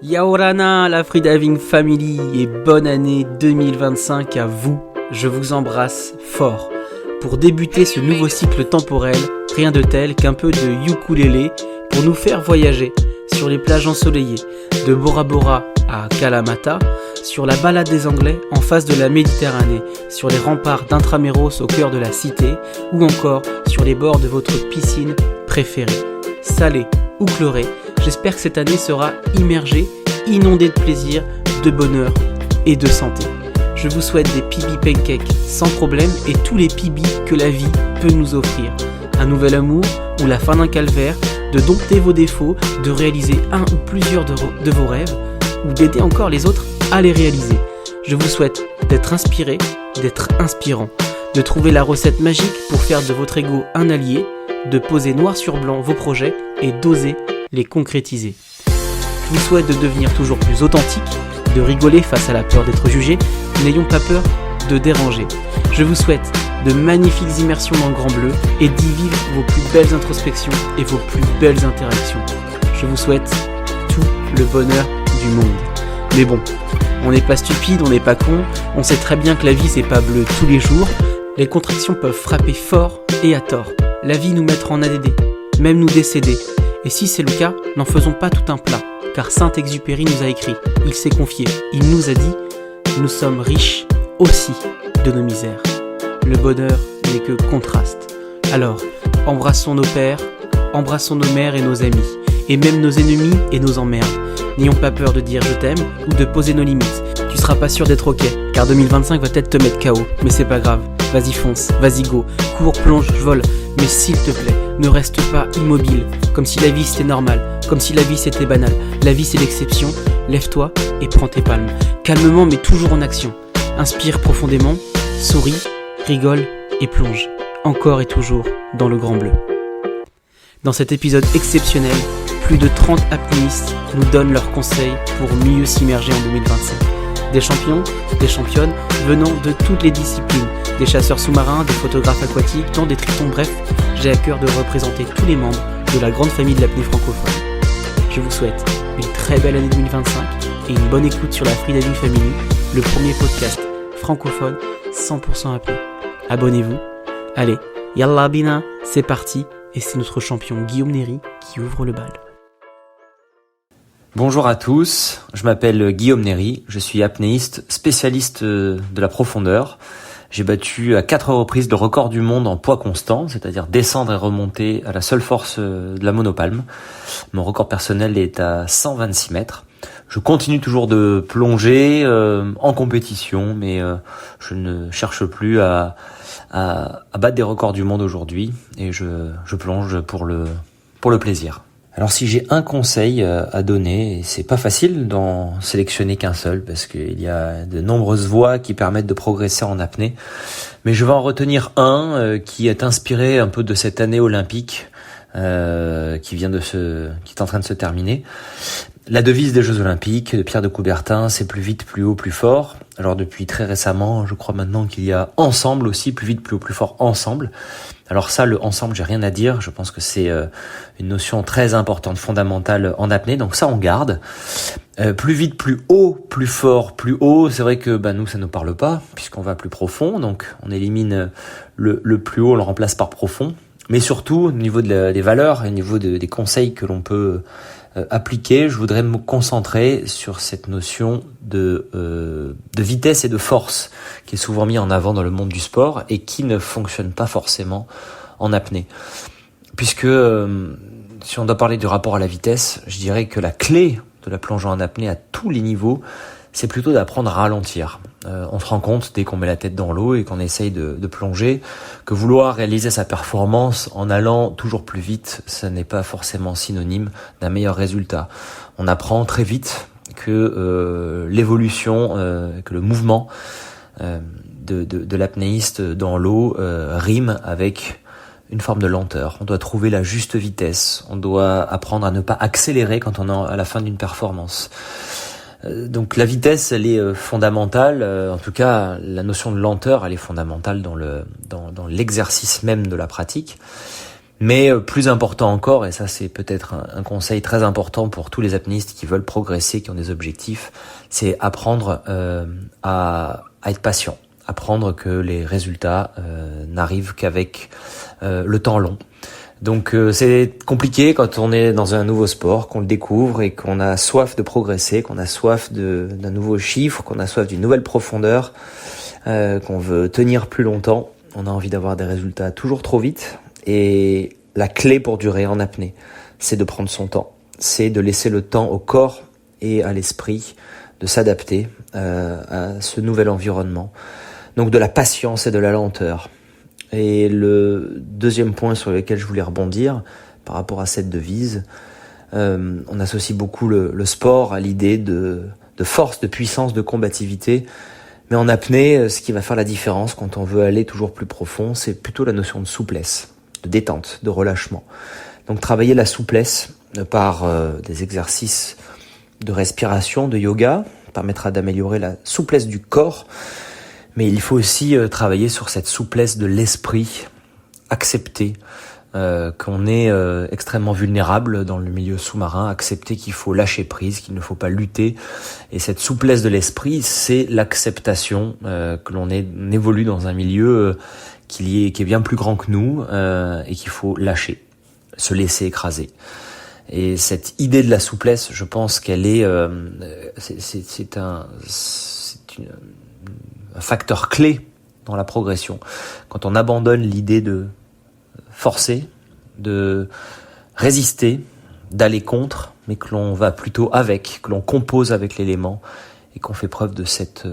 Yaorana, la Freediving Family, et bonne année 2025 à vous. Je vous embrasse fort. Pour débuter ce nouveau cycle temporel, rien de tel qu'un peu de ukulélé pour nous faire voyager sur les plages ensoleillées de Bora Bora à Kalamata, sur la balade des Anglais en face de la Méditerranée, sur les remparts d'Intramuros au cœur de la cité, ou encore sur les bords de votre piscine préférée. Salée ou chlorée, j'espère que cette année sera immergée, inondée de plaisir, de bonheur et de santé. Je vous souhaite des PB pancakes sans problème et tous les PB que la vie peut nous offrir. Un nouvel amour ou la fin d'un calvaire, de dompter vos défauts, de réaliser un ou plusieurs de vos rêves ou d'aider encore les autres à les réaliser. Je vous souhaite d'être inspiré, d'être inspirant, de trouver la recette magique pour faire de votre ego un allié, de poser noir sur blanc vos projets et d'oser les concrétiser. Je vous souhaite de devenir toujours plus authentique, de rigoler face à la peur d'être jugé, n'ayons pas peur de déranger. Je vous souhaite de magnifiques immersions dans le Grand Bleu et d'y vivre vos plus belles introspections et vos plus belles interactions. Je vous souhaite tout le bonheur du monde. Mais bon, on n'est pas stupide, on n'est pas con, on sait très bien que la vie c'est pas bleu tous les jours. Les contractions peuvent frapper fort et à tort. La vie nous mettra en ADD, même nous décéder. Et si c'est le cas, n'en faisons pas tout un plat. Car Saint-Exupéry nous a écrit, il s'est confié, il nous a dit « Nous sommes riches aussi de nos misères. Le bonheur n'est que contraste. » Alors, embrassons nos pères, embrassons nos mères et nos amis, et même nos ennemis et nos emmerdes. N'ayons pas peur de dire « je t'aime » ou de poser nos limites. Tu seras pas sûr d'être ok, car 2025 va peut-être te mettre KO, mais c'est pas grave. Vas-y fonce, vas-y go, cours, plonge, vole, mais s'il te plaît, ne reste pas immobile, comme si la vie c'était normal, comme si la vie c'était banal. La vie c'est l'exception, lève-toi et prends tes palmes. Calmement mais toujours en action. Inspire profondément, souris, rigole et plonge. Encore et toujours dans le Grand Bleu. Dans cet épisode exceptionnel, plus de 30 apnéistes nous donnent leurs conseils pour mieux s'immerger en 2025. Des champions, des championnes venant de toutes les disciplines, des chasseurs sous-marins, des photographes aquatiques, tant des tritons, bref, j'ai à cœur de représenter tous les membres de la grande famille de l'apnée francophone. Je vous souhaite une très belle année 2025 et une bonne écoute sur la Freediving Family, le premier podcast francophone 100% apnée. Abonnez-vous. Allez, yalla bina, c'est parti et c'est notre champion Guillaume Néry qui ouvre le bal. Bonjour à tous, je m'appelle Guillaume Néry, je suis apnéiste spécialiste de la profondeur. J'ai battu à 4 reprises le record du monde en poids constant, c'est-à-dire descendre et remonter à la seule force de la monopalme. Mon record personnel est à 126 mètres. Je continue toujours de plonger en compétition, mais je ne cherche plus à battre des records du monde aujourd'hui et je plonge pour le plaisir. Alors si j'ai un conseil à donner, et c'est pas facile d'en sélectionner qu'un seul parce qu'il y a de nombreuses voies qui permettent de progresser en apnée, mais je vais en retenir un qui est inspiré un peu de cette année olympique qui est en train de se terminer. La devise des Jeux Olympiques de Pierre de Coubertin, c'est plus vite, plus haut, plus fort. Alors depuis très récemment, je crois maintenant qu'il y a ensemble aussi, plus vite, plus haut, plus fort, ensemble. Alors ça, le ensemble, j'ai rien à dire. Je pense que c'est une notion très importante, fondamentale en apnée. Donc ça, on garde. Plus vite, plus haut, plus fort, plus haut. C'est vrai que nous, ça nous parle pas puisqu'on va plus profond. Donc on élimine le plus haut, on le remplace par profond. Mais surtout, au niveau des valeurs et au niveau des conseils que l'on peut appliquer, je voudrais me concentrer sur cette notion de vitesse et de force qui est souvent mis en avant dans le monde du sport et qui ne fonctionne pas forcément en apnée. Puisque si on doit parler du rapport à la vitesse, je dirais que la clé de la plongeon en apnée à tous les niveaux, c'est plutôt d'apprendre à ralentir. On se rend compte dès qu'on met la tête dans l'eau et qu'on essaye de plonger que vouloir réaliser sa performance en allant toujours plus vite, ça n'est pas forcément synonyme d'un meilleur résultat. On apprend très vite que l'évolution, que le mouvement de l'apnéiste dans l'eau rime avec une forme de lenteur. On doit trouver la juste vitesse. On doit apprendre à ne pas accélérer quand on est à la fin d'une performance. Donc la vitesse, elle est fondamentale. En tout cas, la notion de lenteur, elle est fondamentale dans l'exercice même de la pratique. Mais plus important encore, et ça c'est peut-être un conseil très important pour tous les apnéistes qui veulent progresser, qui ont des objectifs, c'est apprendre à être patient, apprendre que les résultats n'arrivent qu'avec le temps long. Donc c'est compliqué quand on est dans un nouveau sport, qu'on le découvre et qu'on a soif de progresser, qu'on a soif d'un nouveau chiffre, qu'on a soif d'une nouvelle profondeur, qu'on veut tenir plus longtemps. On a envie d'avoir des résultats toujours trop vite. Et la clé pour durer en apnée, c'est de prendre son temps. C'est de laisser le temps au corps et à l'esprit de s'adapter à ce nouvel environnement. Donc de la patience et de la lenteur. Et le deuxième point sur lequel je voulais rebondir, par rapport à cette devise, on associe beaucoup le sport à l'idée de force, de puissance, de combativité. Mais en apnée, ce qui va faire la différence quand on veut aller toujours plus profond, c'est plutôt la notion de souplesse, de détente, de relâchement. Donc travailler la souplesse par des exercices de respiration, de yoga, permettra d'améliorer la souplesse du corps. Mais il faut aussi travailler sur cette souplesse de l'esprit, accepter qu'on est extrêmement vulnérable dans le milieu sous-marin, accepter qu'il faut lâcher prise, qu'il ne faut pas lutter. Et cette souplesse de l'esprit, c'est l'acceptation que l'on évolue dans un milieu qui est bien plus grand que nous et qu'il faut lâcher, se laisser écraser. Et cette idée de la souplesse, je pense qu'elle est c'est un facteur clé dans la progression. Quand on abandonne l'idée de forcer, de résister, d'aller contre, mais que l'on va plutôt avec, que l'on compose avec l'élément et qu'on fait preuve de cette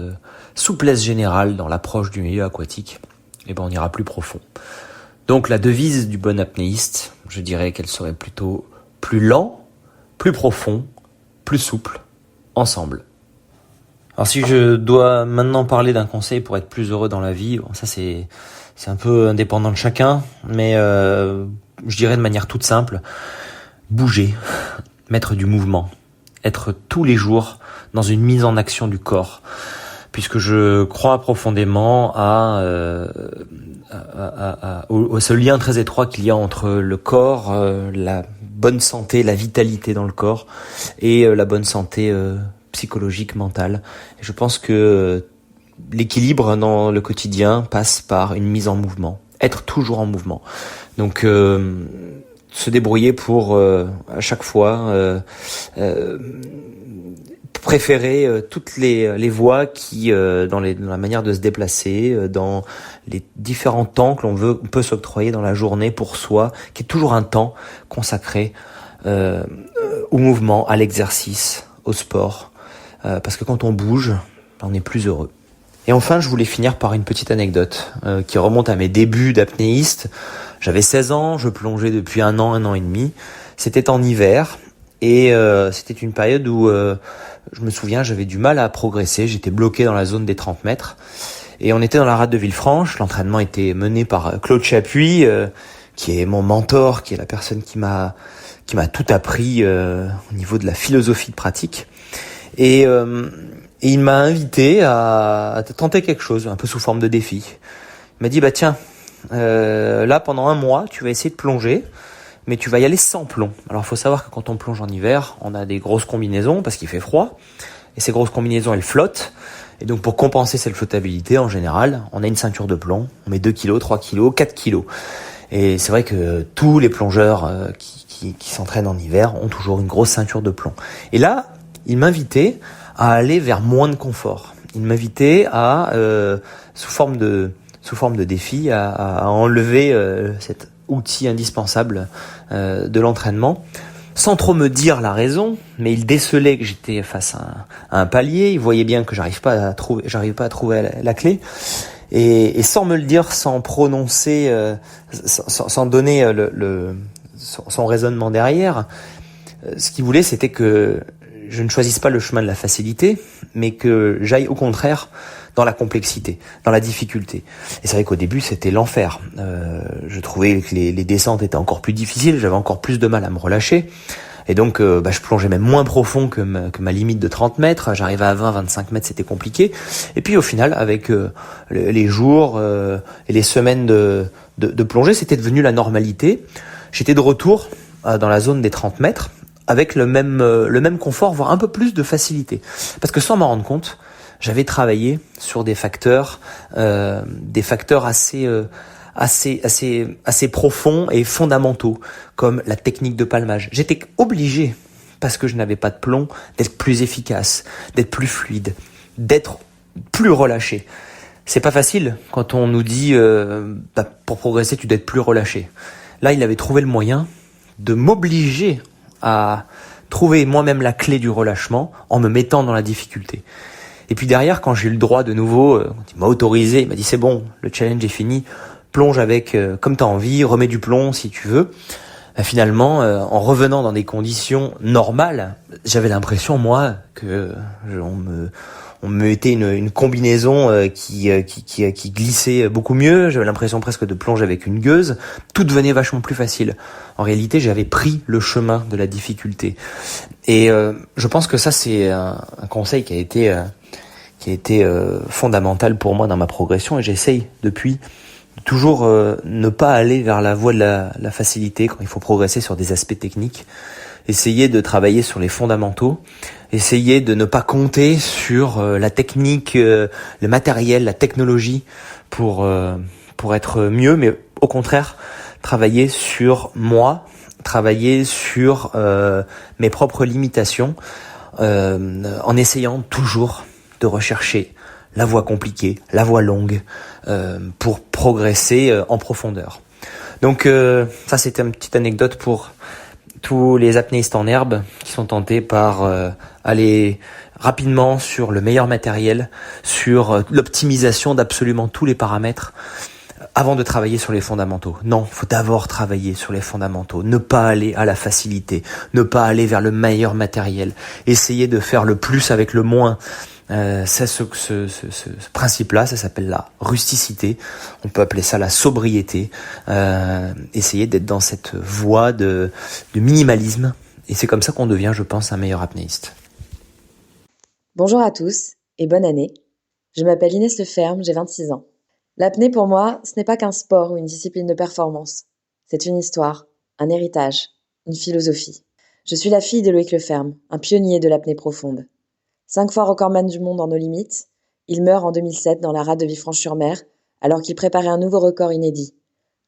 souplesse générale dans l'approche du milieu aquatique, et ben on ira plus profond. Donc la devise du bon apnéiste, je dirais qu'elle serait plutôt plus lent, plus profond, plus souple, ensemble. Alors si je dois maintenant parler d'un conseil pour être plus heureux dans la vie, bon, ça c'est un peu indépendant de chacun, mais je dirais de manière toute simple, bouger, mettre du mouvement, être tous les jours dans une mise en action du corps, puisque je crois profondément à ce lien très étroit qu'il y a entre le corps, la bonne santé, la vitalité dans le corps et la bonne santé psychologique, mentale. Et je pense que l'équilibre dans le quotidien passe par une mise en mouvement, être toujours en mouvement. Donc se débrouiller pour à chaque fois préférer toutes les voies qui dans la manière de se déplacer, dans les différents temps que on peut s'octroyer dans la journée pour soi, qui est toujours un temps consacré au mouvement, à l'exercice, au sport, parce que quand on bouge, on est plus heureux. Et enfin, je voulais finir par une petite anecdote qui remonte à mes débuts d'apnéiste. J'avais 16 ans, je plongeais depuis un an et demi. C'était en hiver et c'était une période où je me souviens, j'avais du mal à progresser. J'étais bloqué dans la zone des 30 mètres. Et on était dans la rade de Villefranche. L'entraînement était mené par Claude Chapuis, qui est mon mentor, qui est la personne qui m'a tout appris au niveau de la philosophie de pratique. Et il m'a invité à tenter quelque chose, un peu sous forme de défi. Il m'a dit, bah tiens, là pendant un mois, tu vas essayer de plonger, mais tu vas y aller sans plomb. Alors il faut savoir que quand on plonge en hiver, on a des grosses combinaisons parce qu'il fait froid, et ces grosses combinaisons, elles flottent. Et donc pour compenser cette flottabilité, en général, on a une ceinture de plomb, on met 2 kilos, 3 kilos, 4 kilos. Et c'est vrai que tous les plongeurs qui s'entraînent en hiver ont toujours une grosse ceinture de plomb. Et là, il m'invitait à aller vers moins de confort. Il m'invitait à, sous forme de défi, à enlever cet outil indispensable de l'entraînement, sans trop me dire la raison, mais il décelait que j'étais face à un palier, il voyait bien que j'arrivais pas à trouver la clé, et sans me le dire, sans prononcer, sans donner son raisonnement derrière, ce qu'il voulait, c'était que je ne choisisse pas le chemin de la facilité, mais que j'aille au contraire dans la complexité, dans la difficulté. Et c'est vrai qu'au début, c'était l'enfer. Je trouvais que les descentes étaient encore plus difficiles, j'avais encore plus de mal à me relâcher. Et donc, je plongeais même moins profond que ma limite de 30 mètres. J'arrivais à 20-25 mètres, c'était compliqué. Et puis au final, avec les jours et les semaines de plongée, c'était devenu la normalité. J'étais de retour dans la zone des 30 mètres avec le même confort, voire un peu plus de facilité. Parce que sans m'en rendre compte, j'avais travaillé sur des facteurs assez profonds et fondamentaux, comme la technique de palmage. J'étais obligé, parce que je n'avais pas de plomb, d'être plus efficace, d'être plus fluide, d'être plus relâché. C'est pas facile quand on nous dit pour progresser tu dois être plus relâché. Là, il avait trouvé le moyen de m'obliger à trouver moi-même la clé du relâchement en me mettant dans la difficulté. Et puis derrière, quand j'ai eu le droit de nouveau, quand il m'a autorisé, il m'a dit c'est bon, le challenge est fini, plonge avec comme t'as envie, remets du plomb si tu veux. Finalement, en revenant dans des conditions normales, j'avais l'impression moi que on me mettait une combinaison qui glissait beaucoup mieux. J'avais l'impression presque de plonger avec une gueuse. Tout devenait vachement plus facile. En réalité, j'avais pris le chemin de la difficulté. Et je pense que ça, c'est un conseil qui a été fondamental pour moi dans ma progression. Et j'essaye depuis de toujours ne pas aller vers la voie de la facilité quand il faut progresser sur des aspects techniques. Essayer de travailler sur les fondamentaux, essayer de ne pas compter sur la technique, le matériel, la technologie pour être mieux, mais au contraire travailler sur moi, travailler sur mes propres limitations, en essayant toujours de rechercher la voie compliquée, la voie longue, pour progresser en profondeur. Donc ça, c'était une petite anecdote pour tous les apnéistes en herbe qui sont tentés par aller rapidement sur le meilleur matériel, sur l'optimisation d'absolument tous les paramètres avant de travailler sur les fondamentaux. Non, faut d'abord travailler sur les fondamentaux, ne pas aller à la facilité, ne pas aller vers le meilleur matériel, essayer de faire le plus avec le moins. C'est ce principe-là, ça s'appelle la rusticité. On peut appeler ça la sobriété. Essayer d'être dans cette voie de minimalisme. Et c'est comme ça qu'on devient, je pense, un meilleur apnéiste. Bonjour à tous et bonne année. Je m'appelle Inès Leferme, j'ai 26 ans. L'apnée pour moi, ce n'est pas qu'un sport ou une discipline de performance. C'est une histoire, un héritage, une philosophie. Je suis la fille de Loïc Leferme, un pionnier de l'apnée profonde. 5 fois recordman du monde en no limites, il meurt en 2007 dans la rade de Villefranche-sur-Mer alors qu'il préparait un nouveau record inédit.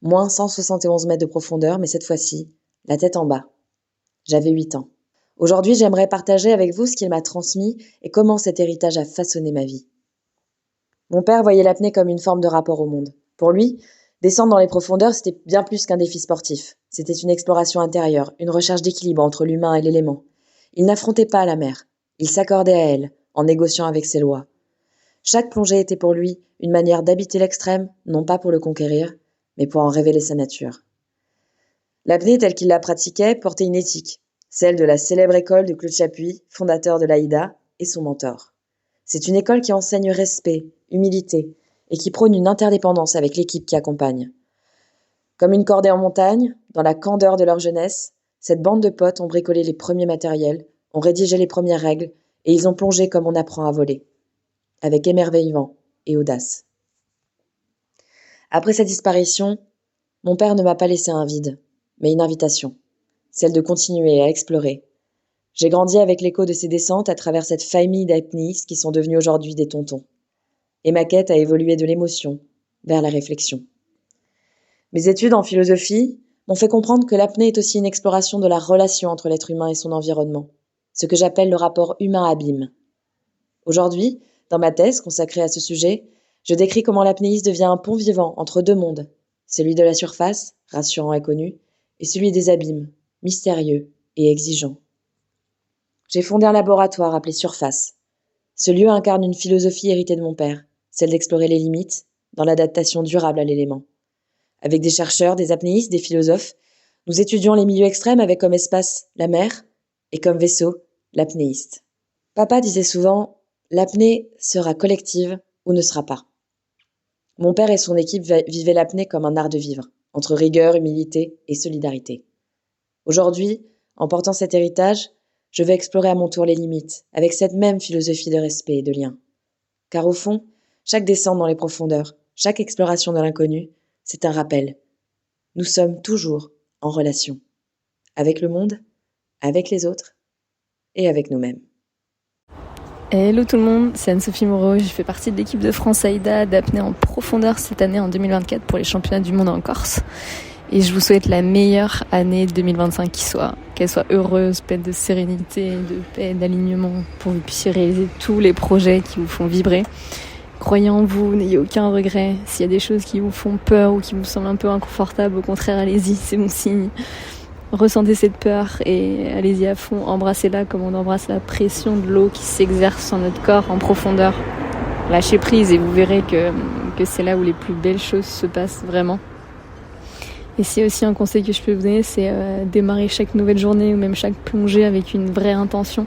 Moins 171 mètres de profondeur, mais cette fois-ci, la tête en bas. J'avais 8 ans. Aujourd'hui, j'aimerais partager avec vous ce qu'il m'a transmis et comment cet héritage a façonné ma vie. Mon père voyait l'apnée comme une forme de rapport au monde. Pour lui, descendre dans les profondeurs, c'était bien plus qu'un défi sportif. C'était une exploration intérieure, une recherche d'équilibre entre l'humain et l'élément. Il n'affrontait pas la mer. Il s'accordait à elle, en négociant avec ses lois. Chaque plongée était pour lui une manière d'habiter l'extrême, non pas pour le conquérir, mais pour en révéler sa nature. L'apnée telle qu'il la pratiquait portait une éthique, celle de la célèbre école de Claude Chapuis, fondateur de l'AIDA, et son mentor. C'est une école qui enseigne respect, humilité, et qui prône une interdépendance avec l'équipe qui accompagne. Comme une cordée en montagne, dans la candeur de leur jeunesse, cette bande de potes ont bricolé les premiers matériels, ont rédigé les premières règles, et ils ont plongé comme on apprend à voler, avec émerveillement et audace. Après sa disparition, mon père ne m'a pas laissé un vide, mais une invitation, celle de continuer à explorer. J'ai grandi avec l'écho de ses descentes à travers cette famille d'apnéistes qui sont devenus aujourd'hui des tontons. Et ma quête a évolué de l'émotion vers la réflexion. Mes études en philosophie m'ont fait comprendre que l'apnée est aussi une exploration de la relation entre l'être humain et son environnement, ce que j'appelle le rapport humain-abîme. Aujourd'hui, dans ma thèse consacrée à ce sujet, je décris comment l'apnéiste devient un pont vivant entre deux mondes, celui de la surface, rassurant et connu, et celui des abîmes, mystérieux et exigeants. J'ai fondé un laboratoire appelé Surface. Ce lieu incarne une philosophie héritée de mon père, celle d'explorer les limites, dans l'adaptation durable à l'élément. Avec des chercheurs, des apnéistes, des philosophes, nous étudions les milieux extrêmes avec comme espace la mer et comme vaisseau l'apnéiste. Papa disait souvent « l'apnée sera collective ou ne sera pas ». Mon père et son équipe vivaient l'apnée comme un art de vivre, entre rigueur, humilité et solidarité. Aujourd'hui, en portant cet héritage, je vais explorer à mon tour les limites, avec cette même philosophie de respect et de lien. Car au fond, chaque descente dans les profondeurs, chaque exploration de l'inconnu, c'est un rappel. Nous sommes toujours en relation, avec le monde, avec les autres et avec nous-mêmes. Hello tout le monde, c'est Anne-Sophie Moreau, je fais partie de l'équipe de France AIDA d'apnée en profondeur cette année en 2024 pour les championnats du monde en Corse. Et je vous souhaite la meilleure année 2025 qui soit, qu'elle soit heureuse, pleine de sérénité, de paix, d'alignement, pour que vous puissiez réaliser tous les projets qui vous font vibrer. Croyez en vous, n'ayez aucun regret. S'il y a des choses qui vous font peur ou qui vous semblent un peu inconfortables, au contraire, allez-y, c'est mon signe. Ressentez cette peur et allez-y à fond, embrassez-la comme on embrasse la pression de l'eau qui s'exerce sur notre corps en profondeur. Lâchez prise et vous verrez que c'est là où les plus belles choses se passent vraiment. Et c'est aussi un conseil que je peux vous donner, c'est démarrer chaque nouvelle journée ou même chaque plongée avec une vraie intention,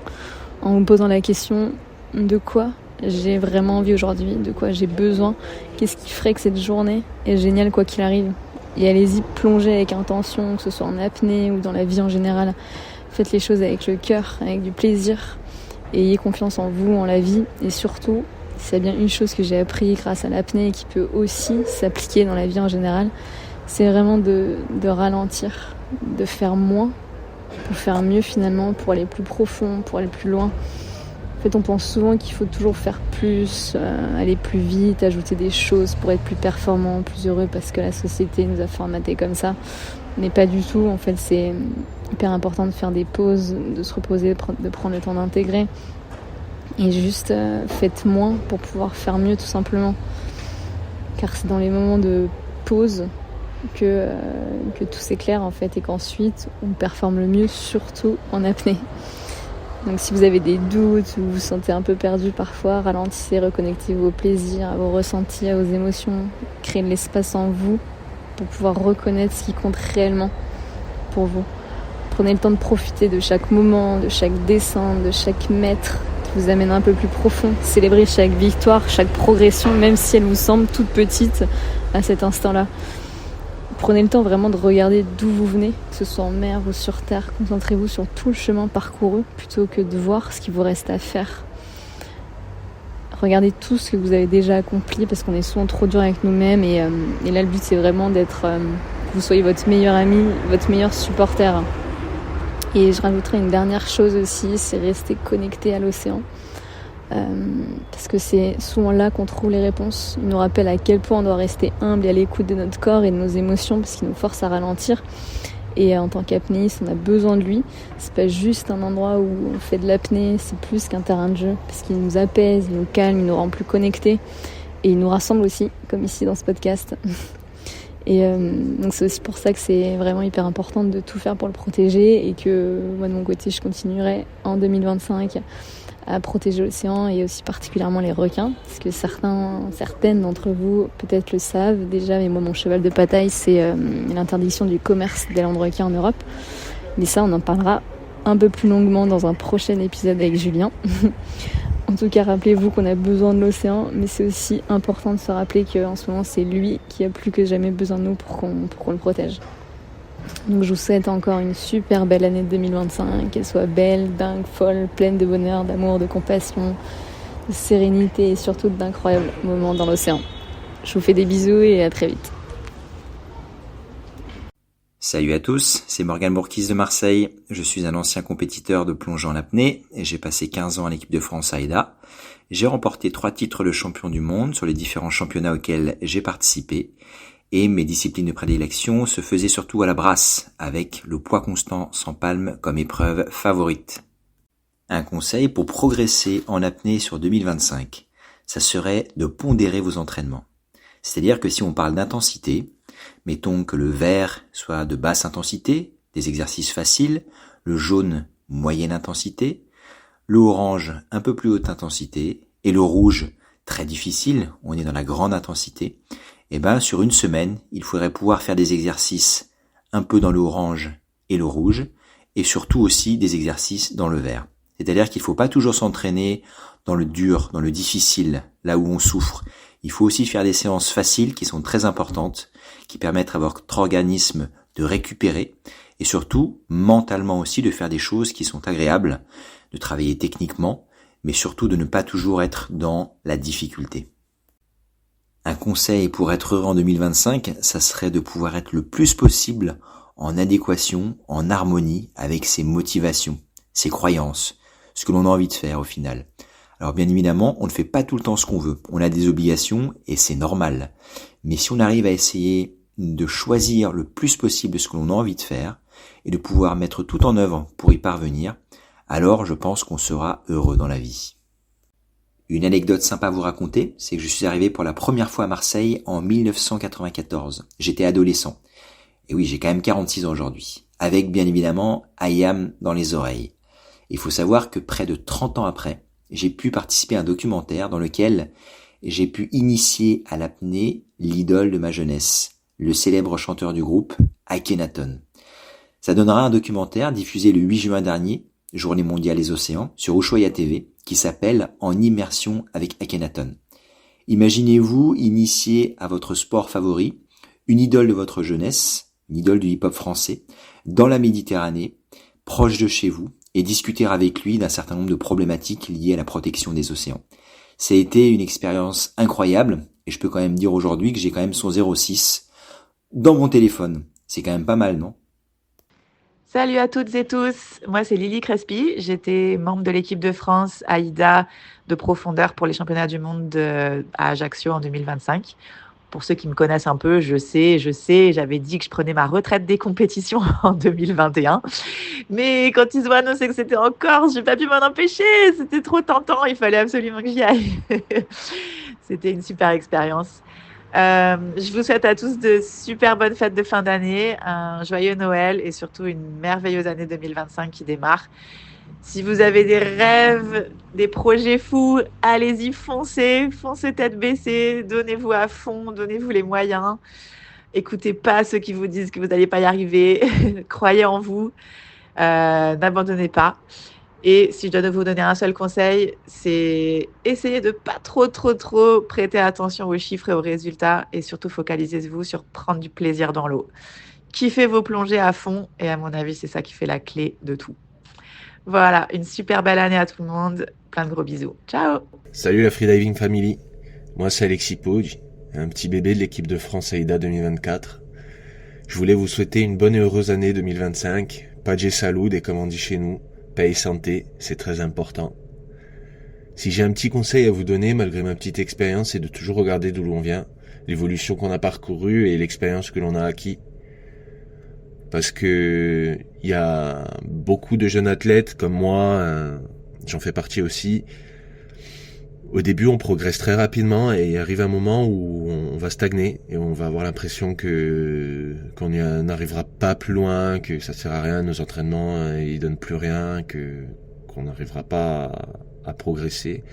en vous posant la question de quoi j'ai vraiment envie aujourd'hui, de quoi j'ai besoin, qu'est-ce qui ferait que cette journée est géniale quoi qu'il arrive. Et allez-y plonger avec intention, que ce soit en apnée ou dans la vie en général. Faites les choses avec le cœur, avec du plaisir. Et ayez confiance en vous, en la vie. Et surtout, s'il y a bien une chose que j'ai appris grâce à l'apnée et qui peut aussi s'appliquer dans la vie en général, c'est vraiment de ralentir, de faire moins pour faire mieux finalement, pour aller plus profond, pour aller plus loin. En fait, on pense souvent qu'il faut toujours faire plus, aller plus vite, ajouter des choses pour être plus performant, plus heureux, parce que la société nous a formaté comme ça. Mais pas du tout. En fait, c'est hyper important de faire des pauses, de se reposer, de prendre le temps d'intégrer. Et juste faites moins pour pouvoir faire mieux, tout simplement. Car c'est dans les moments de pause que tout s'éclaire, en fait, et qu'ensuite, on performe le mieux, surtout en apnée. Donc si vous avez des doutes ou vous vous sentez un peu perdu parfois, ralentissez, reconnectez-vous au plaisir, à vos ressentis, à vos émotions. Créez de l'espace en vous pour pouvoir reconnaître ce qui compte réellement pour vous. Prenez le temps de profiter de chaque moment, de chaque descente, de chaque mètre qui vous amène un peu plus profond. Célébrez chaque victoire, chaque progression, même si elle vous semble toute petite à cet instant-là. Prenez le temps vraiment de regarder d'où vous venez, que ce soit en mer ou sur terre. Concentrez-vous sur tout le chemin parcouru plutôt que de voir ce qu'il vous reste à faire. Regardez tout ce que vous avez déjà accompli parce qu'on est souvent trop dur avec nous-mêmes et là le but c'est vraiment d'être que vous soyez votre meilleur ami, votre meilleur supporter. Et je rajouterai une dernière chose aussi, c'est rester connecté à l'océan. Parce que c'est souvent là qu'on trouve les réponses. Il nous rappelle à quel point on doit rester humble et à l'écoute de notre corps et de nos émotions parce qu'il nous force à ralentir. Et en tant qu'apnéiste, on a besoin de lui. C'est pas juste un endroit où on fait de l'apnée, c'est plus qu'un terrain de jeu parce qu'il nous apaise, il nous calme, il nous rend plus connectés et il nous rassemble aussi, comme ici dans ce podcast. Et donc c'est aussi pour ça que c'est vraiment hyper important de tout faire pour le protéger et que moi de mon côté, je continuerai en 2025 à protéger l'océan et aussi particulièrement les requins parce que certaines d'entre vous peut-être le savent déjà, mais moi mon cheval de bataille c'est l'interdiction du commerce d'ailes de requins en Europe, mais ça on en parlera un peu plus longuement dans un prochain épisode avec Julien. En tout cas, rappelez-vous qu'on a besoin de l'océan, mais c'est aussi important de se rappeler qu'en ce moment c'est lui qui a plus que jamais besoin de nous pour qu'on le protège. Donc je vous souhaite encore une super belle année de 2025, qu'elle soit belle, dingue, folle, pleine de bonheur, d'amour, de compassion, de sérénité et surtout d'incroyables moments dans l'océan. Je vous fais des bisous et à très vite. Salut à tous, c'est Morgane Bourkis de Marseille. Je suis un ancien compétiteur de plongée en apnée et j'ai passé 15 ans à l'équipe de France AIDA. J'ai remporté 3 titres de champion du monde sur les différents championnats auxquels j'ai participé. Et mes disciplines de prédilection se faisaient surtout à la brasse, avec le poids constant sans palme comme épreuve favorite. Un conseil pour progresser en apnée sur 2025, ça serait de pondérer vos entraînements. C'est-à-dire que si on parle d'intensité, mettons que le vert soit de basse intensité, des exercices faciles, le jaune moyenne intensité, le orange un peu plus haute intensité, et le rouge très difficile, on est dans la grande intensité, et sur une semaine, il faudrait pouvoir faire des exercices un peu dans le orange et le rouge, et surtout aussi des exercices dans le vert. C'est-à-dire qu'il ne faut pas toujours s'entraîner dans le dur, dans le difficile, là où on souffre. Il faut aussi faire des séances faciles qui sont très importantes, qui permettent à votre organisme de récupérer, et surtout, mentalement aussi, de faire des choses qui sont agréables, de travailler techniquement, mais surtout de ne pas toujours être dans la difficulté. Un conseil pour être heureux en 2025, ça serait de pouvoir être le plus possible en adéquation, en harmonie avec ses motivations, ses croyances, ce que l'on a envie de faire au final. Alors bien évidemment, on ne fait pas tout le temps ce qu'on veut. On a des obligations et c'est normal. Mais si on arrive à essayer de choisir le plus possible ce que l'on a envie de faire et de pouvoir mettre tout en œuvre pour y parvenir, alors je pense qu'on sera heureux dans la vie. Une anecdote sympa à vous raconter, c'est que je suis arrivé pour la première fois à Marseille en 1994. J'étais adolescent. Et oui, j'ai quand même 46 ans aujourd'hui. Avec bien évidemment I Am dans les oreilles. Il faut savoir que près de 30 ans après, j'ai pu participer à un documentaire dans lequel j'ai pu initier à l'apnée l'idole de ma jeunesse, le célèbre chanteur du groupe, Akhenaton. Ça donnera un documentaire diffusé le 8 juin dernier, Journée mondiale des océans, sur Ushuaïa TV, qui s'appelle En immersion avec Akhenaton. Imaginez-vous initier à votre sport favori, une idole de votre jeunesse, une idole du hip-hop français, dans la Méditerranée, proche de chez vous, et discuter avec lui d'un certain nombre de problématiques liées à la protection des océans. Ça a été une expérience incroyable, et je peux quand même dire aujourd'hui que j'ai quand même son 06 dans mon téléphone. C'est quand même pas mal, non ? Salut à toutes et tous, moi c'est Lily Crespi, j'étais membre de l'équipe de France AIDA de profondeur pour les championnats du monde à Ajaccio en 2025. Pour ceux qui me connaissent un peu, je sais, j'avais dit que je prenais ma retraite des compétitions en 2021. Mais quand ils ont annoncé que c'était en Corse, j'ai pas pu m'en empêcher, c'était trop tentant, il fallait absolument que j'y aille. C'était une super expérience. Je vous souhaite à tous de super bonnes fêtes de fin d'année, un joyeux Noël et surtout une merveilleuse année 2025 qui démarre. Si vous avez des rêves, des projets fous, allez-y, foncez tête baissée, donnez-vous à fond, donnez-vous les moyens. Écoutez pas ceux qui vous disent que vous n'allez pas y arriver, croyez en vous, n'abandonnez pas. Et si je dois vous donner un seul conseil, c'est essayer de pas trop prêter attention aux chiffres et aux résultats et surtout focalisez-vous sur prendre du plaisir dans l'eau. Kiffez vos plongées à fond et à mon avis, c'est ça qui fait la clé de tout. Voilà, une super belle année à tout le monde. Plein de gros bisous. Ciao. Salut la Freediving Family. Moi c'est Alexis Poggi, un petit bébé de l'équipe de France AIDA 2024. Je voulais vous souhaiter une bonne et heureuse année 2025. Pace salud et comme on dit chez nous, paix et santé, c'est très important. Si j'ai un petit conseil à vous donner, malgré ma petite expérience, c'est de toujours regarder d'où l'on vient, l'évolution qu'on a parcourue et l'expérience que l'on a acquis. Parce que il y a beaucoup de jeunes athlètes comme moi, j'en fais partie aussi. Au début, on progresse très rapidement et il arrive un moment où on va stagner et on va avoir l'impression qu'on n'arrivera pas plus loin, que ça sert à rien, nos entraînements ils donnent plus rien, qu'on n'arrivera pas à progresser.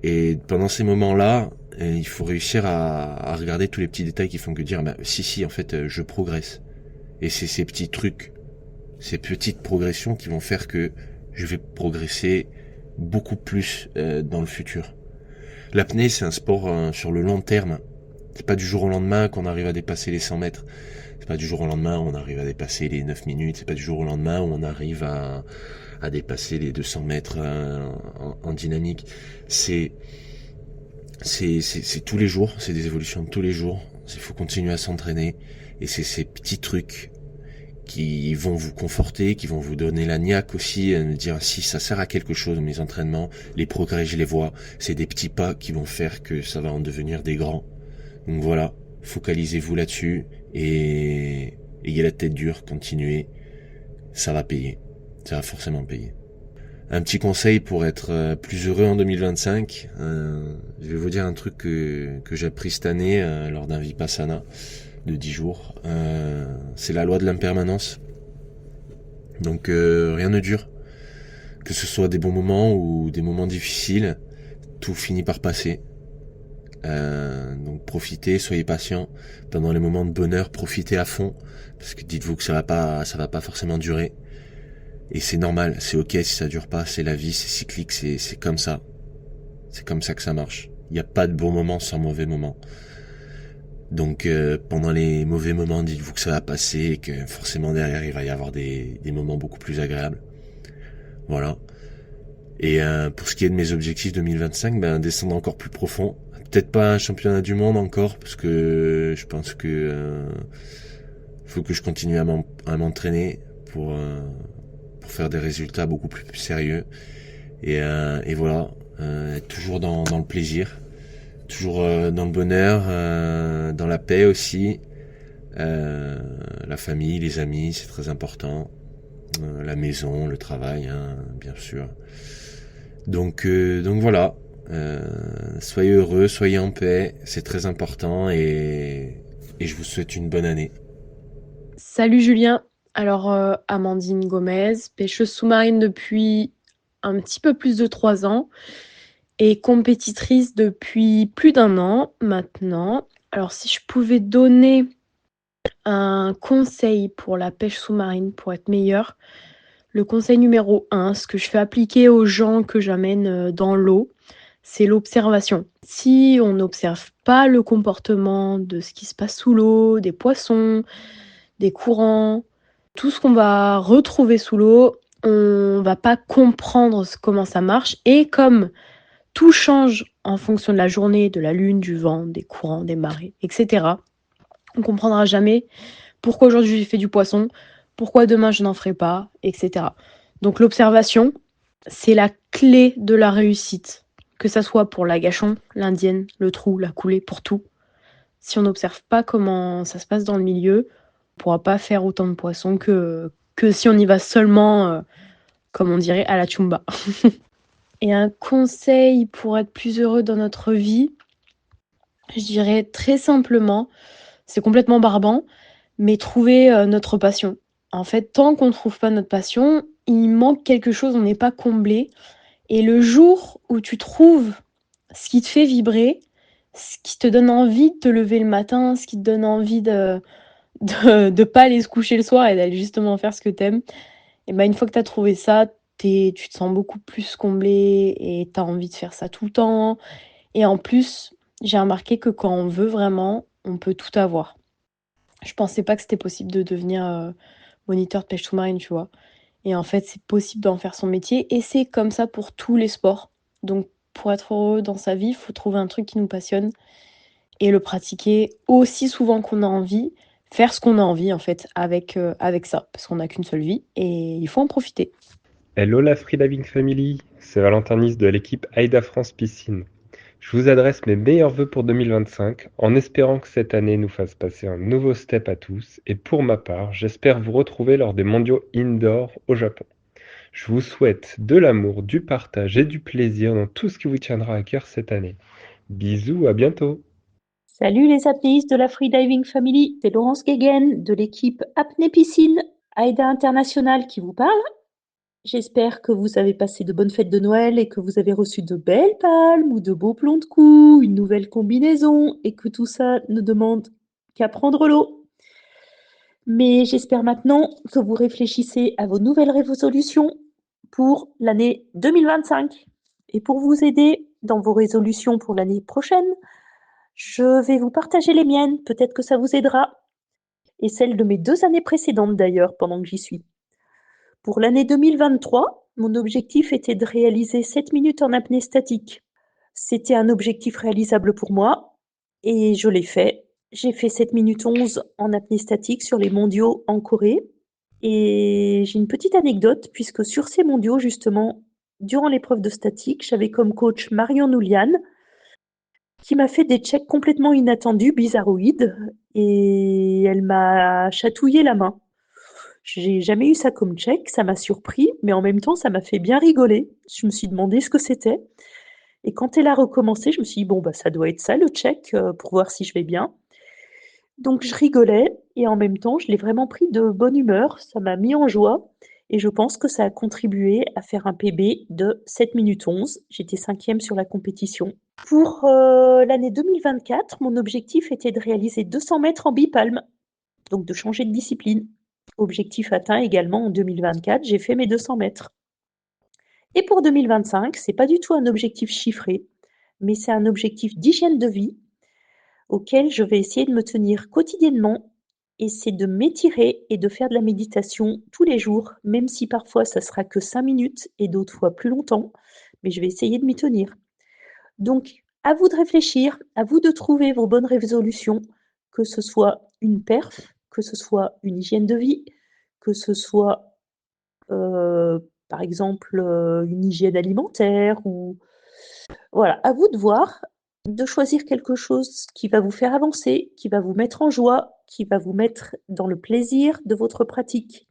Et pendant ces moments-là, il faut réussir à regarder tous les petits détails qui font que dire si en fait je progresse. Et c'est ces petits trucs, ces petites progressions qui vont faire que je vais progresser beaucoup plus dans le futur. L'apnée, c'est un sport sur le long terme. C'est pas du jour au lendemain qu'on arrive à dépasser les 100 mètres. C'est pas du jour au lendemain où on arrive à dépasser les 9 minutes. C'est pas du jour au lendemain où on arrive à dépasser les 200 mètres en dynamique. C'est tous les jours. C'est des évolutions de tous les jours. Il faut continuer à s'entraîner. Et c'est ces petits trucs qui vont vous conforter, qui vont vous donner la niaque aussi, me dire si ça sert à quelque chose mes entraînements, les progrès je les vois, c'est des petits pas qui vont faire que ça va en devenir des grands. Donc voilà, focalisez-vous là-dessus et ayez la tête dure, continuez, ça va payer, ça va forcément payer. Un petit conseil pour être plus heureux en 2025, je vais vous dire un truc que j'ai appris cette année lors d'un Vipassana de 10 jours, c'est la loi de l'impermanence. Donc rien ne dure, que ce soit des bons moments ou des moments difficiles, tout finit par passer. Donc profitez, soyez patients. Pendant les moments de bonheur, profitez à fond, parce que dites-vous que ça va pas forcément durer. Et c'est normal, c'est ok si ça dure pas, c'est la vie, c'est cyclique, c'est comme ça. C'est comme ça que ça marche. Il n'y a pas de bons moments sans mauvais moments. Donc pendant les mauvais moments, dites-vous que ça va passer et que forcément derrière il va y avoir des moments beaucoup plus agréables. Voilà. Et pour ce qui est de mes objectifs 2025, descendre encore plus profond. Peut-être pas un championnat du monde encore, parce que je pense que faut que je continue à m'entraîner pour faire des résultats beaucoup plus sérieux. Et voilà, être toujours dans le plaisir, toujours dans le bonheur, dans la paix aussi. La famille, les amis, c'est très important. La maison, le travail, bien sûr. Donc voilà. Soyez heureux, soyez en paix, c'est très important et je vous souhaite une bonne année. Salut Julien, alors Amandine Gomez, pêcheuse sous-marine depuis un petit peu plus de 3 ans et compétitrice depuis plus d'1 an maintenant. Alors si je pouvais donner un conseil pour la pêche sous-marine pour être meilleure, le conseil numéro 1, ce que je fais appliquer aux gens que j'amène dans l'eau, c'est l'observation. Si on n'observe pas le comportement de ce qui se passe sous l'eau, des poissons, des courants, tout ce qu'on va retrouver sous l'eau, on va pas comprendre comment ça marche. Et comme tout change en fonction de la journée, de la lune, du vent, des courants, des marées, etc., on comprendra jamais pourquoi aujourd'hui j'ai fait du poisson, pourquoi demain je n'en ferai pas, etc. Donc l'observation, c'est la clé de la réussite, que ça soit pour l'agachon, l'indienne, le trou, la coulée, pour tout. Si on n'observe pas comment ça se passe dans le milieu, on ne pourra pas faire autant de poissons que si on y va seulement, comme on dirait, à la tchumba. Et un conseil pour être plus heureux dans notre vie, je dirais très simplement, c'est complètement barbant, mais trouver notre passion. En fait, tant qu'on ne trouve pas notre passion, il manque quelque chose, on n'est pas comblé. Et le jour où tu trouves ce qui te fait vibrer, ce qui te donne envie de te lever le matin, ce qui te donne envie de pas aller se coucher le soir et d'aller justement faire ce que t'aimes, et ben une fois que tu as trouvé ça, tu te sens beaucoup plus comblé et tu as envie de faire ça tout le temps. Et en plus, j'ai remarqué que quand on veut vraiment, on peut tout avoir. Je pensais pas que c'était possible de devenir moniteur de pêche sous-marine, tu vois. Et en fait, c'est possible d'en faire son métier et c'est comme ça pour tous les sports. Donc, pour être heureux dans sa vie, il faut trouver un truc qui nous passionne et le pratiquer aussi souvent qu'on a envie, faire ce qu'on a envie en fait avec ça, parce qu'on n'a qu'une seule vie et il faut en profiter. Hello la Freediving Family, c'est Valentin Nice de l'équipe AIDA France Piscine. Je vous adresse mes meilleurs vœux pour 2025 en espérant que cette année nous fasse passer un nouveau step à tous et pour ma part, j'espère vous retrouver lors des mondiaux indoor au Japon. Je vous souhaite de l'amour, du partage et du plaisir dans tout ce qui vous tiendra à cœur cette année. Bisous, à bientôt. Salut les apnéistes de la Freediving Family, c'est Laurence Guéguen de l'équipe Apnée Piscine AIDA International qui vous parle. J'espère que vous avez passé de bonnes fêtes de Noël et que vous avez reçu de belles palmes ou de beaux plombs de cou, une nouvelle combinaison et que tout ça ne demande qu'à prendre l'eau. Mais j'espère maintenant que vous réfléchissez à vos nouvelles résolutions pour l'année 2025. Et pour vous aider dans vos résolutions pour l'année prochaine, je vais vous partager les miennes, peut-être que ça vous aidera. Et celles de mes 2 années précédentes d'ailleurs, pendant que j'y suis. Pour l'année 2023, mon objectif était de réaliser 7 minutes en apnée statique. C'était un objectif réalisable pour moi et je l'ai fait. J'ai fait 7 minutes 11 en apnée statique sur les mondiaux en Corée. Et j'ai une petite anecdote puisque sur ces mondiaux, justement, durant l'épreuve de statique, j'avais comme coach Marion Noulian qui m'a fait des checks complètement inattendus, bizarroïdes, et elle m'a chatouillé la main. J'ai jamais eu ça comme check, ça m'a surpris, mais en même temps, ça m'a fait bien rigoler. Je me suis demandé ce que c'était. Et quand elle a recommencé, je me suis dit, bon, bah, ça doit être ça le check pour voir si je vais bien. Donc, je rigolais et en même temps, je l'ai vraiment pris de bonne humeur. Ça m'a mis en joie et je pense que ça a contribué à faire un PB de 7 minutes 11. J'étais 5e sur la compétition. Pour l'année 2024, mon objectif était de réaliser 200 mètres en bipalme, donc de changer de discipline. Objectif atteint également en 2024, j'ai fait mes 200 mètres. Et pour 2025, c'est pas du tout un objectif chiffré, mais c'est un objectif d'hygiène de vie auquel je vais essayer de me tenir quotidiennement et c'est de m'étirer et de faire de la méditation tous les jours, même si parfois ça sera que 5 minutes et d'autres fois plus longtemps, mais je vais essayer de m'y tenir. Donc, à vous de réfléchir, à vous de trouver vos bonnes résolutions, que ce soit une perf, que ce soit une hygiène de vie, que ce soit, par exemple, une hygiène alimentaire ou voilà, à vous de voir, de choisir quelque chose qui va vous faire avancer, qui va vous mettre en joie, qui va vous mettre dans le plaisir de votre pratique.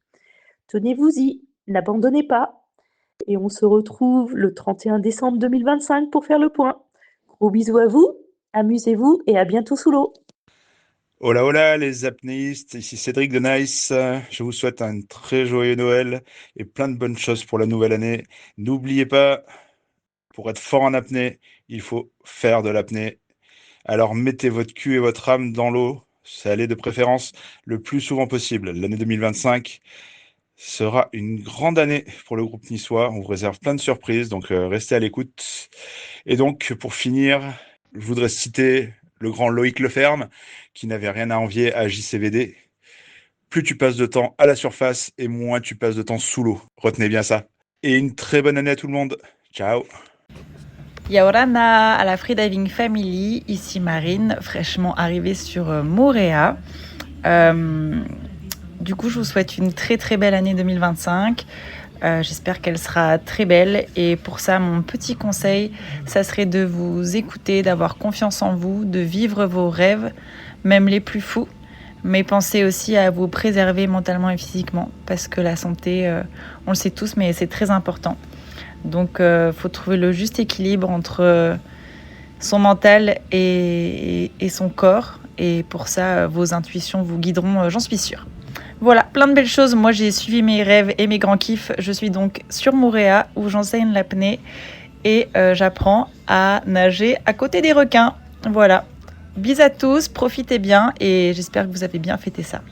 Tenez-vous-y, n'abandonnez pas et on se retrouve le 31 décembre 2025 pour faire le point. Gros bisous à vous, amusez-vous et à bientôt sous l'eau. Hola hola les apnéistes, ici Cédric de Nice. Je vous souhaite un très joyeux Noël et plein de bonnes choses pour la nouvelle année. N'oubliez pas, pour être fort en apnée, il faut faire de l'apnée. Alors mettez votre cul et votre âme dans l'eau, ça allait de préférence le plus souvent possible. L'année 2025 sera une grande année pour le groupe niçois. On vous réserve plein de surprises, donc restez à l'écoute. Et donc, pour finir, je voudrais citer le grand Loïc Leferme, qui n'avait rien à envier à JCVD. Plus tu passes de temps à la surface et moins tu passes de temps sous l'eau. Retenez bien ça. Et une très bonne année à tout le monde. Ciao. Yaorana à la Freediving Family, ici Marine, fraîchement arrivée sur Moorea. Du coup, je vous souhaite une très très belle année 2025. J'espère qu'elle sera très belle et pour ça, mon petit conseil, ça serait de vous écouter, d'avoir confiance en vous, de vivre vos rêves, même les plus fous. Mais pensez aussi à vous préserver mentalement et physiquement parce que la santé, on le sait tous, mais c'est très important. Donc, faut trouver le juste équilibre entre son mental et son corps. Et pour ça, vos intuitions vous guideront, j'en suis sûre. Voilà, plein de belles choses. Moi, j'ai suivi mes rêves et mes grands kiffs. Je suis donc sur Moorea où j'enseigne l'apnée et j'apprends à nager à côté des requins. Voilà. Bisous à tous, profitez bien et j'espère que vous avez bien fêté ça.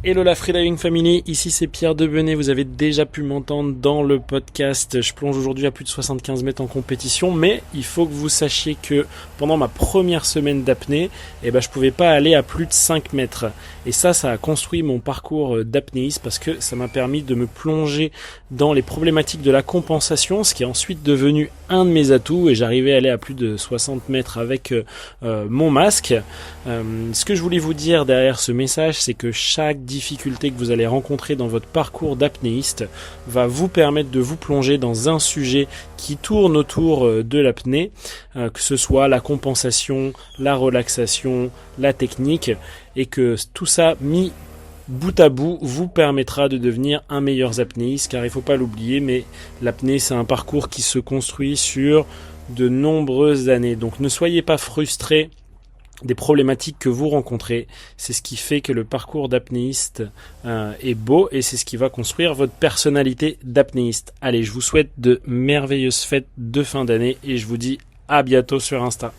Hello la Freediving Family, ici c'est Pierre Debenet, vous avez déjà pu m'entendre dans le podcast. Je plonge aujourd'hui à plus de 75 mètres en compétition, mais il faut que vous sachiez que pendant ma première semaine d'apnée, je pouvais pas aller à plus de 5 mètres. Et ça a construit mon parcours d'apnéiste parce que ça m'a permis de me plonger dans les problématiques de la compensation, ce qui est ensuite devenu un de mes atouts et j'arrivais à aller à plus de 60 mètres avec mon masque. Ce que je voulais vous dire derrière ce message, c'est que chaque difficulté que vous allez rencontrer dans votre parcours d'apnéiste va vous permettre de vous plonger dans un sujet qui tourne autour de l'apnée, que ce soit la compensation, la relaxation, la technique, et que tout ça mis bout à bout vous permettra de devenir un meilleur apnéiste, car il ne faut pas l'oublier, mais l'apnée c'est un parcours qui se construit sur de nombreuses années. Donc ne soyez pas frustrés des problématiques que vous rencontrez. C'est ce qui fait que le parcours d'apnéiste est beau et c'est ce qui va construire votre personnalité d'apnéiste. Allez, je vous souhaite de merveilleuses fêtes de fin d'année et je vous dis à bientôt sur Insta.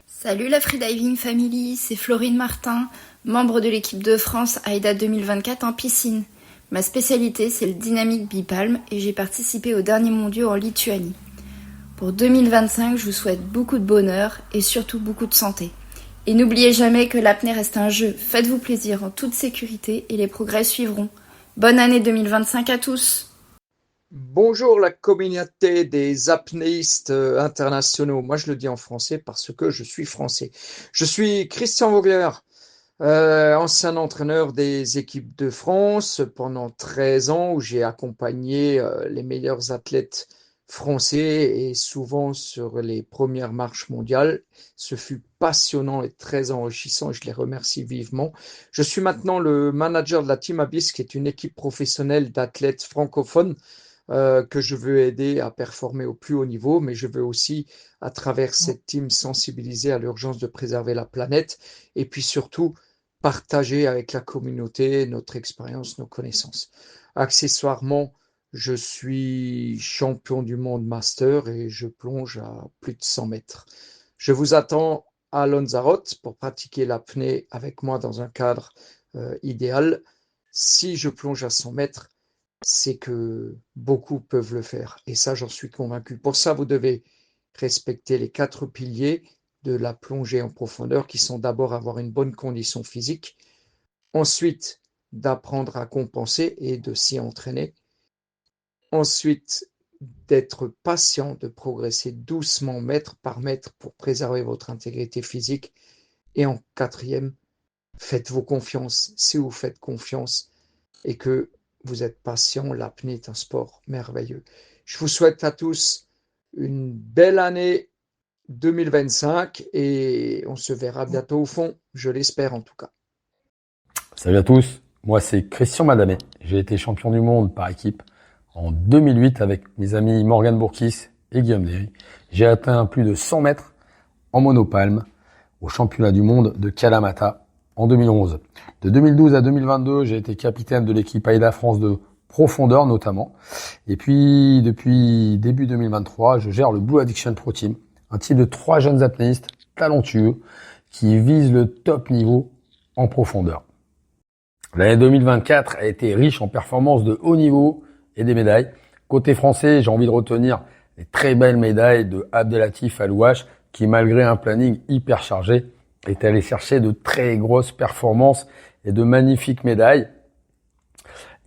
Salut la Freediving Family, c'est Florine Martin, membre de l'équipe de France AIDA 2024 en piscine. Ma spécialité c'est le dynamique bipalme et j'ai participé aux derniers mondiaux en Lituanie. Pour 2025, je vous souhaite beaucoup de bonheur et surtout beaucoup de santé. Et n'oubliez jamais que l'apnée reste un jeu. Faites-vous plaisir en toute sécurité et les progrès suivront. Bonne année 2025 à tous. Bonjour la communauté des apnéistes internationaux. Moi je le dis en français parce que je suis français. Je suis Christian Vogler, ancien entraîneur des équipes de France pendant 13 ans où j'ai accompagné les meilleurs athlètes français et souvent sur les premières marches mondiales. Ce fut passionnant et très enrichissant et je les remercie vivement. Je suis maintenant le manager de la Team Abyss, qui est une équipe professionnelle d'athlètes francophones que je veux aider à performer au plus haut niveau, mais je veux aussi, à travers cette team, sensibiliser à l'urgence de préserver la planète et puis surtout partager avec la communauté notre expérience, nos connaissances. Accessoirement, je suis champion du monde master et je plonge à plus de 100 mètres. Je vous attends à Lanzarote pour pratiquer l'apnée avec moi dans un cadre idéal. Si je plonge à 100 mètres, c'est que beaucoup peuvent le faire. Et ça, j'en suis convaincu. Pour ça, vous devez respecter les 4 piliers de la plongée en profondeur qui sont d'abord avoir une bonne condition physique, ensuite d'apprendre à compenser et de s'y entraîner, ensuite d'être patient, de progresser doucement mètre par mètre pour préserver votre intégrité physique et en quatrième, Faites-vous confiance. Si vous faites confiance et que vous êtes patient, l'apnée est un sport merveilleux. Je vous souhaite à tous une belle année 2025 et on se verra bientôt au fond, je l'espère en tout cas. Salut à tous, moi c'est Christian Madamé. J'ai été champion du monde par équipe en 2008 avec mes amis Morgan Bourkis et Guillaume Néry. J'ai atteint plus de 100 mètres en monopalme au championnat du monde de Kalamata en 2011. De 2012 à 2022, j'ai été capitaine de l'équipe AIDA France de profondeur notamment. Et puis depuis début 2023, je gère le Blue Addiction Pro Team, un team de 3 jeunes apnéistes talentueux qui visent le top niveau en profondeur. L'année 2024 a été riche en performances de haut niveau et des médailles. Côté français, j'ai envie de retenir les très belles médailles de Abdelatif Alouache qui, malgré un planning hyper chargé, est allé chercher de très grosses performances et de magnifiques médailles.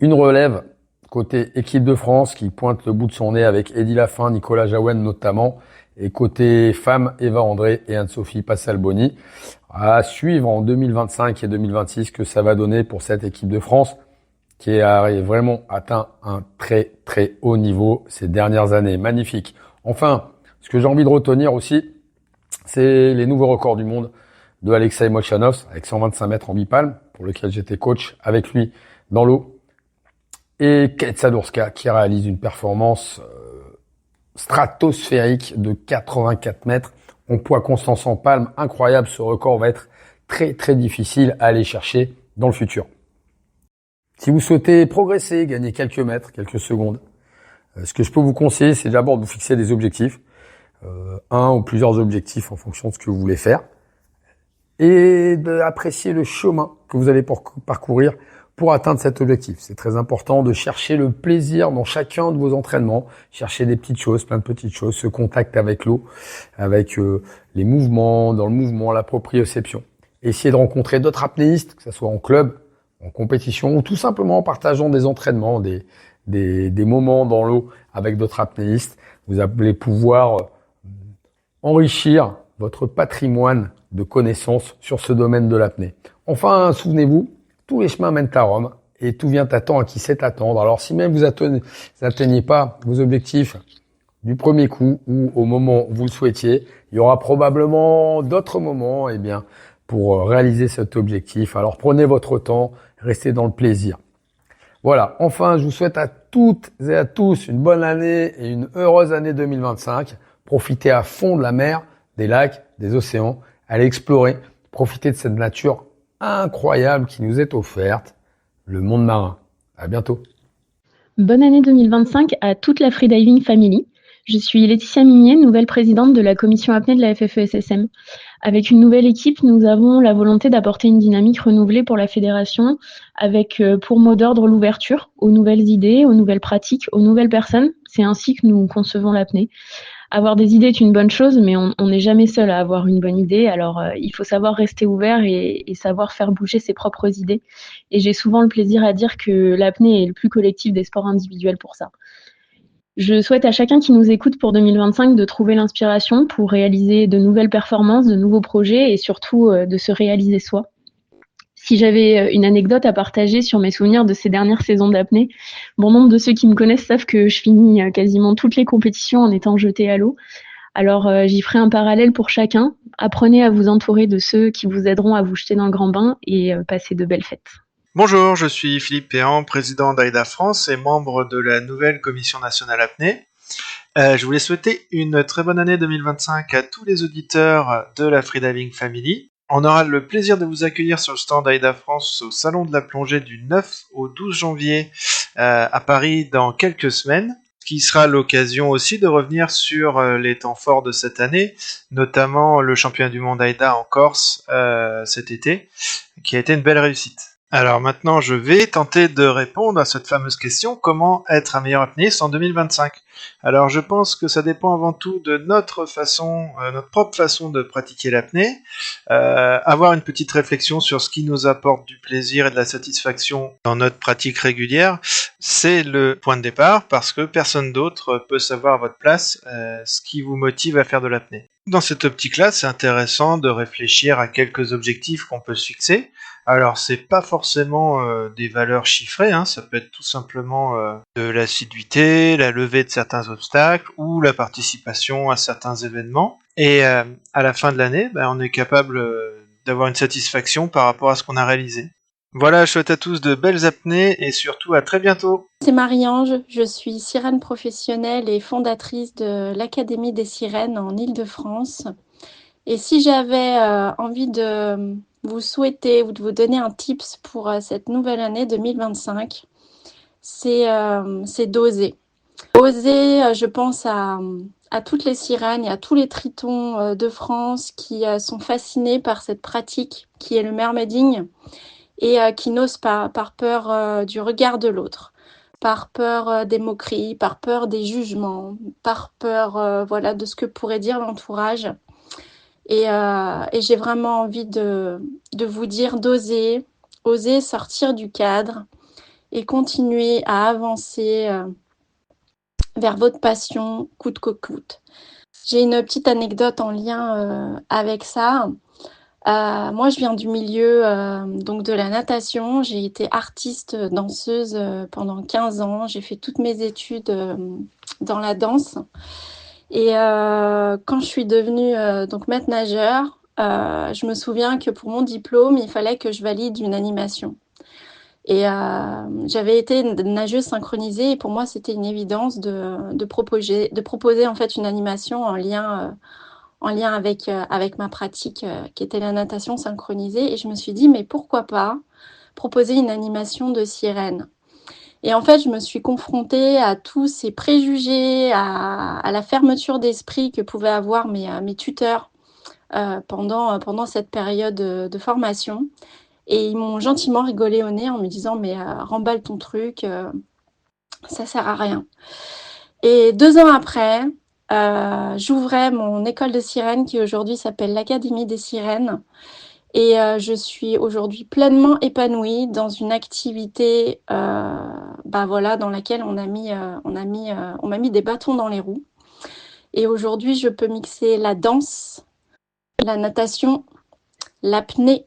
Une relève côté équipe de France qui pointe le bout de son nez avec Eddy Lafin, Nicolas Jaouen notamment. Et côté femmes, Eva André et Anne-Sophie Passalboni. À suivre en 2025 et 2026 que ça va donner pour cette équipe de France qui a vraiment atteint un très très haut niveau ces dernières années. Magnifique. Enfin, ce que j'ai envie de retenir aussi, c'est les nouveaux records du monde de Alexei Molchanov avec 125 mètres en bipalme, pour lequel j'étais coach avec lui dans l'eau. Et Kate Sadurska qui réalise une performance stratosphérique de 84 mètres en poids constant sans palme. Incroyable, ce record va être très très difficile à aller chercher dans le futur. Si vous souhaitez progresser, gagner quelques mètres, quelques secondes, ce que je peux vous conseiller, c'est d'abord de vous fixer des objectifs, un ou plusieurs objectifs en fonction de ce que vous voulez faire, et d'apprécier le chemin que vous allez parcourir pour atteindre cet objectif. C'est très important de chercher le plaisir dans chacun de vos entraînements, chercher des petites choses, plein de petites choses, ce contact avec l'eau, avec les mouvements, dans le mouvement, la proprioception. Essayez de rencontrer d'autres apnéistes, que ce soit en club, en compétition, ou tout simplement en partageant des entraînements, des moments dans l'eau avec d'autres apnéistes. Vous allez pouvoir enrichir votre patrimoine de connaissances sur ce domaine de l'apnée. Enfin, souvenez-vous, tous les chemins mènent à Rome et tout vient à temps à qui sait attendre. Alors si même vous n'atteignez pas vos objectifs du premier coup ou au moment où vous le souhaitiez, il y aura probablement d'autres moments pour réaliser cet objectif. Alors prenez votre temps, restez dans le plaisir. Voilà, enfin je vous souhaite à toutes et à tous une bonne année et une heureuse année 2025. Profitez à fond de la mer, des lacs, des océans, allez explorer, profitez de cette nature incroyable qui nous est offerte, le monde marin. À bientôt. Bonne année 2025 à toute la Freediving Family. Je suis Laetitia Mignet, nouvelle présidente de la commission apnée de la FFESSM. Avec une nouvelle équipe, nous avons la volonté d'apporter une dynamique renouvelée pour la fédération avec pour mot d'ordre l'ouverture aux nouvelles idées, aux nouvelles pratiques, aux nouvelles personnes. C'est ainsi que nous concevons l'apnée. Avoir des idées est une bonne chose, mais on n'est jamais seul à avoir une bonne idée. Alors, il faut savoir rester ouvert et savoir faire bouger ses propres idées. Et j'ai souvent le plaisir à dire que l'apnée est le plus collectif des sports individuels pour ça. Je souhaite à chacun qui nous écoute pour 2025 de trouver l'inspiration pour réaliser de nouvelles performances, de nouveaux projets et surtout de se réaliser soi. Si j'avais une anecdote à partager sur mes souvenirs de ces dernières saisons d'apnée, bon nombre de ceux qui me connaissent savent que je finis quasiment toutes les compétitions en étant jetée à l'eau. Alors j'y ferai un parallèle pour chacun. Apprenez à vous entourer de ceux qui vous aideront à vous jeter dans le grand bain et passez de belles fêtes. Bonjour, je suis Philippe Péan, président d'AIDA France et membre de la nouvelle commission nationale apnée. Je voulais souhaiter une très bonne année 2025 à tous les auditeurs de la Freediving Family. On aura le plaisir de vous accueillir sur le stand AIDA France au Salon de la Plongée du 9 au 12 janvier à Paris dans quelques semaines, qui sera l'occasion aussi de revenir sur les temps forts de cette année, notamment le championnat du monde AIDA en Corse cet été, qui a été une belle réussite. Alors maintenant, je vais tenter de répondre à cette fameuse question, comment être un meilleur apnéiste en 2025 ? Alors je pense que ça dépend avant tout de notre propre façon de pratiquer l'apnée, avoir une petite réflexion sur ce qui nous apporte du plaisir et de la satisfaction dans notre pratique régulière, c'est le point de départ parce que personne d'autre peut savoir à votre place ce qui vous motive à faire de l'apnée. Dans cette optique-là, c'est intéressant de réfléchir à quelques objectifs qu'on peut se fixer. Alors, c'est pas forcément des valeurs chiffrées, hein, ça peut être tout simplement de l'assiduité, la levée de certains obstacles ou la participation à certains événements. Et à la fin de l'année, on est capable d'avoir une satisfaction par rapport à ce qu'on a réalisé. Voilà, je souhaite à tous de belles apnées et surtout à très bientôt. C'est Marie-Ange, je suis sirène professionnelle et fondatrice de l'Académie des sirènes en Île-de-France. Et si j'avais envie de vous souhaiter ou de vous donner un tips pour cette nouvelle année 2025, c'est d'oser. Oser, je pense à toutes les sirènes et à tous les tritons de France qui sont fascinés par cette pratique qui est le mermaiding et qui n'osent pas par peur du regard de l'autre, par peur des moqueries, par peur des jugements, par peur voilà, de ce que pourrait dire l'entourage. Et j'ai vraiment envie de vous dire d'oser, oser sortir du cadre et continuer à avancer vers votre passion coûte que coûte. J'ai une petite anecdote en lien avec ça. Moi, je viens du milieu donc de la natation. J'ai été artiste danseuse pendant 15 ans. J'ai fait toutes mes études dans la danse. Et quand je suis devenue donc maître nageur, je me souviens que pour mon diplôme, il fallait que je valide une animation. Et j'avais été nageuse synchronisée et pour moi, c'était une évidence de proposer en fait une animation en lien avec ma pratique qui était la natation synchronisée. Et je me suis dit, mais pourquoi pas proposer une animation de sirène ? Et en fait, je me suis confrontée à tous ces préjugés, à la fermeture d'esprit que pouvaient avoir mes tuteurs pendant cette période de formation. Et ils m'ont gentiment rigolé au nez en me disant, mais remballe ton truc, ça sert à rien. Et 2 ans après, j'ouvrais mon école de sirène qui aujourd'hui s'appelle l'Académie des sirènes. Et je suis aujourd'hui pleinement épanouie dans une activité voilà, dans laquelle on m'a mis des bâtons dans les roues. Et aujourd'hui, je peux mixer la danse, la natation, l'apnée,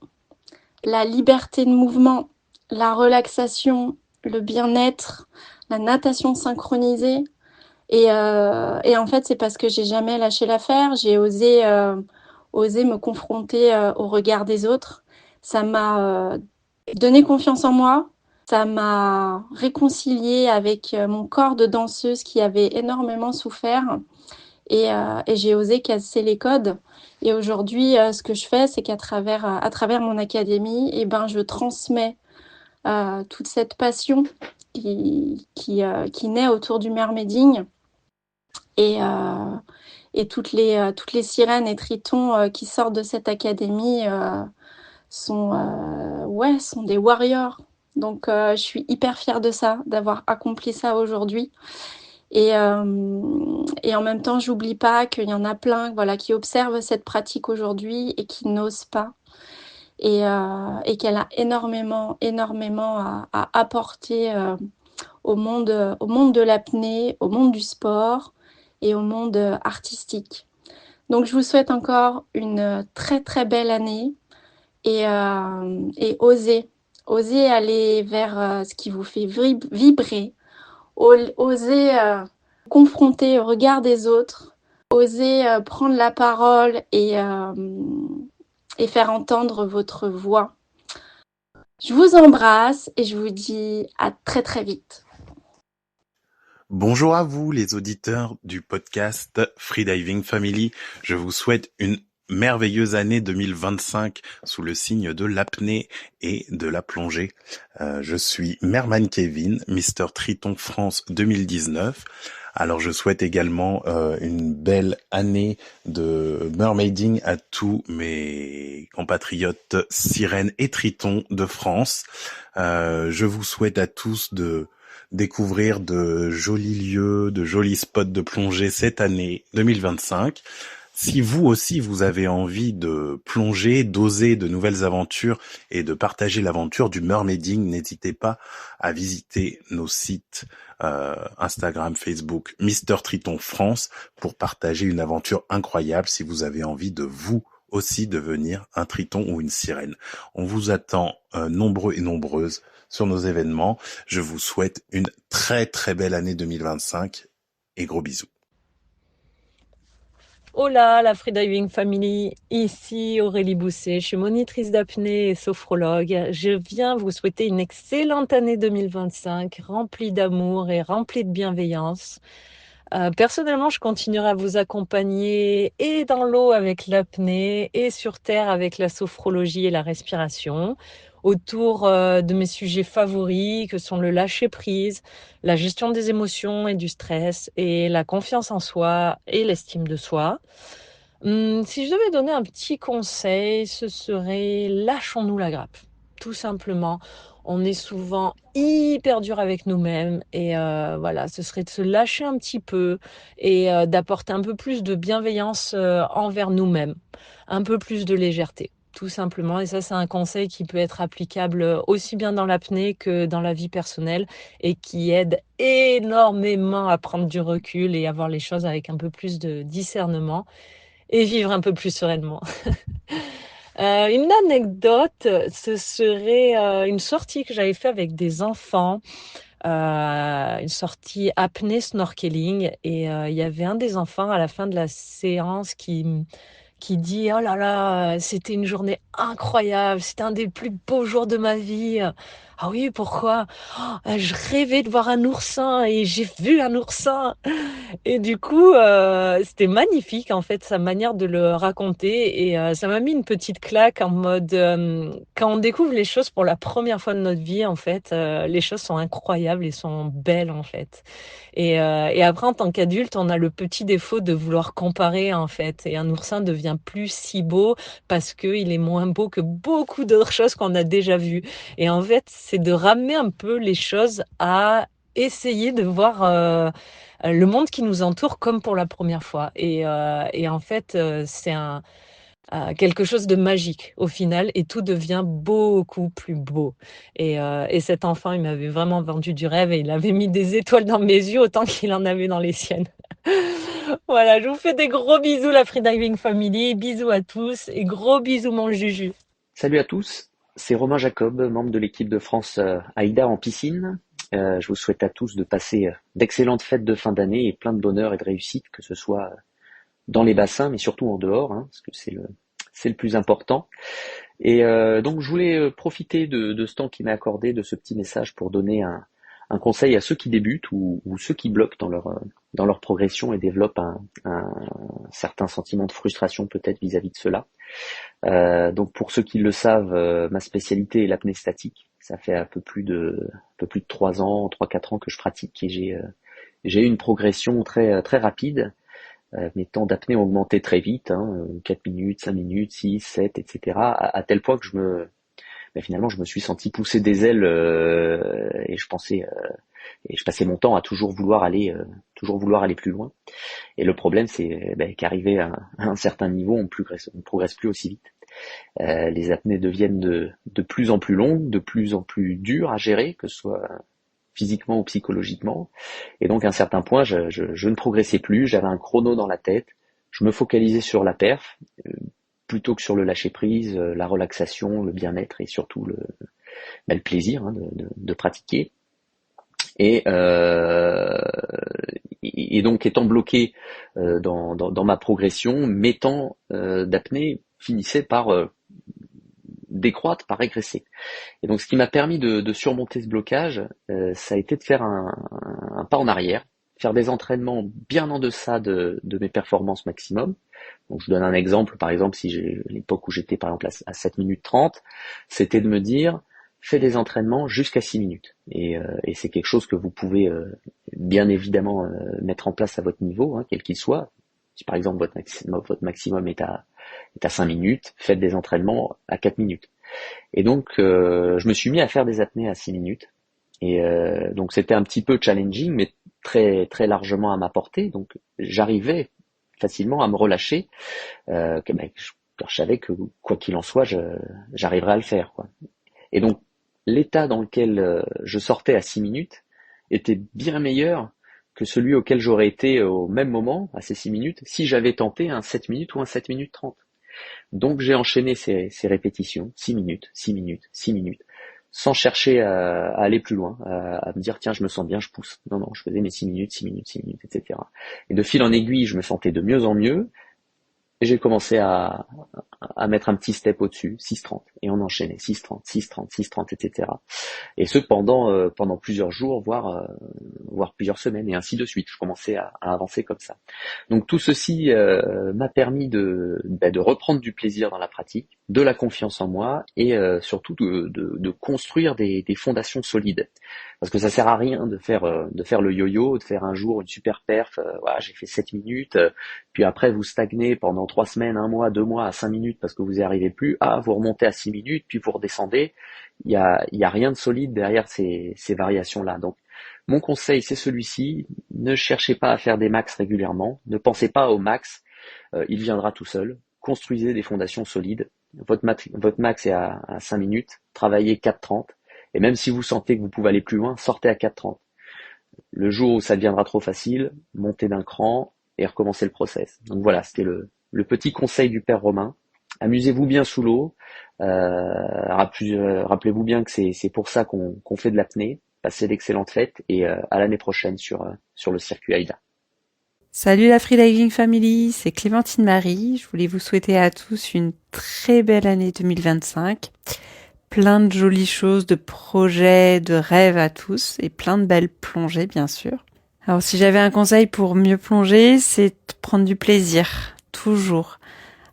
la liberté de mouvement, la relaxation, le bien-être, la natation synchronisée. Et en fait, c'est parce que j'ai jamais lâché l'affaire. J'ai osé me confronter au regard des autres. Ça m'a donné confiance en moi. Ça m'a réconciliée avec mon corps de danseuse qui avait énormément souffert. Et j'ai osé casser les codes. Et aujourd'hui, ce que je fais, c'est qu'à travers mon académie, je transmets toute cette passion qui naît autour du mermaiding. Et toutes les sirènes et tritons qui sortent de cette académie sont des warriors. Donc, je suis hyper fière de ça, d'avoir accompli ça aujourd'hui. Et en même temps, j'oublie pas qu'il y en a plein, voilà, qui observent cette pratique aujourd'hui et qui n'osent pas. Et qu'elle a énormément à apporter au monde de l'apnée, au monde du sport et au monde artistique. Donc, je vous souhaite encore une très, très belle année et osez aller vers ce qui vous fait vibrer, osez confronter au regard des autres, osez prendre la parole et faire entendre votre voix. Je vous embrasse et je vous dis à très, très vite. Bonjour à vous les auditeurs du podcast Freediving Family. Je vous souhaite une merveilleuse année 2025 sous le signe de l'apnée et de la plongée. Je suis Merman Kevin, Mister Triton France 2019. Alors je souhaite également une belle année de mermaiding à tous mes compatriotes sirènes et tritons de France. Je vous souhaite à tous de découvrir de jolis lieux, de jolis spots de plongée cette année 2025. Si vous aussi vous avez envie de plonger, d'oser de nouvelles aventures et de partager l'aventure du mermaiding, n'hésitez pas à visiter nos sites Instagram, Facebook, Mister Triton France pour partager une aventure incroyable si vous avez envie de vous aussi devenir un triton ou une sirène. On vous attend nombreux et nombreuses sur nos événements. Je vous souhaite une très très belle année 2025 et gros bisous. Hola, la Freediving Family, ici Aurélie Bousset, je suis monitrice d'apnée et sophrologue. Je viens vous souhaiter une excellente année 2025, remplie d'amour et remplie de bienveillance. Personnellement, je continuerai à vous accompagner et dans l'eau avec l'apnée et sur terre avec la sophrologie et la respiration, autour de mes sujets favoris que sont le lâcher-prise, la gestion des émotions et du stress et la confiance en soi et l'estime de soi. Si je devais donner un petit conseil, ce serait lâchons-nous la grappe, tout simplement. On est souvent hyper dur avec nous-mêmes et voilà, ce serait de se lâcher un petit peu et d'apporter un peu plus de bienveillance envers nous-mêmes, un peu plus de légèreté, tout simplement. Et ça, c'est un conseil qui peut être applicable aussi bien dans l'apnée que dans la vie personnelle et qui aide énormément à prendre du recul et à voir les choses avec un peu plus de discernement et vivre un peu plus sereinement. Une anecdote, ce serait une sortie que j'avais fait avec des enfants, une sortie apnée snorkeling, et il y avait un des enfants à la fin de la séance qui dit oh là là, c'était une journée incroyable, c'était un des plus beaux jours de ma vie. Ah oui, pourquoi? Je rêvais de voir un oursin et j'ai vu un oursin. Et du coup, c'était magnifique en fait sa manière de le raconter et ça m'a mis une petite claque en mode quand on découvre les choses pour la première fois de notre vie en fait, les choses sont incroyables et sont belles en fait. Et après en tant qu'adulte, on a le petit défaut de vouloir comparer en fait et un oursin devient plus si beau parce que il est moins beau que beaucoup d'autres choses qu'on a déjà vues. Et en fait, c'est de ramener un peu les choses à essayer de voir le monde qui nous entoure comme pour la première fois. Et en fait, c'est quelque chose de magique au final et tout devient beaucoup plus beau. Et cet enfant, il m'avait vraiment vendu du rêve et il avait mis des étoiles dans mes yeux autant qu'il en avait dans les siennes. Voilà, je vous fais des gros bisous la Freediving Family, bisous à tous et gros bisous mon Juju. Salut à tous, c'est Romain Jacob, membre de l'équipe de France AIDA en piscine. Je vous souhaite à tous de passer d'excellentes fêtes de fin d'année et plein de bonheur et de réussite, que ce soit dans les bassins, mais surtout en dehors, hein, parce que c'est le plus important. Et donc je voulais profiter de ce temps qui m'est accordé, de ce petit message, pour donner un conseil à ceux qui débutent ou ceux qui bloquent dans leur progression et développent un certain sentiment de frustration peut-être vis-à-vis de cela. Donc pour ceux qui le savent, ma spécialité est l'apnée statique. Ça fait un peu plus de 3 ans, 3-4 ans que je pratique et j'ai eu une progression très très rapide. Mes temps d'apnée ont augmenté très vite, 4 minutes, 5 minutes, 6, 7, etc. À tel point que finalement je me suis senti pousser des ailes et je passais mon temps à toujours vouloir aller plus loin. Et le problème c'est qu'arrivé à un certain niveau, on ne progresse plus aussi vite. Les apnées deviennent de plus en plus longues, de plus en plus dures à gérer, que ce soit physiquement ou psychologiquement. Et donc à un certain point, je ne progressais plus, j'avais un chrono dans la tête, je me focalisais sur la perf, plutôt que sur le lâcher-prise, la relaxation, le bien-être et surtout le plaisir de pratiquer. Et donc étant bloqué dans ma progression, mes temps d'apnée finissaient par décroître, par régresser. Et donc ce qui m'a permis de surmonter ce blocage, ça a été de faire un pas en arrière, faire des entraînements bien en deçà de mes performances maximum. Donc je donne un exemple, par exemple si j'ai l'époque où j'étais par exemple à 7 minutes 30, c'était de me dire fais des entraînements jusqu'à 6 minutes. Et c'est quelque chose que vous pouvez bien évidemment mettre en place à votre niveau, quel qu'il soit. Si par exemple votre maximum est à 5 minutes, faites des entraînements à 4 minutes. Et donc je me suis mis à faire des apnées à 6 minutes. Et donc c'était un petit peu challenging, mais très très largement à ma portée. Donc j'arrivais facilement à me relâcher. Je savais que quoi qu'il en soit, j'arriverais à le faire, quoi. Et donc l'état dans lequel je sortais à 6 minutes était bien meilleur que celui auquel j'aurais été au même moment, à ces 6 minutes, si j'avais tenté un 7 minutes ou un 7 minutes 30. Donc j'ai enchaîné ces répétitions, 6 minutes, 6 minutes, 6 minutes, sans chercher à aller plus loin, à me dire tiens je me sens bien, je pousse. Non, je faisais mes 6 minutes, 6 minutes, 6 minutes, etc. Et de fil en aiguille, je me sentais de mieux en mieux, et j'ai commencé à mettre un petit step au-dessus, 6,30, et on enchaînait, 6,30, 6,30, 6,30, etc. Et ce pendant plusieurs jours, voire plusieurs semaines, et ainsi de suite. Je commençais à avancer comme ça. Donc tout ceci m'a permis de reprendre du plaisir dans la pratique, de la confiance en moi, et surtout de construire des fondations solides. Parce que ça sert à rien de faire le yo-yo, de faire un jour une super perf, voilà, j'ai fait 7 minutes, puis après vous stagnez pendant 3 semaines, 1 mois, 2 mois à 5 minutes parce que vous n'y arrivez plus, vous remontez à 6 minutes, puis vous redescendez. Il y a rien de solide derrière ces variations-là. Donc mon conseil c'est celui-ci, ne cherchez pas à faire des max régulièrement, ne pensez pas au max, il viendra tout seul. Construisez des fondations solides. Votre max est à 5 minutes, travaillez 4,30. Et même si vous sentez que vous pouvez aller plus loin, sortez à 4,30. Le jour où ça deviendra trop facile, montez d'un cran et recommencez le process. Donc voilà, c'était le petit conseil du père Romain. Amusez-vous bien sous l'eau. Rappelez-vous bien que c'est pour ça qu'on fait de l'apnée. Passez d'excellentes fêtes et à l'année prochaine sur le circuit AIDA. Salut la Freediving Family, c'est Clémentine Marie. Je voulais vous souhaiter à tous une très belle année 2025. Plein de jolies choses, de projets, de rêves à tous et plein de belles plongées bien sûr. Alors si j'avais un conseil pour mieux plonger, c'est de prendre du plaisir, toujours.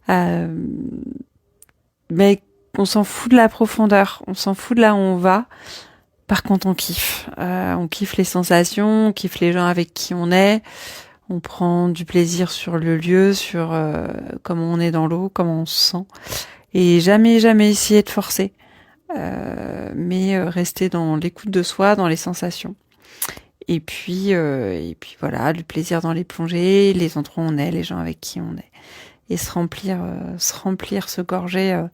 Mais on s'en fout de la profondeur, on s'en fout de là où on va. Par contre on kiffe les sensations, on kiffe les gens avec qui on est. On prend du plaisir sur le lieu, sur comment on est dans l'eau, comment on se sent. Et jamais essayer de forcer. Mais rester dans l'écoute de soi, dans les sensations. Et puis voilà, le plaisir dans les plongées, les endroits où on est, les gens avec qui on est. Et se remplir, se gorger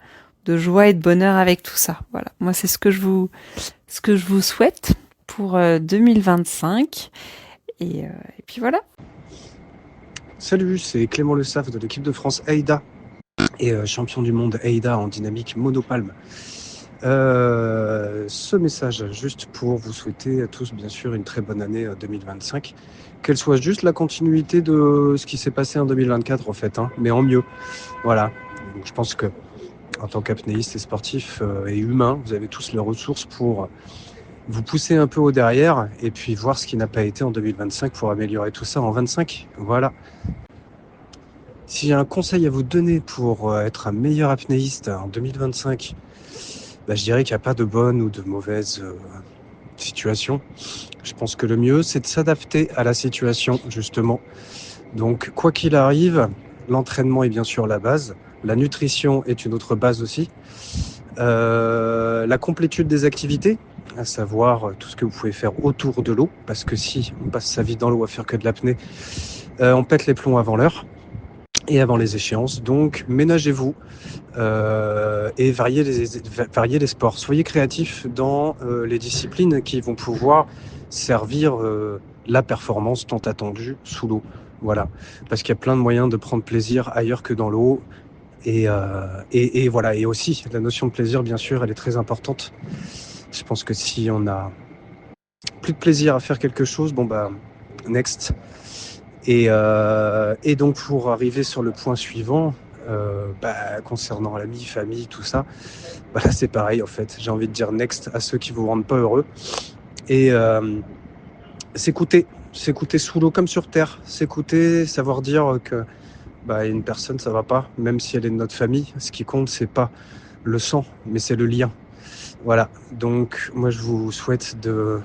de joie et de bonheur avec tout ça. Voilà. Moi, c'est ce que je vous souhaite pour 2025. Et puis voilà. Salut, c'est Clément Le Saff de l'équipe de France AIDA et champion du monde AIDA en dynamique monopalme. Ce message juste pour vous souhaiter à tous bien sûr une très bonne année 2025, qu'elle soit juste la continuité de ce qui s'est passé en 2024 en fait, mais en mieux. Voilà, donc, je pense que en tant qu'apnéiste et sportif et humain, vous avez tous les ressources pour vous pousser un peu au derrière et puis voir ce qui n'a pas été en 2025 pour améliorer tout ça en 25. Voilà. Si j'ai un conseil à vous donner pour être un meilleur apnéiste en 2025, je dirais qu'il n'y a pas de bonne ou de mauvaise situation. Je pense que le mieux, c'est de s'adapter à la situation, justement. Donc, quoi qu'il arrive, l'entraînement est bien sûr la base. La nutrition est une autre base aussi. La complétude des activités, à savoir tout ce que vous pouvez faire autour de l'eau, parce que si on passe sa vie dans l'eau à faire que de l'apnée, on pète les plombs avant l'heure et avant les échéances. Donc ménagez-vous et variez les sports. Soyez créatifs dans les disciplines qui vont pouvoir servir la performance tant attendue sous l'eau. Voilà, parce qu'il y a plein de moyens de prendre plaisir ailleurs que dans l'eau. Et voilà, et aussi la notion de plaisir, bien sûr, elle est très importante. Je pense que si on a plus de plaisir à faire quelque chose, next. Et donc pour arriver sur le point suivant, concernant l'ami, famille, tout ça, là c'est pareil en fait. J'ai envie de dire next à ceux qui vous rendent pas heureux. Et s'écouter sous l'eau comme sur terre, s'écouter, savoir dire que une personne ça va pas, même si elle est de notre famille. Ce qui compte c'est pas le sang, mais c'est le lien. Voilà. Donc moi je vous souhaite de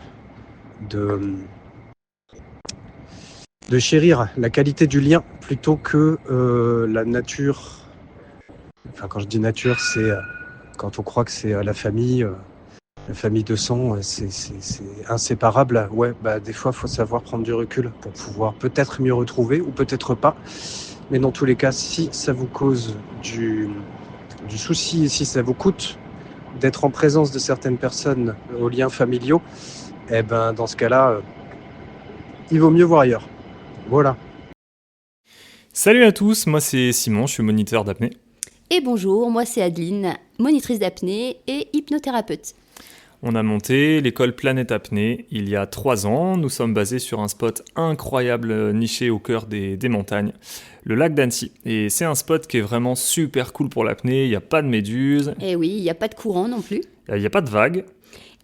chérir la qualité du lien plutôt que la nature. Enfin, quand je dis nature, c'est quand on croit que c'est la famille de sang, c'est inséparable. Ouais, des fois, il faut savoir prendre du recul pour pouvoir peut-être mieux retrouver ou peut-être pas. Mais dans tous les cas, si ça vous cause du souci et si ça vous coûte d'être en présence de certaines personnes aux liens familiaux, dans ce cas-là, il vaut mieux voir ailleurs. Voilà. Salut à tous, moi c'est Simon, je suis moniteur d'apnée. Et bonjour, moi c'est Adeline, monitrice d'apnée et hypnothérapeute. On a monté l'école Planète Apnée il y a 3 ans. Nous sommes basés sur un spot incroyable niché au cœur des montagnes, le lac d'Annecy. Et c'est un spot qui est vraiment super cool pour l'apnée. Il n'y a pas de méduses. Et oui, il n'y a pas de courant non plus. Il n'y a pas de vagues.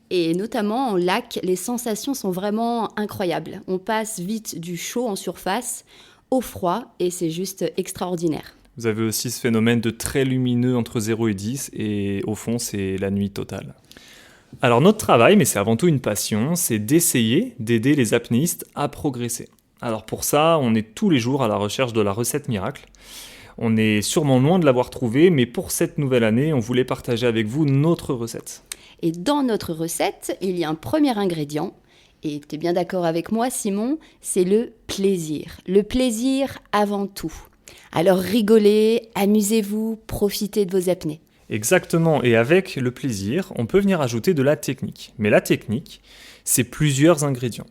Et notamment en lac, les sensations sont vraiment incroyables. On passe vite du chaud en surface au froid et c'est juste extraordinaire. Vous avez aussi ce phénomène de très lumineux entre 0 et 10 et au fond, c'est la nuit totale. Alors notre travail, mais c'est avant tout une passion, c'est d'essayer d'aider les apnéistes à progresser. Alors pour ça, on est tous les jours à la recherche de la recette miracle. On est sûrement loin de l'avoir trouvée, mais pour cette nouvelle année, on voulait partager avec vous notre recette. Et dans notre recette, il y a un premier ingrédient, et tu es bien d'accord avec moi Simon, c'est le plaisir. Le plaisir avant tout. Alors rigolez, amusez-vous, profitez de vos apnées. Exactement, et avec le plaisir, on peut venir ajouter de la technique. Mais la technique, c'est plusieurs ingrédients.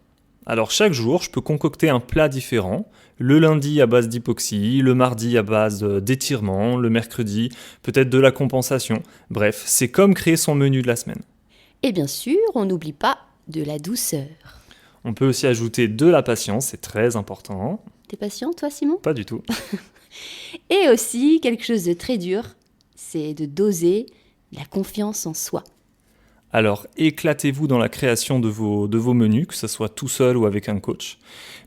Alors chaque jour, je peux concocter un plat différent. Le lundi à base d'hypoxie, le mardi à base d'étirement, le mercredi peut-être de la compensation. Bref, c'est comme créer son menu de la semaine. Et bien sûr, on n'oublie pas de la douceur. On peut aussi ajouter de la patience, c'est très important. T'es patient toi Simon ? Pas du tout. Et aussi quelque chose de très dur, c'est de doser la confiance en soi. Alors, éclatez-vous dans la création de vos menus, que ce soit tout seul ou avec un coach.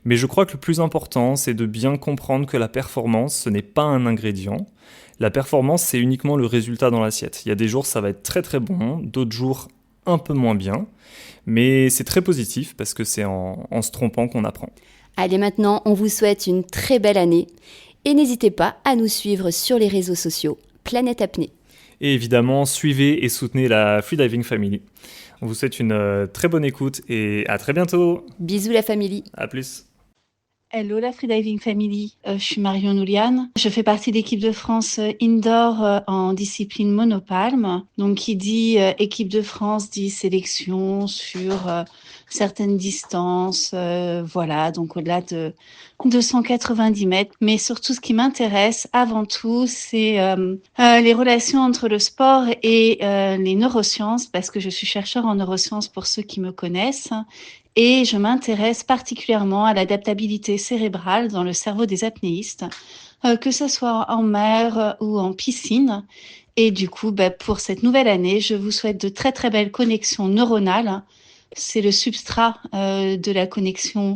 Mais je crois que le plus important, c'est de bien comprendre que la performance, ce n'est pas un ingrédient. La performance, c'est uniquement le résultat dans l'assiette. Il y a des jours, ça va être très très bon, d'autres jours, un peu moins bien. Mais c'est très positif parce que c'est en se trompant qu'on apprend. Allez, maintenant, on vous souhaite une très belle année. Et n'hésitez pas à nous suivre sur les réseaux sociaux Planète Apnée. Et évidemment, suivez et soutenez la Freediving Family. On vous souhaite une très bonne écoute et à très bientôt. Bisous la famille. À plus. Hello la Freediving Family, je suis Marion Nouliane. Je fais partie de l'équipe de France indoor en discipline monopalme. Donc qui dit équipe de France dit sélection sur certaines distances, voilà, donc au-delà de 290 mètres. Mais surtout ce qui m'intéresse avant tout, c'est les relations entre le sport et les neurosciences, parce que je suis chercheur en neurosciences pour ceux qui me connaissent. Et je m'intéresse particulièrement à l'adaptabilité cérébrale dans le cerveau des apnéistes, que ce soit en mer ou en piscine. Et du coup, pour cette nouvelle année, je vous souhaite de très très belles connexions neuronales. C'est le substrat de la connexion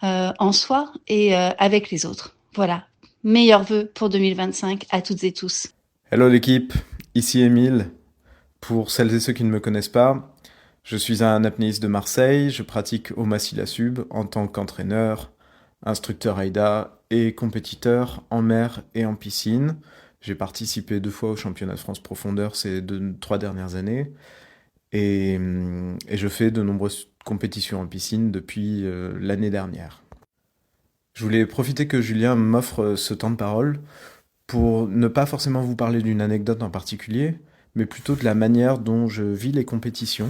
en soi et avec les autres. Voilà, meilleurs vœux pour 2025 à toutes et tous. Hello l'équipe, ici Émile. Pour celles et ceux qui ne me connaissent pas, je suis un apnéiste de Marseille, je pratique au Massy-la-Sub en tant qu'entraîneur, instructeur AIDA et compétiteur en mer et en piscine. J'ai participé 2 fois au championnat de France profondeur ces 3 dernières années et je fais de nombreuses compétitions en piscine depuis l'année dernière. Je voulais profiter que Julien m'offre ce temps de parole pour ne pas forcément vous parler d'une anecdote en particulier, mais plutôt de la manière dont je vis les compétitions.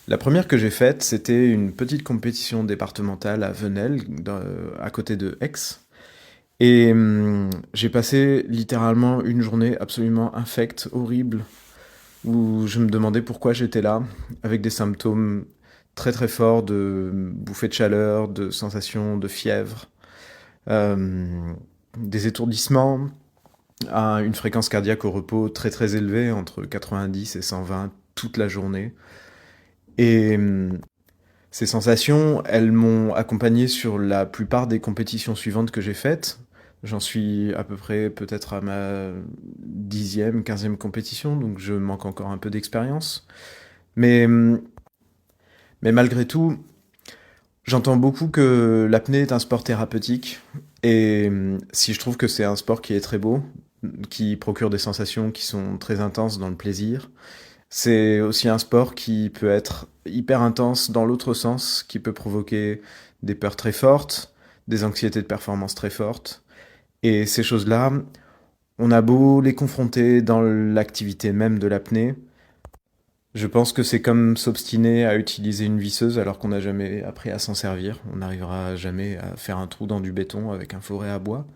La première que j'ai faite, c'était une petite compétition départementale à Venelle, à côté de Aix. Et j'ai passé littéralement une journée absolument infecte, horrible, où je me demandais pourquoi j'étais là, avec des symptômes très très forts de bouffées de chaleur, de sensations de fièvre, des étourdissements, une fréquence cardiaque au repos très très élevée, entre 90 et 120 toute la journée. Et ces sensations, elles m'ont accompagné sur la plupart des compétitions suivantes que j'ai faites. J'en suis à peu près peut-être à ma 10e, 15e compétition, donc je manque encore un peu d'expérience. Mais malgré tout, j'entends beaucoup que l'apnée est un sport thérapeutique. Et si je trouve que c'est un sport qui est très beau, qui procure des sensations qui sont très intenses dans le plaisir, c'est aussi un sport qui peut être hyper intense dans l'autre sens, qui peut provoquer des peurs très fortes, des anxiétés de performance très fortes. Et ces choses-là, on a beau les confronter dans l'activité même de l'apnée, je pense que c'est comme s'obstiner à utiliser une visseuse alors qu'on n'a jamais appris à s'en servir. On n'arrivera jamais à faire un trou dans du béton avec un foret à bois.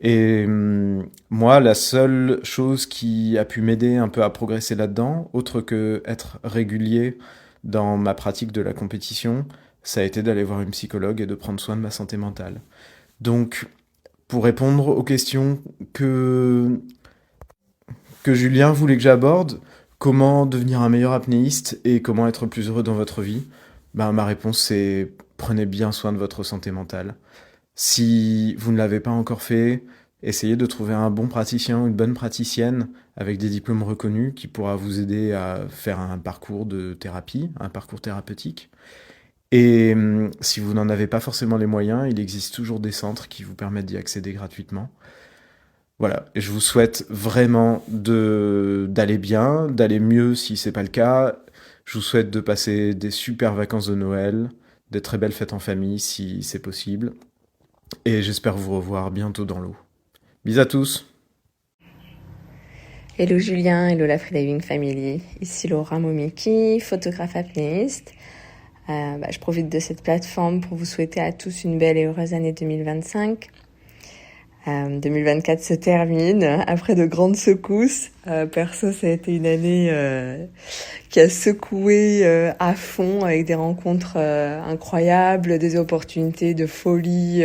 Et moi, la seule chose qui a pu m'aider un peu à progresser là-dedans, autre que être régulier dans ma pratique de la compétition, ça a été d'aller voir une psychologue et de prendre soin de ma santé mentale. Donc, pour répondre aux questions que Julien voulait que j'aborde, comment devenir un meilleur apnéiste et comment être plus heureux dans votre vie, ma réponse c'est prenez bien soin de votre santé mentale. Si vous ne l'avez pas encore fait, essayez de trouver un bon praticien ou une bonne praticienne avec des diplômes reconnus qui pourra vous aider à faire un parcours de thérapie, un parcours thérapeutique. Et si vous n'en avez pas forcément les moyens, il existe toujours des centres qui vous permettent d'y accéder gratuitement. Voilà, et je vous souhaite vraiment d'aller bien, d'aller mieux si c'est pas le cas. Je vous souhaite de passer des super vacances de Noël, des très belles fêtes en famille si c'est possible. Et j'espère vous revoir bientôt dans l'eau. Bisous à tous. Hello Julien, hello la Freediving Family. Ici Laura Momiki, photographe apnéiste. Je profite de cette plateforme pour vous souhaiter à tous une belle et heureuse année 2025. 2024 se termine après de grandes secousses. Perso, ça a été une année qui a secoué à fond avec des rencontres incroyables, des opportunités de folie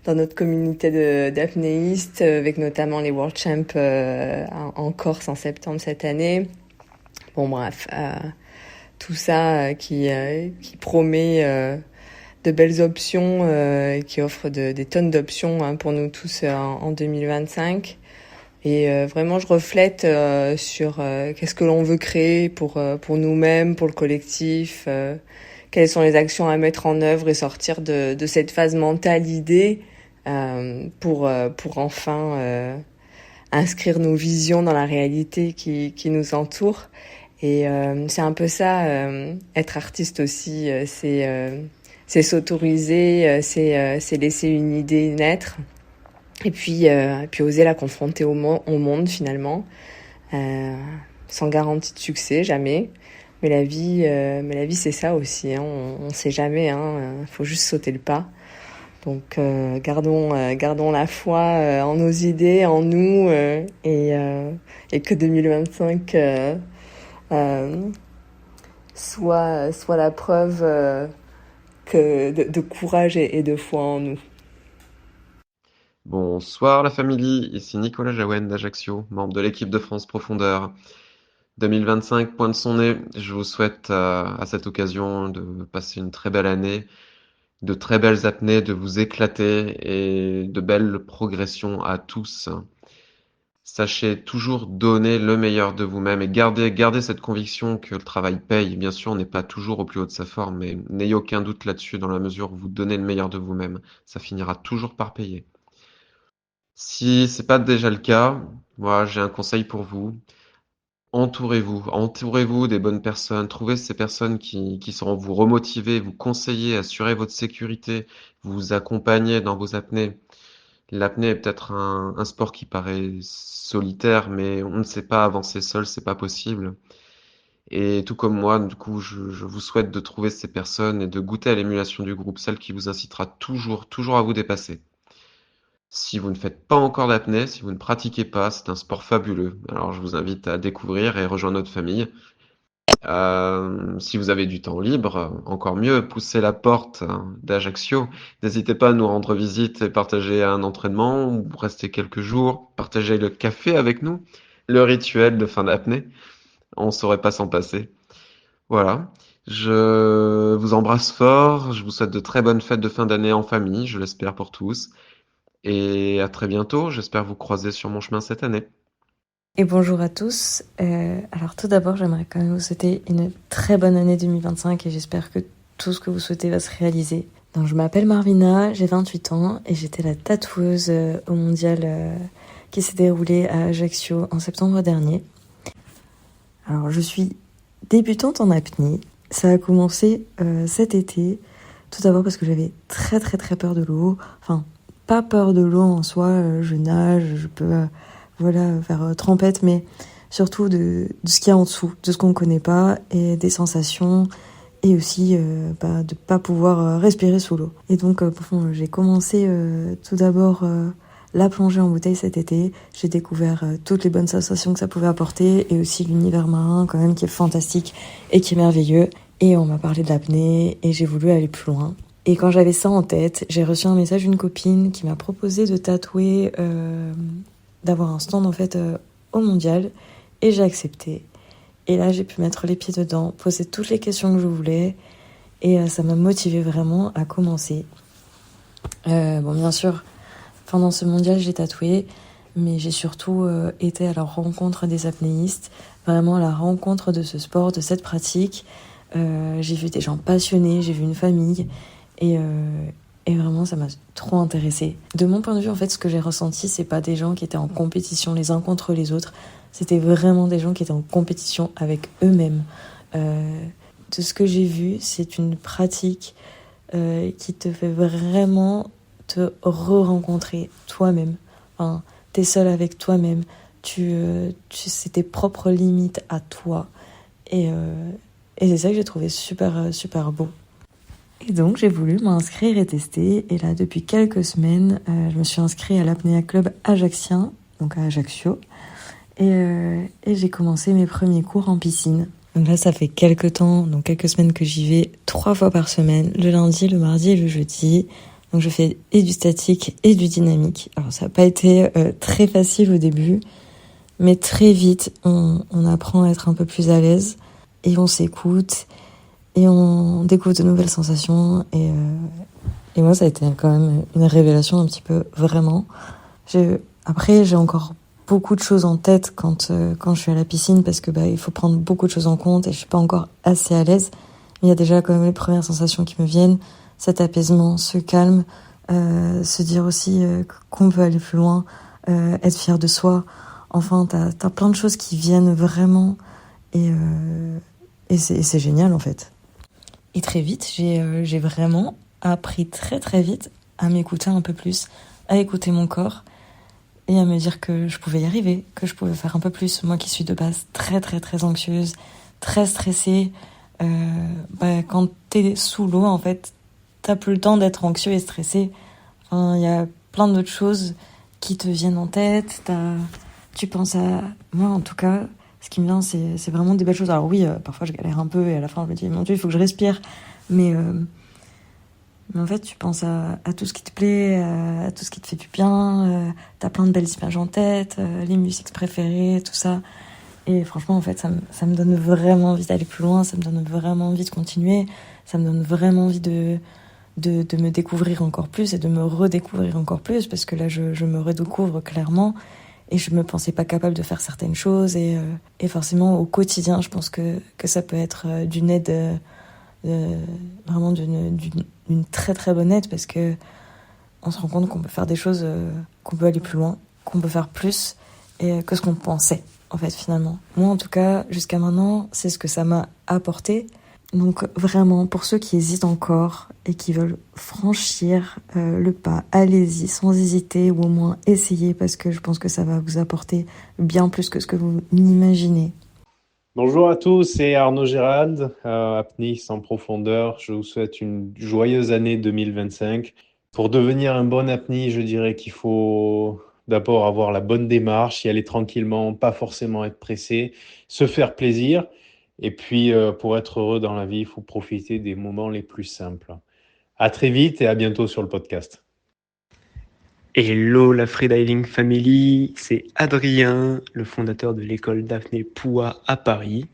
dans notre communauté d'apnéistes, avec notamment les World Champs en Corse en septembre cette année. Bon bref, tout ça qui promet de belles options, qui offrent des tonnes d'options pour nous tous en 2025. Et vraiment, je reflète sur qu'est-ce que l'on veut créer pour nous-mêmes, pour le collectif, quelles sont les actions à mettre en œuvre et sortir de cette phase mentale idée pour enfin inscrire nos visions dans la réalité qui nous entoure. Et c'est un peu ça, être artiste aussi, c'est s'autoriser, c'est laisser une idée naître et puis oser la confronter au monde finalement, sans garantie de succès, jamais. Mais la vie c'est ça aussi, hein, on sait jamais, hein, faut juste sauter le pas. Donc gardons la foi en nos idées, en nous, et que 2025 soit la preuve de courage et de foi en nous. Bonsoir la famille, ici Nicolas Jaouen d'Ajaccio, membre de l'équipe de France Profondeur. 2025 pointe son nez, je vous souhaite à cette occasion de passer une très belle année, de très belles apnées, de vous éclater et de belles progressions à tous. Sachez toujours donner le meilleur de vous-même et gardez cette conviction que le travail paye. Bien sûr, on n'est pas toujours au plus haut de sa forme, mais n'ayez aucun doute là-dessus dans la mesure où vous donnez le meilleur de vous-même. Ça finira toujours par payer. Si c'est pas déjà le cas, moi j'ai un conseil pour vous. Entourez-vous des bonnes personnes. Trouvez ces personnes qui sauront vous remotiver, vous conseiller, assurer votre sécurité, vous accompagner dans vos apnées. L'apnée est peut-être un sport qui paraît solitaire, mais on ne sait pas avancer seul, c'est pas possible. Et tout comme moi, du coup, je vous souhaite de trouver ces personnes et de goûter à l'émulation du groupe, celle qui vous incitera toujours à vous dépasser. Si vous ne faites pas encore d'apnée, si vous ne pratiquez pas, c'est un sport fabuleux. Alors je vous invite à découvrir et rejoindre notre famille. Si vous avez du temps libre, encore mieux, poussez la porte d'Ajaccio. N'hésitez pas à nous rendre visite et partager un entraînement ou rester quelques jours, partager le café avec nous, le rituel de fin d'apnée. On ne saurait pas s'en passer. Voilà. Je vous embrasse fort. Je vous souhaite de très bonnes fêtes de fin d'année en famille, je l'espère pour tous. Et à très bientôt. J'espère vous croiser sur mon chemin cette année. Et bonjour à tous. Alors tout d'abord, j'aimerais quand même vous souhaiter une très bonne année 2025 et j'espère que tout ce que vous souhaitez va se réaliser. Donc je m'appelle Marvina, j'ai 28 ans et j'étais la tatoueuse au mondial qui s'est déroulé à Ajaccio en septembre dernier. Alors je suis débutante en apnée. Ça a commencé cet été. Tout d'abord parce que j'avais très peur de l'eau. Enfin, pas peur de l'eau en soi, je nage, je peux faire trempette, mais surtout de ce qu'il y a en dessous, de ce qu'on ne connaît pas et des sensations et aussi de pas pouvoir respirer sous l'eau. Et donc j'ai commencé tout d'abord la plongée en bouteille cet été. J'ai découvert toutes les bonnes sensations que ça pouvait apporter et aussi l'univers marin quand même qui est fantastique et qui est merveilleux. Et on m'a parlé de l'apnée et j'ai voulu aller plus loin. Et quand j'avais ça en tête, j'ai reçu un message d'une copine qui m'a proposé de tatouer, d'avoir un stand en fait au mondial et j'ai accepté. Et là j'ai pu mettre les pieds dedans, poser toutes les questions que je voulais et ça m'a motivée vraiment à commencer. Bon bien sûr, pendant ce mondial j'ai tatoué, mais j'ai surtout été à la rencontre des apnéistes, vraiment à la rencontre de ce sport, de cette pratique. J'ai vu des gens passionnés, j'ai vu une famille et vraiment ça m'a trop intéressée. De mon point de vue en fait ce que j'ai ressenti c'est pas des gens qui étaient en compétition les uns contre les autres, c'était vraiment des gens qui étaient en compétition avec eux-mêmes. De ce que j'ai vu c'est une pratique qui te fait vraiment te re-rencontrer toi-même. Enfin, t'es seul avec toi-même, c'est tes propres limites à toi et c'est ça que j'ai trouvé super beau. Et donc j'ai voulu m'inscrire et tester. Et là depuis quelques semaines, je me suis inscrite à l'Apnea Club Ajaxien, donc à Ajaccio. Et j'ai commencé mes premiers cours en piscine. Donc là ça fait quelques semaines que j'y vais 3 fois par semaine, le lundi, le mardi et le jeudi. Donc je fais et du statique et du dynamique. Alors ça n'a pas été très facile au début, mais très vite on apprend à être un peu plus à l'aise. Et on s'écoute, et on découvre de nouvelles sensations, et moi ça a été quand même une révélation un petit peu, vraiment. Après j'ai encore beaucoup de choses en tête quand je suis à la piscine, parce que il faut prendre beaucoup de choses en compte, et je suis pas encore assez à l'aise, mais il y a déjà quand même les premières sensations qui me viennent, cet apaisement, ce calme, se dire aussi qu'on peut aller plus loin, être fier de soi, enfin t'as plein de choses qui viennent vraiment, et c'est génial en fait. Et très vite, j'ai vraiment appris très vite à m'écouter un peu plus, à écouter mon corps et à me dire que je pouvais y arriver, que je pouvais faire un peu plus. Moi qui suis de base très anxieuse, très stressée, quand t'es sous l'eau en fait, t'as plus le temps d'être anxieux et stressé. Enfin, y a plein d'autres choses qui te viennent en tête, tu penses à... Moi en tout cas... Ce qui me vient, c'est vraiment des belles choses. Alors oui, parfois je galère un peu et à la fin je me dis, mon Dieu, il faut que je respire. Mais en fait, tu penses à tout ce qui te plaît, à tout ce qui te fait du bien. T'as plein de belles images en tête, les musiques préférées, tout ça. Et franchement, en fait, ça me donne vraiment envie d'aller plus loin. Ça me donne vraiment envie de continuer. Ça me donne vraiment envie de me découvrir encore plus et de me redécouvrir encore plus. Parce que là, je me redécouvre clairement. Et je me pensais pas capable de faire certaines choses et forcément au quotidien je pense que ça peut être d'une aide vraiment d'une très bonne aide, parce que on se rend compte qu'on peut faire des choses, qu'on peut aller plus loin, qu'on peut faire plus que ce qu'on pensait en fait finalement. Moi en tout cas jusqu'à maintenant c'est ce que ça m'a apporté. Donc vraiment, pour ceux qui hésitent encore et qui veulent franchir le pas, allez-y sans hésiter, ou au moins essayez, parce que je pense que ça va vous apporter bien plus que ce que vous n'imaginez. Bonjour à tous, c'est Arnaud Gérald, apnéiste en profondeur. Je vous souhaite une joyeuse année 2025. Pour devenir un bon apnéiste, je dirais qu'il faut d'abord avoir la bonne démarche, y aller tranquillement, pas forcément être pressé, se faire plaisir. Et puis, pour être heureux dans la vie, il faut profiter des moments les plus simples. À très vite et à bientôt sur le podcast. Hello la Freediving Family, c'est Adrien, le fondateur de l'école d'apnée POUA à Paris.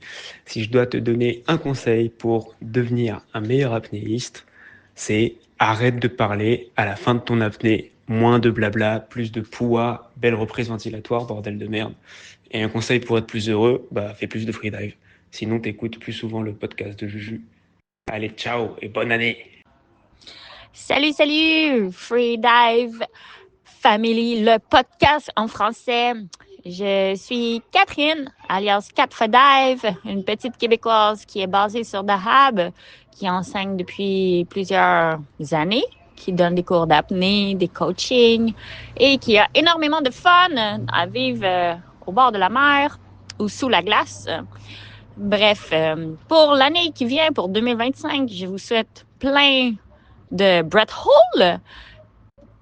Si je dois te donner un conseil pour devenir un meilleur apnéiste, c'est arrête de parler à la fin de ton apnée. Moins de blabla, plus de POUA, belle reprise ventilatoire, bordel de merde. Et un conseil pour être plus heureux, fais plus de freedive. Sinon, t'écoutes plus souvent le podcast de Juju. Allez, ciao et bonne année. Salut, Freedive Family, le podcast en français. Je suis Catherine, alias Cat Freedive, une petite Québécoise qui est basée sur Dahab, qui enseigne depuis plusieurs années, qui donne des cours d'apnée, des coachings et qui a énormément de fun à vivre au bord de la mer ou sous la glace. Bref, pour l'année qui vient, pour 2025, je vous souhaite plein de breath hold,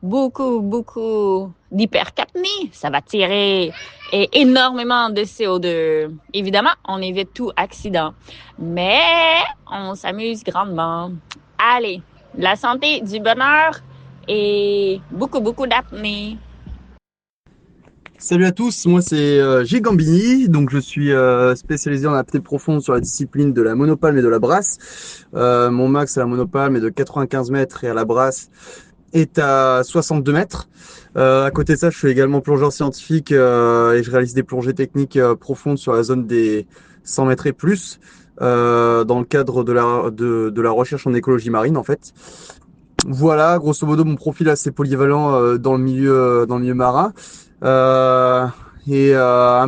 beaucoup d'hypercapnie, ça va tirer énormément de CO2. Évidemment, on évite tout accident, mais on s'amuse grandement. Allez, de la santé, du bonheur et beaucoup, beaucoup d'apnée. Salut à tous, moi c'est Gilles Gambini, donc je suis spécialisé en apnée profonde sur la discipline de la monopalme et de la brasse. Mon max à la monopalme est de 95 mètres et à la brasse est à 62 mètres. À côté de ça, je suis également plongeur scientifique et je réalise des plongées techniques profondes sur la zone des 100 mètres et plus dans le cadre de la recherche en écologie marine en fait. Voilà, grosso modo, mon profil est assez polyvalent dans le milieu marin. Un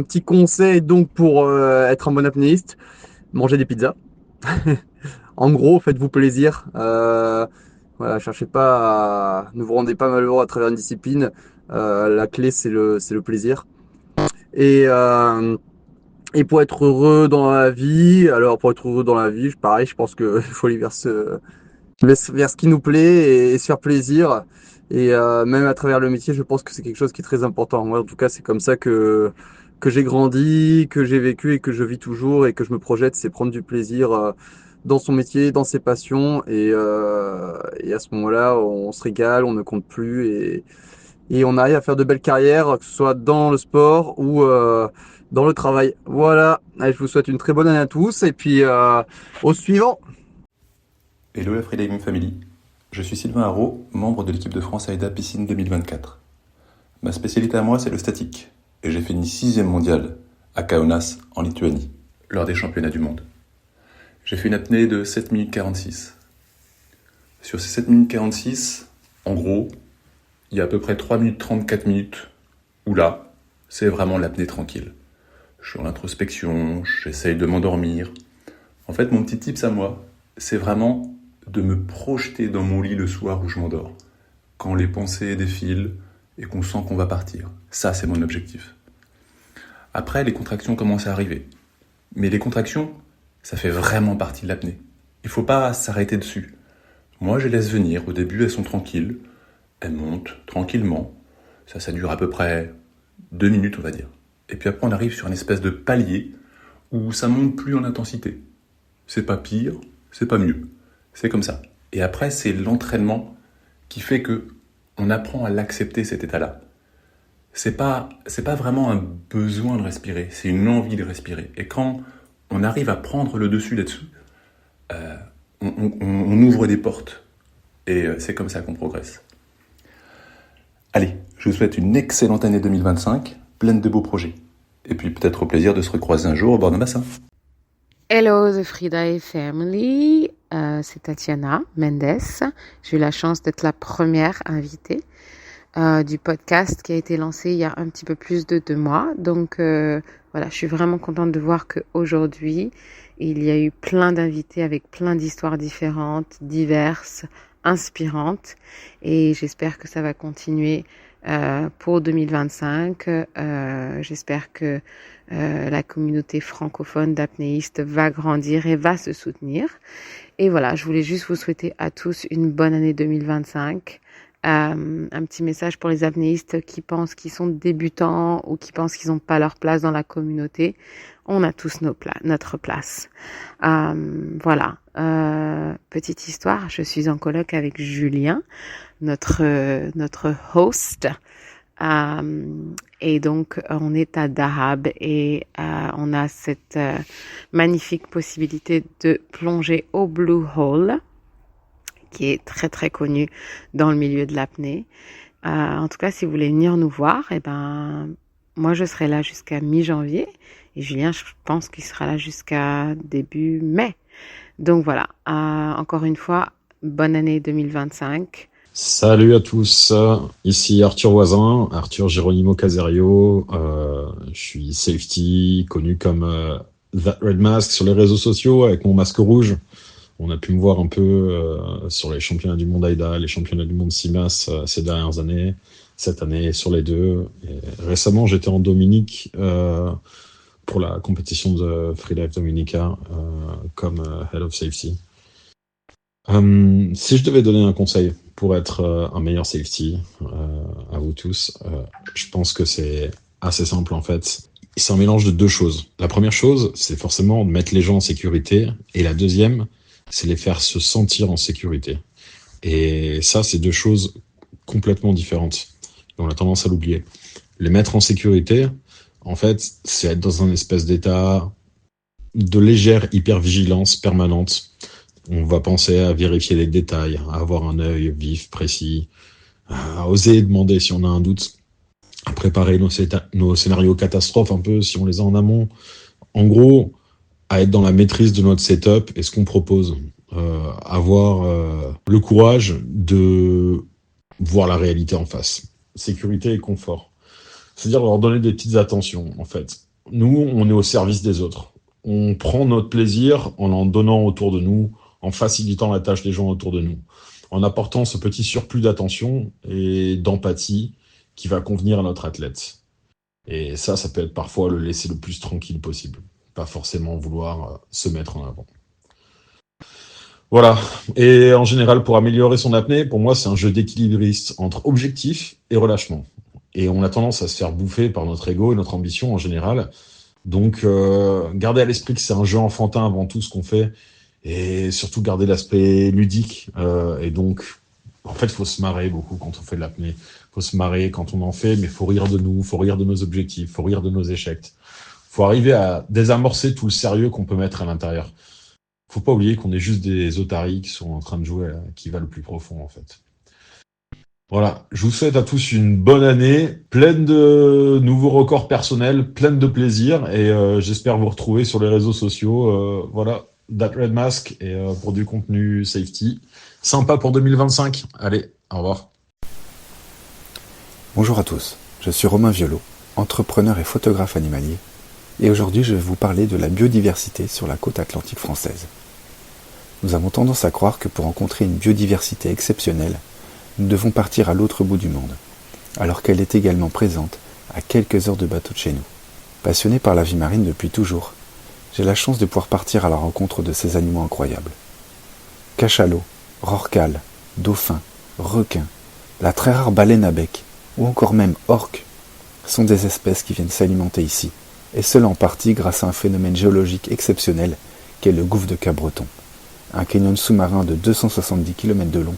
petit conseil donc pour être un bon apnéiste, mangez des pizzas. En gros, faites-vous plaisir. Voilà, cherchez pas ne vous rendez pas malheureux à travers une discipline. La clé c'est le plaisir. Et pour être heureux dans la vie, pareil, je pense que il faut aller vers ce qui nous plaît et se faire plaisir. Et même à travers le métier, je pense que c'est quelque chose qui est très important. Moi, en tout cas, c'est comme ça que j'ai grandi, que j'ai vécu et que je vis toujours et que je me projette, c'est prendre du plaisir dans son métier, dans ses passions. Et à ce moment-là, on se régale, on ne compte plus et on arrive à faire de belles carrières, que ce soit dans le sport ou dans le travail. Voilà, allez, je vous souhaite une très bonne année à tous et puis au suivant. Hello la Freediving Family, je suis Sylvain Haro, membre de l'équipe de France AIDA Piscine 2024. Ma spécialité à moi c'est le statique, et j'ai fini 6e mondial à Kaunas en Lituanie, lors des championnats du monde. J'ai fait une apnée de 7 minutes 46. Sur ces 7 minutes 46, en gros, il y a à peu près 3 minutes 34 minutes, où là, c'est vraiment l'apnée tranquille. Je suis en introspection, j'essaye de m'endormir. En fait, mon petit tips à moi, c'est vraiment de me projeter dans mon lit le soir où je m'endors, quand les pensées défilent et qu'on sent qu'on va partir. Ça, c'est mon objectif. Après, les contractions commencent à arriver. Mais les contractions, ça fait vraiment partie de l'apnée. Il ne faut pas s'arrêter dessus. Moi, je les laisse venir. Au début, elles sont tranquilles. Elles montent tranquillement. Ça dure à peu près 2 minutes, on va dire. Et puis après, on arrive sur une espèce de palier où ça monte plus en intensité. C'est pas pire, c'est pas mieux. C'est comme ça. Et après, c'est l'entraînement qui fait que on apprend à l'accepter, cet état-là. C'est pas vraiment un besoin de respirer, c'est une envie de respirer. Et quand on arrive à prendre le dessus là-dessus, on ouvre des portes. Et c'est comme ça qu'on progresse. Allez, je vous souhaite une excellente année 2025, pleine de beaux projets. Et puis peut-être au plaisir de se recroiser un jour au bord d'un bassin. Hello the Freedive Family, c'est Tatiana Mendes. J'ai eu la chance d'être la première invitée du podcast qui a été lancé il y a un petit peu plus de 2 mois. Donc voilà, je suis vraiment contente de voir qu'aujourd'hui, il y a eu plein d'invités avec plein d'histoires différentes, diverses, inspirantes. Et j'espère que ça va continuer pour 2025. J'espère que la communauté francophone d'apnéistes va grandir et va se soutenir. Et voilà, je voulais juste vous souhaiter à tous une bonne année 2025. Un petit message pour les apnéistes qui pensent qu'ils sont débutants ou qui pensent qu'ils n'ont pas leur place dans la communauté. On a tous notre place. Voilà. Petite histoire, je suis en coloc avec Julien, notre host. Et donc, on est à Dahab et on a cette magnifique possibilité de plonger au Blue Hole, qui est très très connu dans le milieu de l'apnée. En tout cas, si vous voulez venir nous voir, moi je serai là jusqu'à mi-janvier et Julien, je pense qu'il sera là jusqu'à début mai. Donc voilà, encore une fois, bonne année 2025. Salut à tous, ici Arthur Voisin, Arthur Geronimo Caserio, je suis safety, connu comme That Red Mask sur les réseaux sociaux avec mon masque rouge. On a pu me voir un peu sur les championnats du monde AIDA, les championnats du monde CIMAS ces dernières années, cette année sur les 2. Et récemment, j'étais en Dominique pour la compétition de Freedive Dominica comme Head of Safety. Si je devais donner un conseil pour être un meilleur safety à vous tous. Je pense que c'est assez simple en fait. C'est un mélange de deux choses. La première chose, c'est forcément de mettre les gens en sécurité. Et la deuxième, c'est les faire se sentir en sécurité. Et ça, c'est deux choses complètement différentes. Et on a tendance à l'oublier. Les mettre en sécurité, en fait, c'est être dans un espèce d'état de légère hypervigilance permanente. On va penser à vérifier les détails, à avoir un œil vif, précis, à oser demander si on a un doute, à préparer nos scénarios catastrophes un peu si on les a en amont. En gros, à être dans la maîtrise de notre setup et ce qu'on propose. Avoir le courage de voir la réalité en face. Sécurité et confort. C'est-à-dire leur donner des petites attentions, en fait. Nous, on est au service des autres. On prend notre plaisir en donnant autour de nous, en facilitant la tâche des gens autour de nous, en apportant ce petit surplus d'attention et d'empathie qui va convenir à notre athlète. Et ça peut être parfois le laisser le plus tranquille possible. Pas forcément vouloir se mettre en avant. Voilà. Et en général, pour améliorer son apnée, pour moi, c'est un jeu d'équilibriste entre objectif et relâchement. Et on a tendance à se faire bouffer par notre ego et notre ambition en général. Donc, gardez à l'esprit que c'est un jeu enfantin avant tout ce qu'on fait. Et surtout, garder l'aspect ludique. Et donc, en fait, il faut se marrer beaucoup quand on fait de l'apnée. Il faut se marrer quand on en fait, mais il faut rire de nous, il faut rire de nos objectifs, il faut rire de nos échecs. Il faut arriver à désamorcer tout le sérieux qu'on peut mettre à l'intérieur. Faut pas oublier qu'on est juste des otaries qui sont en train de jouer à qui va le plus profond, en fait. Voilà. Je vous souhaite à tous une bonne année, pleine de nouveaux records personnels, pleine de plaisir, et j'espère vous retrouver sur les réseaux sociaux. Voilà. That Red Mask, et pour du contenu safety. Sympa pour 2025. Allez, au revoir. Bonjour à tous. Je suis Romain Violot, entrepreneur et photographe animalier. Et aujourd'hui, je vais vous parler de la biodiversité sur la côte atlantique française. Nous avons tendance à croire que pour rencontrer une biodiversité exceptionnelle, nous devons partir à l'autre bout du monde, alors qu'elle est également présente à quelques heures de bateau de chez nous. Passionné par la vie marine depuis toujours, j'ai la chance de pouvoir partir à la rencontre de ces animaux incroyables. Cachalots, rorquals, dauphins, requins, la très rare baleine à bec, ou encore même orques, sont des espèces qui viennent s'alimenter ici, et cela en partie grâce à un phénomène géologique exceptionnel qu'est le gouffre de Cabreton, un canyon sous-marin de 270 km de long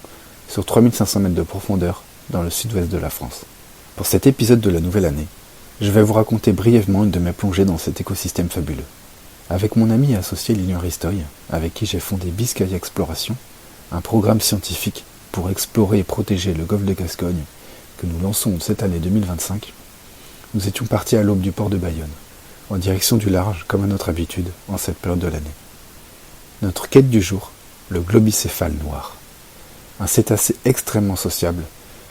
sur 3500 mètres de profondeur dans le sud-ouest de la France. Pour cet épisode de la nouvelle année, je vais vous raconter brièvement une de mes plongées dans cet écosystème fabuleux. Avec mon ami et associé Lilian Ristoy, avec qui j'ai fondé Biscaya Exploration, un programme scientifique pour explorer et protéger le golfe de Gascogne que nous lançons cette année 2025, nous étions partis à l'aube du port de Bayonne, en direction du large comme à notre habitude en cette période de l'année. Notre quête du jour, le globicéphale noir. Un cétacé extrêmement sociable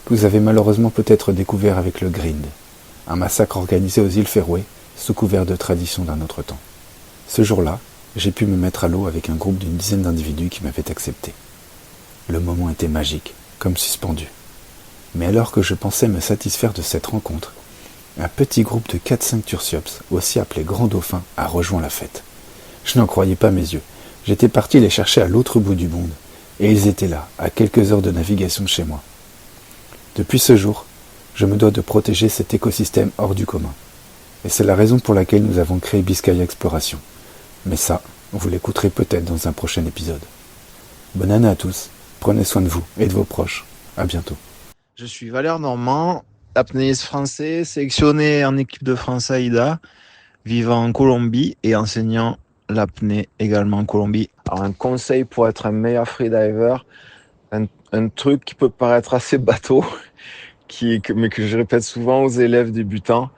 que vous avez malheureusement peut-être découvert avec le Grind, un massacre organisé aux îles Féroé sous couvert de tradition d'un autre temps. Ce jour-là, j'ai pu me mettre à l'eau avec un groupe d'une dizaine d'individus qui m'avaient accepté. Le moment était magique, comme suspendu. Mais alors que je pensais me satisfaire de cette rencontre, un petit groupe de 4-5 tursiops, aussi appelés grands dauphins, a rejoint la fête. Je n'en croyais pas mes yeux. J'étais parti les chercher à l'autre bout du monde, et ils étaient là, à quelques heures de navigation de chez moi. Depuis ce jour, je me dois de protéger cet écosystème hors du commun. Et c'est la raison pour laquelle nous avons créé Biscaya Exploration. Mais ça, vous l'écouterez peut-être dans un prochain épisode. Bonne année à tous, prenez soin de vous et de vos proches. À bientôt. Je suis Valère Normand, apnéiste français, sélectionné en équipe de France AIDA, vivant en Colombie et enseignant l'apnée également en Colombie. Alors, un conseil pour être un meilleur freediver, un truc qui peut paraître assez bateau, mais que je répète souvent aux élèves débutants,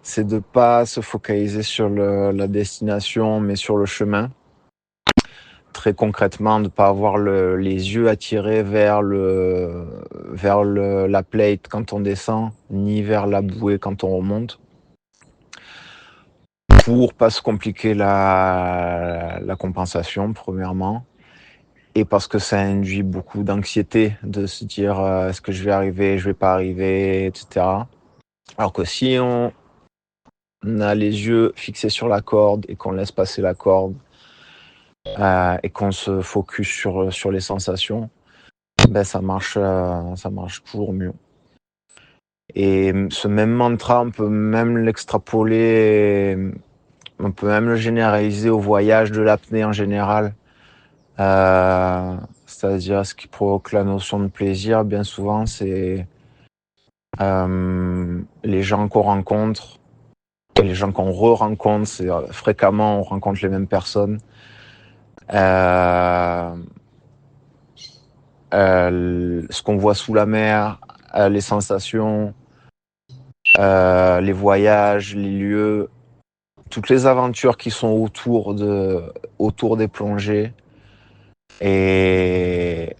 c'est de pas se focaliser sur la destination, mais sur le chemin. Très concrètement, de ne pas avoir les yeux attirés vers la plate quand on descend, ni vers la bouée quand on remonte, pour pas se compliquer la compensation, premièrement, et parce que ça induit beaucoup d'anxiété de se dire est-ce que je vais arriver, je vais pas arriver, etc. Alors que si on a les yeux fixés sur la corde et qu'on laisse passer la corde, et qu'on se focus sur les sensations, ben ça marche toujours mieux. Et ce même mantra, on peut même l'extrapoler, on peut même le généraliser au voyage de l'apnée en général. C'est-à-dire ce qui provoque la notion de plaisir, bien souvent, c'est les gens qu'on rencontre, et les gens qu'on re-rencontre, c'est fréquemment on rencontre les mêmes personnes. Ce qu'on voit sous la mer, les sensations, les voyages, les lieux, toutes les aventures qui sont autour des plongées. Et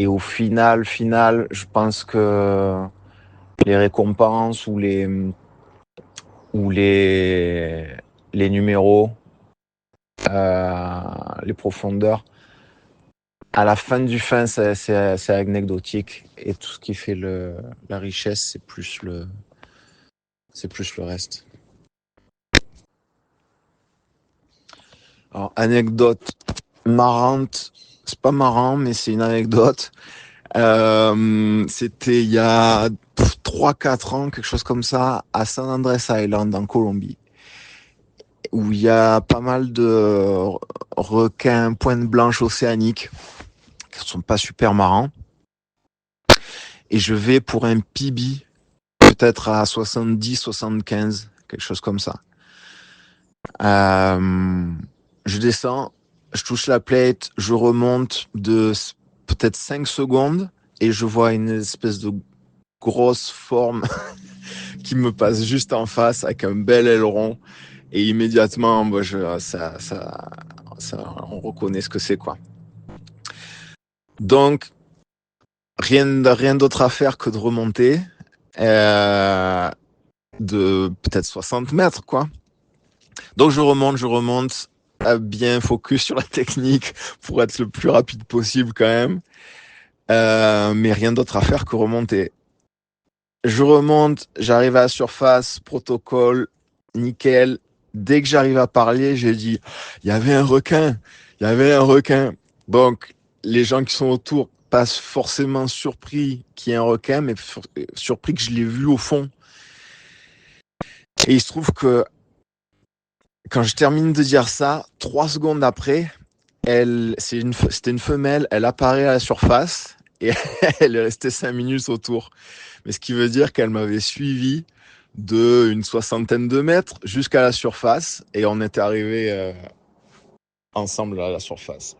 au final, je pense que les récompenses ou les numéros, les profondeurs, à la fin du fin, c'est anecdotique. Et tout ce qui fait la richesse, c'est plus le reste. Alors, anecdote marrante, c'est pas marrant, mais c'est une anecdote. C'était il y a 3-4 ans, quelque chose comme ça, à San Andrés Island, en Colombie, où il y a pas mal de requins pointe blanche océaniques qui sont pas super marrants. Et je vais pour un PB, peut-être à 70-75, quelque chose comme ça. Je descends, je touche la plate, je remonte de peut-être 5 secondes et je vois une espèce de grosse forme qui me passe juste en face avec un bel aileron et immédiatement on reconnaît ce que c'est, quoi. Donc rien d'autre à faire que de remonter de peut-être 60 mètres, quoi. Donc je remonte bien focus sur la technique pour être le plus rapide possible quand même, mais rien d'autre à faire que remonter. Je remonte, j'arrive à la surface, protocole, nickel. Dès que j'arrive à parler, j'ai dit il y avait un requin. Donc les gens qui sont autour passent forcément surpris qu'il y ait un requin, mais surpris que je l'ai vu au fond. Et il se trouve que quand je termine de dire ça, 3 secondes après, c'était une femelle, elle apparaît à la surface et elle est restée 5 minutes autour. Mais ce qui veut dire qu'elle m'avait suivi de une 60aine de mètres jusqu'à la surface et on était arrivés ensemble à la surface.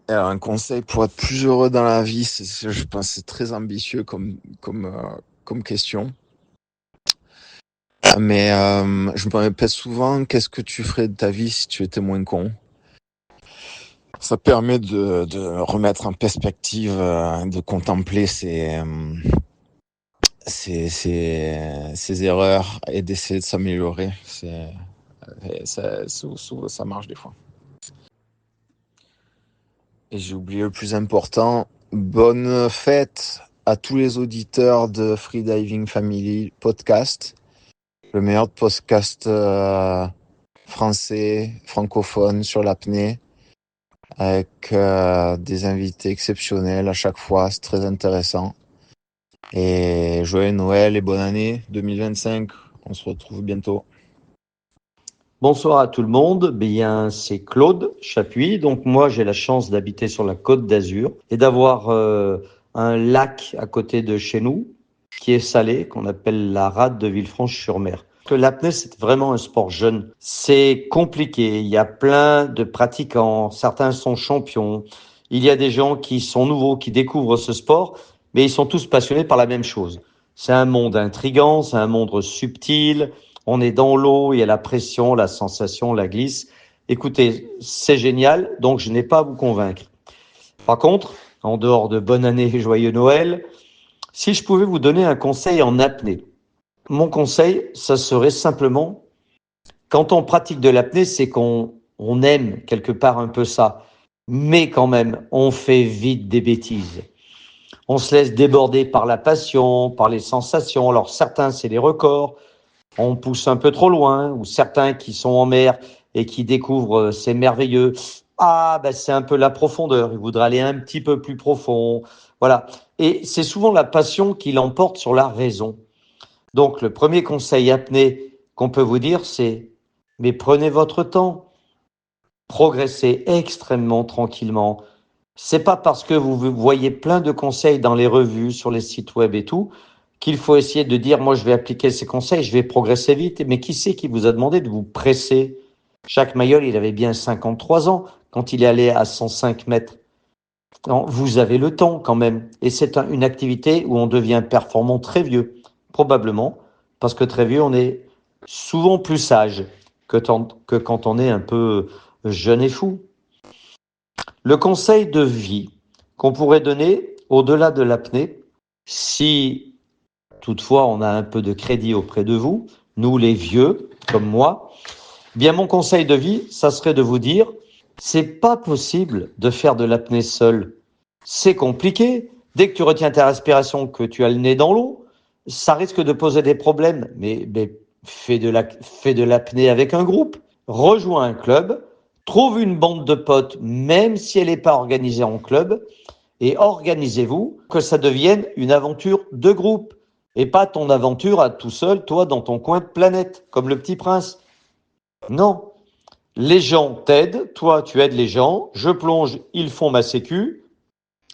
Alors, un conseil pour être plus heureux dans la vie, je pense que c'est très ambitieux comme question. Mais je me répète souvent, qu'est-ce que tu ferais de ta vie si tu étais moins con ? Ça permet de remettre en perspective, de contempler ses erreurs et d'essayer de s'améliorer. Ça marche des fois. Et j'ai oublié le plus important, bonne fête à tous les auditeurs de Freediving Family Podcast, le meilleur podcast français, francophone sur l'apnée, avec des invités exceptionnels à chaque fois, c'est très intéressant. Et joyeux Noël et bonne année 2025, on se retrouve bientôt. Bonsoir à tout le monde, bien c'est Claude Chapuis. Donc moi j'ai la chance d'habiter sur la Côte d'Azur et d'avoir un lac à côté de chez nous qui est salé, qu'on appelle la rade de Villefranche-sur-Mer. L'apnée c'est vraiment un sport jeune, c'est compliqué, il y a plein de pratiquants, certains sont champions, il y a des gens qui sont nouveaux, qui découvrent ce sport, mais ils sont tous passionnés par la même chose. C'est un monde intriguant, c'est un monde subtil. On est dans l'eau, il y a la pression, la sensation, la glisse. Écoutez, c'est génial, donc je n'ai pas à vous convaincre. Par contre, en dehors de bonne année et joyeux Noël, si je pouvais vous donner un conseil en apnée, mon conseil, ça serait simplement, quand on pratique de l'apnée, c'est qu'on aime quelque part un peu ça, mais quand même, on fait vite des bêtises. On se laisse déborder par la passion, par les sensations. Alors certains, c'est les records. On pousse un peu trop loin, ou certains qui sont en mer et qui découvrent c'est merveilleux. Ah, ben c'est un peu la profondeur. Ils voudraient aller un petit peu plus profond. Voilà. Et c'est souvent la passion qui l'emporte sur la raison. Donc, le premier conseil apnée qu'on peut vous dire, c'est mais prenez votre temps, progressez extrêmement tranquillement. C'est pas parce que vous voyez plein de conseils dans les revues, sur les sites web et tout, qu'il faut essayer de dire, moi, je vais appliquer ces conseils, je vais progresser vite. Mais qui c'est qui vous a demandé de vous presser? Jacques Mayol, il avait bien 53 ans quand il est allé à 105 mètres. Non, vous avez le temps quand même. Et c'est une activité où on devient performant très vieux, probablement, parce que très vieux, on est souvent plus sage que quand on est un peu jeune et fou. Le conseil de vie qu'on pourrait donner au-delà de l'apnée, si toutefois on a un peu de crédit auprès de vous, nous les vieux comme moi, bien mon conseil de vie, ça serait de vous dire, c'est pas possible de faire de l'apnée seul. C'est compliqué. Dès que tu retiens ta respiration, que tu as le nez dans l'eau, ça risque de poser des problèmes. Mais fais de l'apnée avec un groupe. Rejoins un club. Trouve une bande de potes, même si elle n'est pas organisée en club. Et organisez-vous que ça devienne une aventure de groupe. Et pas ton aventure à tout seul, toi, dans ton coin de planète, comme le petit prince. Non. Les gens t'aident. Toi, tu aides les gens. Je plonge, ils font ma sécu.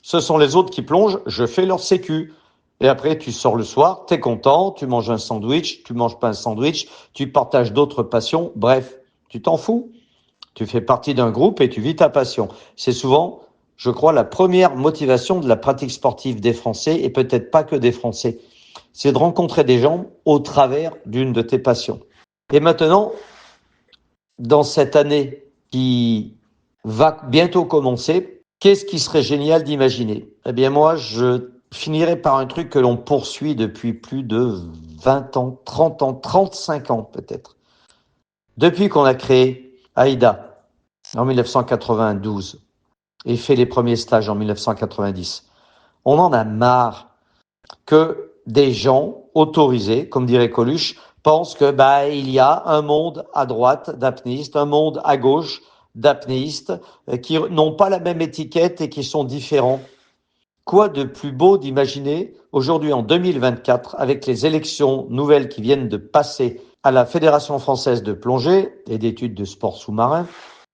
Ce sont les autres qui plongent, je fais leur sécu. Et après, tu sors le soir, t'es content, tu manges un sandwich, tu manges pas un sandwich, tu partages d'autres passions, bref, tu t'en fous. Tu fais partie d'un groupe et tu vis ta passion. C'est souvent, je crois, la première motivation de la pratique sportive des Français, et peut-être pas que des Français. C'est de rencontrer des gens au travers d'une de tes passions. Et maintenant, dans cette année qui va bientôt commencer, qu'est-ce qui serait génial d'imaginer? Eh bien moi, je finirai par un truc que l'on poursuit depuis plus de 20 ans, 30 ans, 35 ans peut-être. Depuis qu'on a créé AIDA en 1992 et fait les premiers stages en 1990, on en a marre que des gens autorisés, comme dirait Coluche, pensent que il y a un monde à droite d'apnéistes, un monde à gauche d'apnéistes qui n'ont pas la même étiquette et qui sont différents. Quoi de plus beau d'imaginer aujourd'hui en 2024, avec les élections nouvelles qui viennent de passer à la Fédération française de plongée et d'études de sport sous-marin,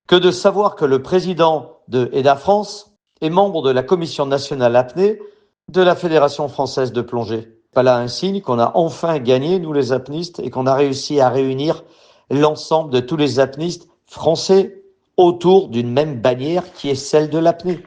que de savoir que le président de EDA France est membre de la Commission nationale apnée de la Fédération française de plongée. Pas là un signe qu'on a enfin gagné, nous les apnéistes, et qu'on a réussi à réunir l'ensemble de tous les apnéistes français autour d'une même bannière qui est celle de l'apnée.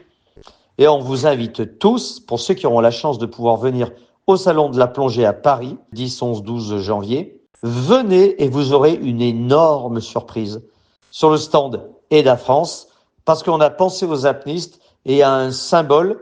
Et on vous invite tous, pour ceux qui auront la chance de pouvoir venir au Salon de la plongée à Paris, 10, 11, 12 janvier, venez et vous aurez une énorme surprise sur le stand EDA France, parce qu'on a pensé aux apnéistes et à un symbole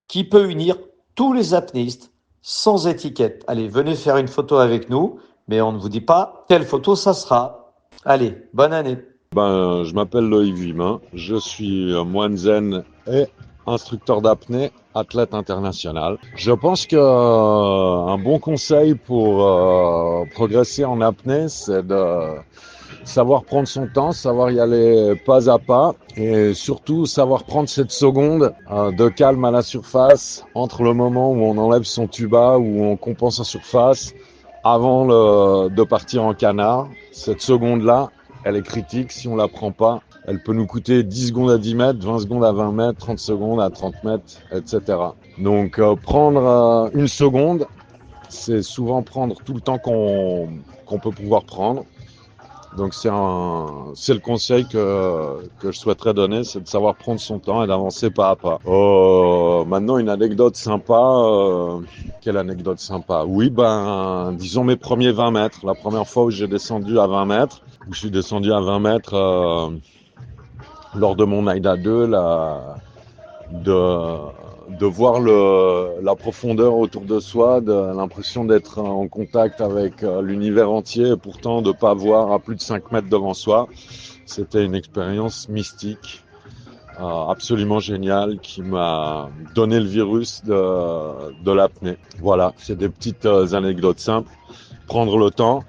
qui peut unir tous les apnéistes sans étiquette. Allez, venez faire une photo avec nous, mais on ne vous dit pas quelle photo ça sera. Allez, bonne année. Je m'appelle Loïc Vimin, je suis moine zen et instructeur d'apnée, athlète international. Je pense que un bon conseil pour progresser en apnée, c'est de savoir prendre son temps, savoir y aller pas à pas et surtout savoir prendre cette seconde de calme à la surface entre le moment où on enlève son tuba, où on compense en surface avant de partir en canard. Cette seconde-là, elle est critique. Si on la prend pas, elle peut nous coûter 10 secondes à 10 mètres, 20 secondes à 20 mètres, 30 secondes à 30 mètres, etc. Donc prendre une seconde, c'est souvent prendre tout le temps qu'on peut pouvoir prendre. Donc c'est le conseil que je souhaiterais donner, c'est de savoir prendre son temps et d'avancer pas à pas. Maintenant une anecdote sympa. Quelle anecdote sympa? Oui, disons mes premiers 20 mètres. La première fois où j'ai descendu à 20 mètres, où je suis descendu à 20 mètres lors de mon AIDA 2, de voir la profondeur autour de soi, de l'impression d'être en contact avec l'univers entier et pourtant de ne pas voir à plus de 5 mètres devant soi. C'était une expérience mystique, absolument géniale, qui m'a donné le virus de l'apnée. Voilà, c'est des petites anecdotes simples. Prendre le temps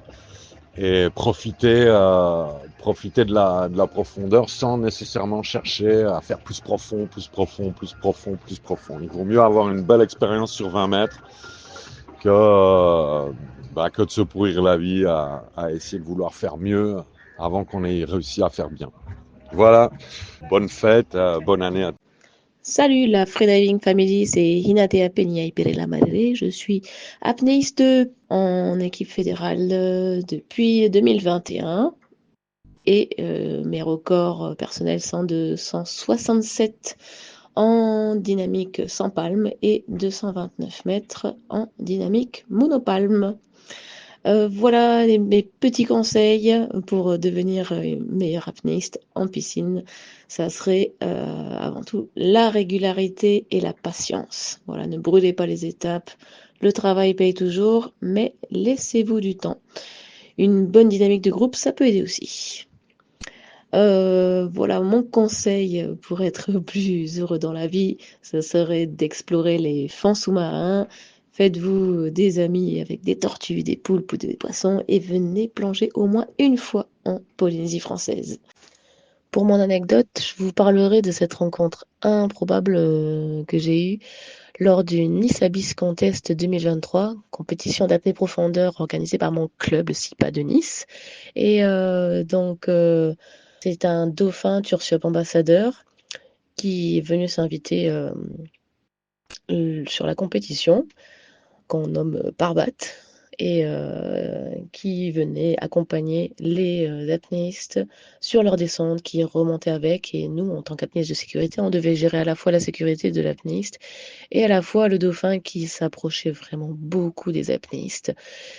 et profiter de la profondeur sans nécessairement chercher à faire plus profond, plus profond, plus profond, plus profond. Il vaut mieux avoir une belle expérience sur 20 mètres que de se pourrir la vie à essayer de vouloir faire mieux avant qu'on ait réussi à faire bien. Voilà, bonne fête, bonne année à tous. Salut la Freediving Family, c'est Hinatea Peña Perela Madre. Je suis apnéiste en équipe fédérale depuis 2021 et mes records personnels sont de 167 en dynamique sans palme et 229 mètres en dynamique monopalme. Voilà mes petits conseils pour devenir meilleur apnéiste en piscine. Ça serait avant tout la régularité et la patience. Voilà, ne brûlez pas les étapes. Le travail paye toujours, mais laissez-vous du temps. Une bonne dynamique de groupe, ça peut aider aussi. Voilà, mon conseil pour être plus heureux dans la vie, ce serait d'explorer les fonds sous-marins. Faites-vous des amis avec des tortues, des poulpes ou des poissons et venez plonger au moins une fois en Polynésie française. Pour mon anecdote, je vous parlerai de cette rencontre improbable que j'ai eue lors du Nice Abyss Contest 2023, compétition d'apnée profondeur organisée par mon club, le SIPA de Nice. Et c'est un dauphin Tursup ambassadeur qui est venu s'inviter sur la compétition, qu'on nomme Parbat, et qui venait accompagner les apnéistes sur leur descente, qui remontaient avec. Et nous, en tant qu'apnéistes de sécurité, on devait gérer à la fois la sécurité de l'apnéiste et à la fois le dauphin qui s'approchait vraiment beaucoup des apnéistes.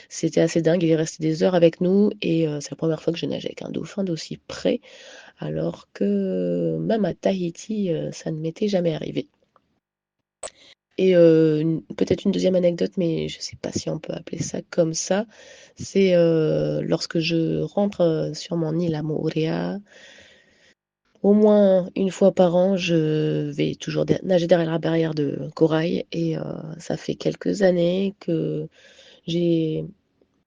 C'était assez dingue, il est resté des heures avec nous et c'est la première fois que je nageais avec un dauphin d'aussi près, alors que même à Tahiti, ça ne m'était jamais arrivé. Et peut-être une deuxième anecdote, mais je ne sais pas si on peut appeler ça comme ça, c'est lorsque je rentre sur mon île à Moorea, au moins une fois par an, je vais toujours nager derrière la barrière de corail et ça fait quelques années que j'ai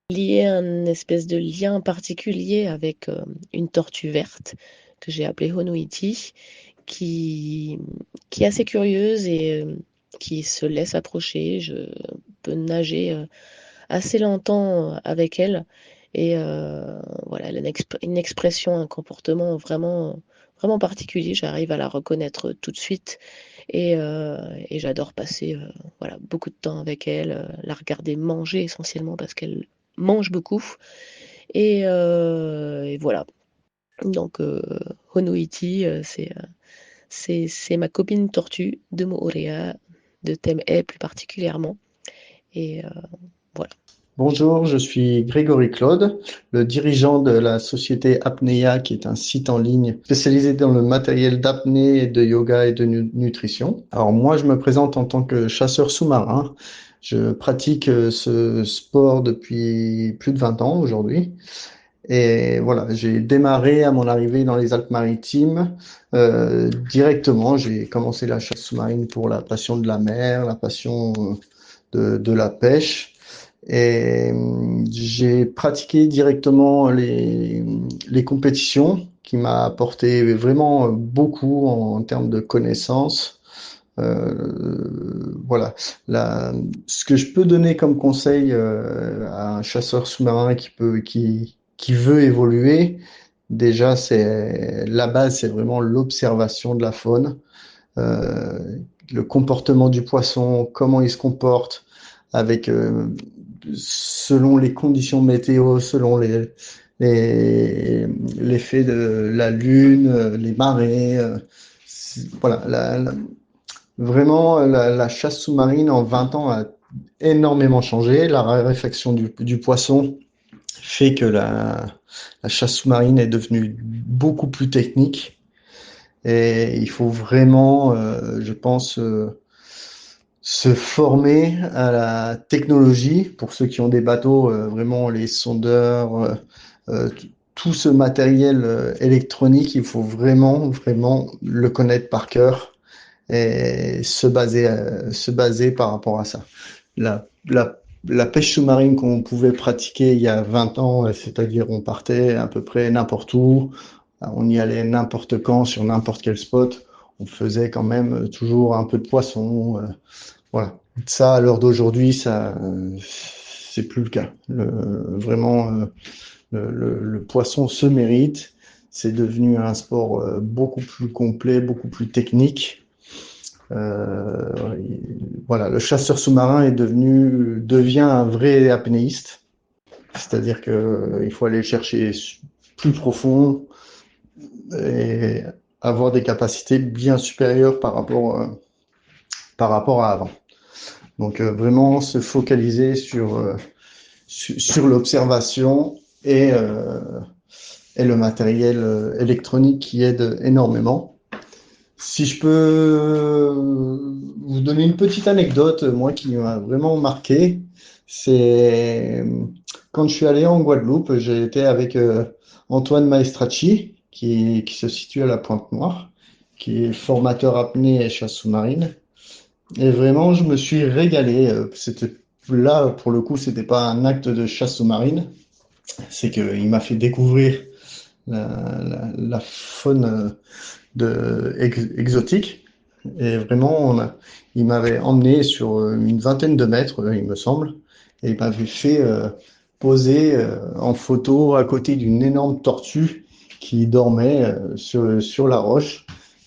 lié un espèce de lien particulier avec une tortue verte que j'ai appelée Honoiti, qui est assez curieuse et qui se laisse approcher. Je peux nager assez longtemps avec elle et voilà, elle a une expression, un comportement vraiment, vraiment particulier. J'arrive à la reconnaître tout de suite et j'adore passer voilà, beaucoup de temps avec elle, la regarder manger essentiellement parce qu'elle mange beaucoup et voilà. Donc Honoiti, c'est ma copine tortue de Moorea, de Thème-Haie plus particulièrement. Et voilà. Bonjour, je suis Grégory Claude, le dirigeant de la société Apnea, qui est un site en ligne spécialisé dans le matériel d'apnée, de yoga et de nutrition. Alors moi, je me présente en tant que chasseur sous-marin. Je pratique ce sport depuis plus de 20 ans aujourd'hui. Et voilà, j'ai démarré à mon arrivée dans les Alpes-Maritimes directement. J'ai commencé la chasse sous-marine pour la passion de la mer, la passion de la pêche. Et j'ai pratiqué directement les compétitions qui m'a apporté vraiment beaucoup en termes de connaissances. Voilà. Ce que je peux donner comme conseil à un chasseur sous-marin qui veut évoluer, déjà, la base, c'est vraiment l'observation de la faune, le comportement du poisson, comment il se comporte, avec selon les conditions météo, selon l'effet de la lune, les marées. Voilà, vraiment, la chasse sous-marine en 20 ans a énormément changé. La raréfaction du poisson fait que la chasse sous-marine est devenue beaucoup plus technique. Et il faut vraiment, je pense, se former à la technologie. Pour ceux qui ont des bateaux, vraiment les sondeurs, tout ce matériel électronique, il faut vraiment, vraiment le connaître par cœur et se baser par rapport à ça. La la pêche sous-marine qu'on pouvait pratiquer il y a 20 ans, c'est-à-dire on partait à peu près n'importe où, on y allait n'importe quand, sur n'importe quel spot, on faisait quand même toujours un peu de poisson, voilà. Ça, à l'heure d'aujourd'hui, c'est plus le cas. Le poisson se mérite. C'est devenu un sport beaucoup plus complet, beaucoup plus technique. Voilà, le chasseur sous-marin devient un vrai apnéiste. C'est-à-dire que il faut aller chercher plus profond et avoir des capacités bien supérieures par rapport à avant. Donc vraiment se focaliser sur l'observation et le matériel électronique qui aide énormément. Si je peux vous donner une petite anecdote, moi qui m'a vraiment marqué, c'est quand je suis allé en Guadeloupe, j'ai été avec Antoine Maestracci, qui se situe à la Pointe-Noire, qui est formateur apnée et chasse sous-marine. Et vraiment, je me suis régalé. Là, pour le coup, c'était pas un acte de chasse sous-marine. C'est qu'il m'a fait découvrir la faune exotique. Et vraiment, il m'avait emmené sur une vingtaine de mètres, il me semble. Et il m'avait fait poser en photo à côté d'une énorme tortue qui dormait sur la roche.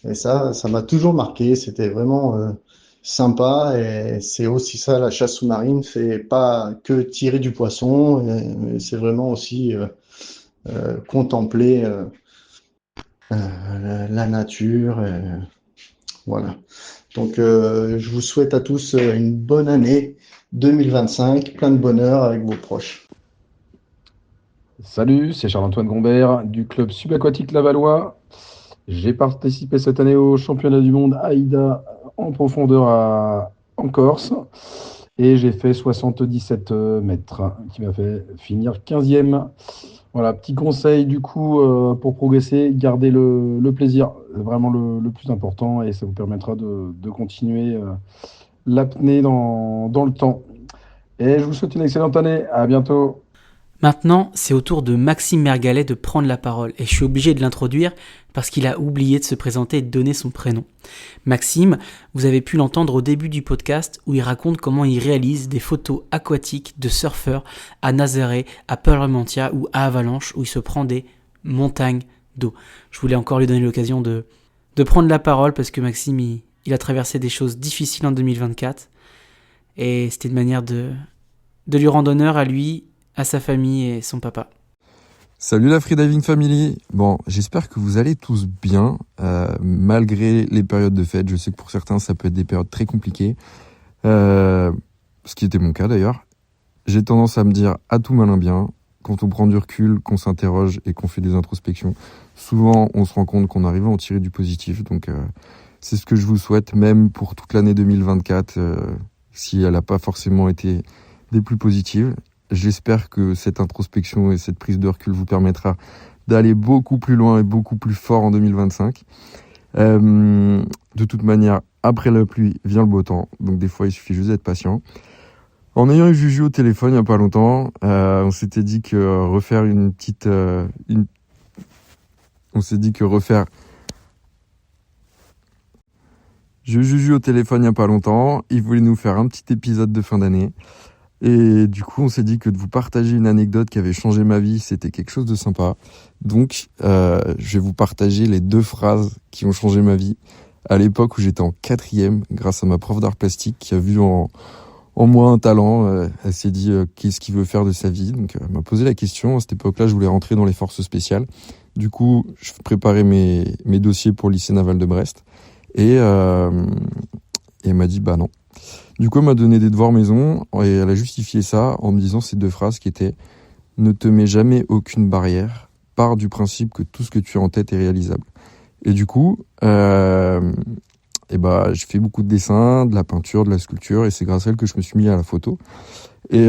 Et ça m'a toujours marqué. C'était vraiment sympa, et c'est aussi ça la chasse sous-marine, c'est pas que tirer du poisson, c'est vraiment aussi contempler la nature, voilà. Donc je vous souhaite à tous une bonne année 2025, plein de bonheur avec vos proches. Salut, c'est Charles-Antoine Gombert du club subaquatique Lavallois. J'ai participé cette année au championnat du monde AIDA en profondeur en Corse et j'ai fait 77 mètres qui m'a fait finir 15e. Voilà, petit conseil du coup pour progresser, gardez le plaisir, c'est vraiment le plus important, et ça vous permettra de continuer l'apnée dans le temps. Et je vous souhaite une excellente année, à bientôt. Maintenant, c'est au tour de Maxime Mergalet de prendre la parole, et je suis obligé de l'introduire parce qu'il a oublié de se présenter et de donner son prénom. Maxime, vous avez pu l'entendre au début du podcast où il raconte comment il réalise des photos aquatiques de surfeurs à Nazaré, à Parlementia ou à Avalanche, où il se prend des montagnes d'eau. Je voulais encore lui donner l'occasion de prendre la parole parce que Maxime, il a traversé des choses difficiles en 2024, et c'était une manière de lui rendre honneur à lui, à sa famille et son papa. Salut la Freediving Family. Bon, j'espère que vous allez tous bien, malgré les périodes de fête. Je sais que pour certains, ça peut être des périodes très compliquées, ce qui était mon cas d'ailleurs. J'ai tendance à me dire à tout malin bien, quand on prend du recul, qu'on s'interroge et qu'on fait des introspections, souvent on se rend compte qu'on arrive à en tirer du positif. Donc c'est ce que je vous souhaite, même pour toute l'année 2024, si elle n'a pas forcément été des plus positives. J'espère que cette introspection et cette prise de recul vous permettra d'aller beaucoup plus loin et beaucoup plus fort en 2025. De toute manière, après la pluie vient le beau temps. Donc des fois, il suffit juste d'être patient. En ayant eu Juju au téléphone il n'y a pas longtemps, on s'était dit que refaire J'ai eu Juju au téléphone il n'y a pas longtemps. Il voulait nous faire un petit épisode de fin d'année. Et du coup, on s'est dit que de vous partager une anecdote qui avait changé ma vie, c'était quelque chose de sympa. Donc, je vais vous partager les 2 phrases qui ont changé ma vie à l'époque où j'étais en 4e, grâce à ma prof d'art plastique qui a vu en moi un talent. Elle s'est dit qu'est-ce qu'il veut faire de sa vie. Donc, elle m'a posé la question. À cette époque-là, je voulais rentrer dans les forces spéciales. Du coup, je préparais mes dossiers pour le lycée naval de Brest. Et elle m'a dit bah non. Du coup, elle m'a donné des devoirs maison et elle a justifié ça en me disant ces 2 phrases qui étaient « Ne te mets jamais aucune barrière, pars du principe que tout ce que tu as en tête est réalisable. » Et du coup, je fais beaucoup de dessins, de la peinture, de la sculpture, et c'est grâce à elle que je me suis mis à la photo. Et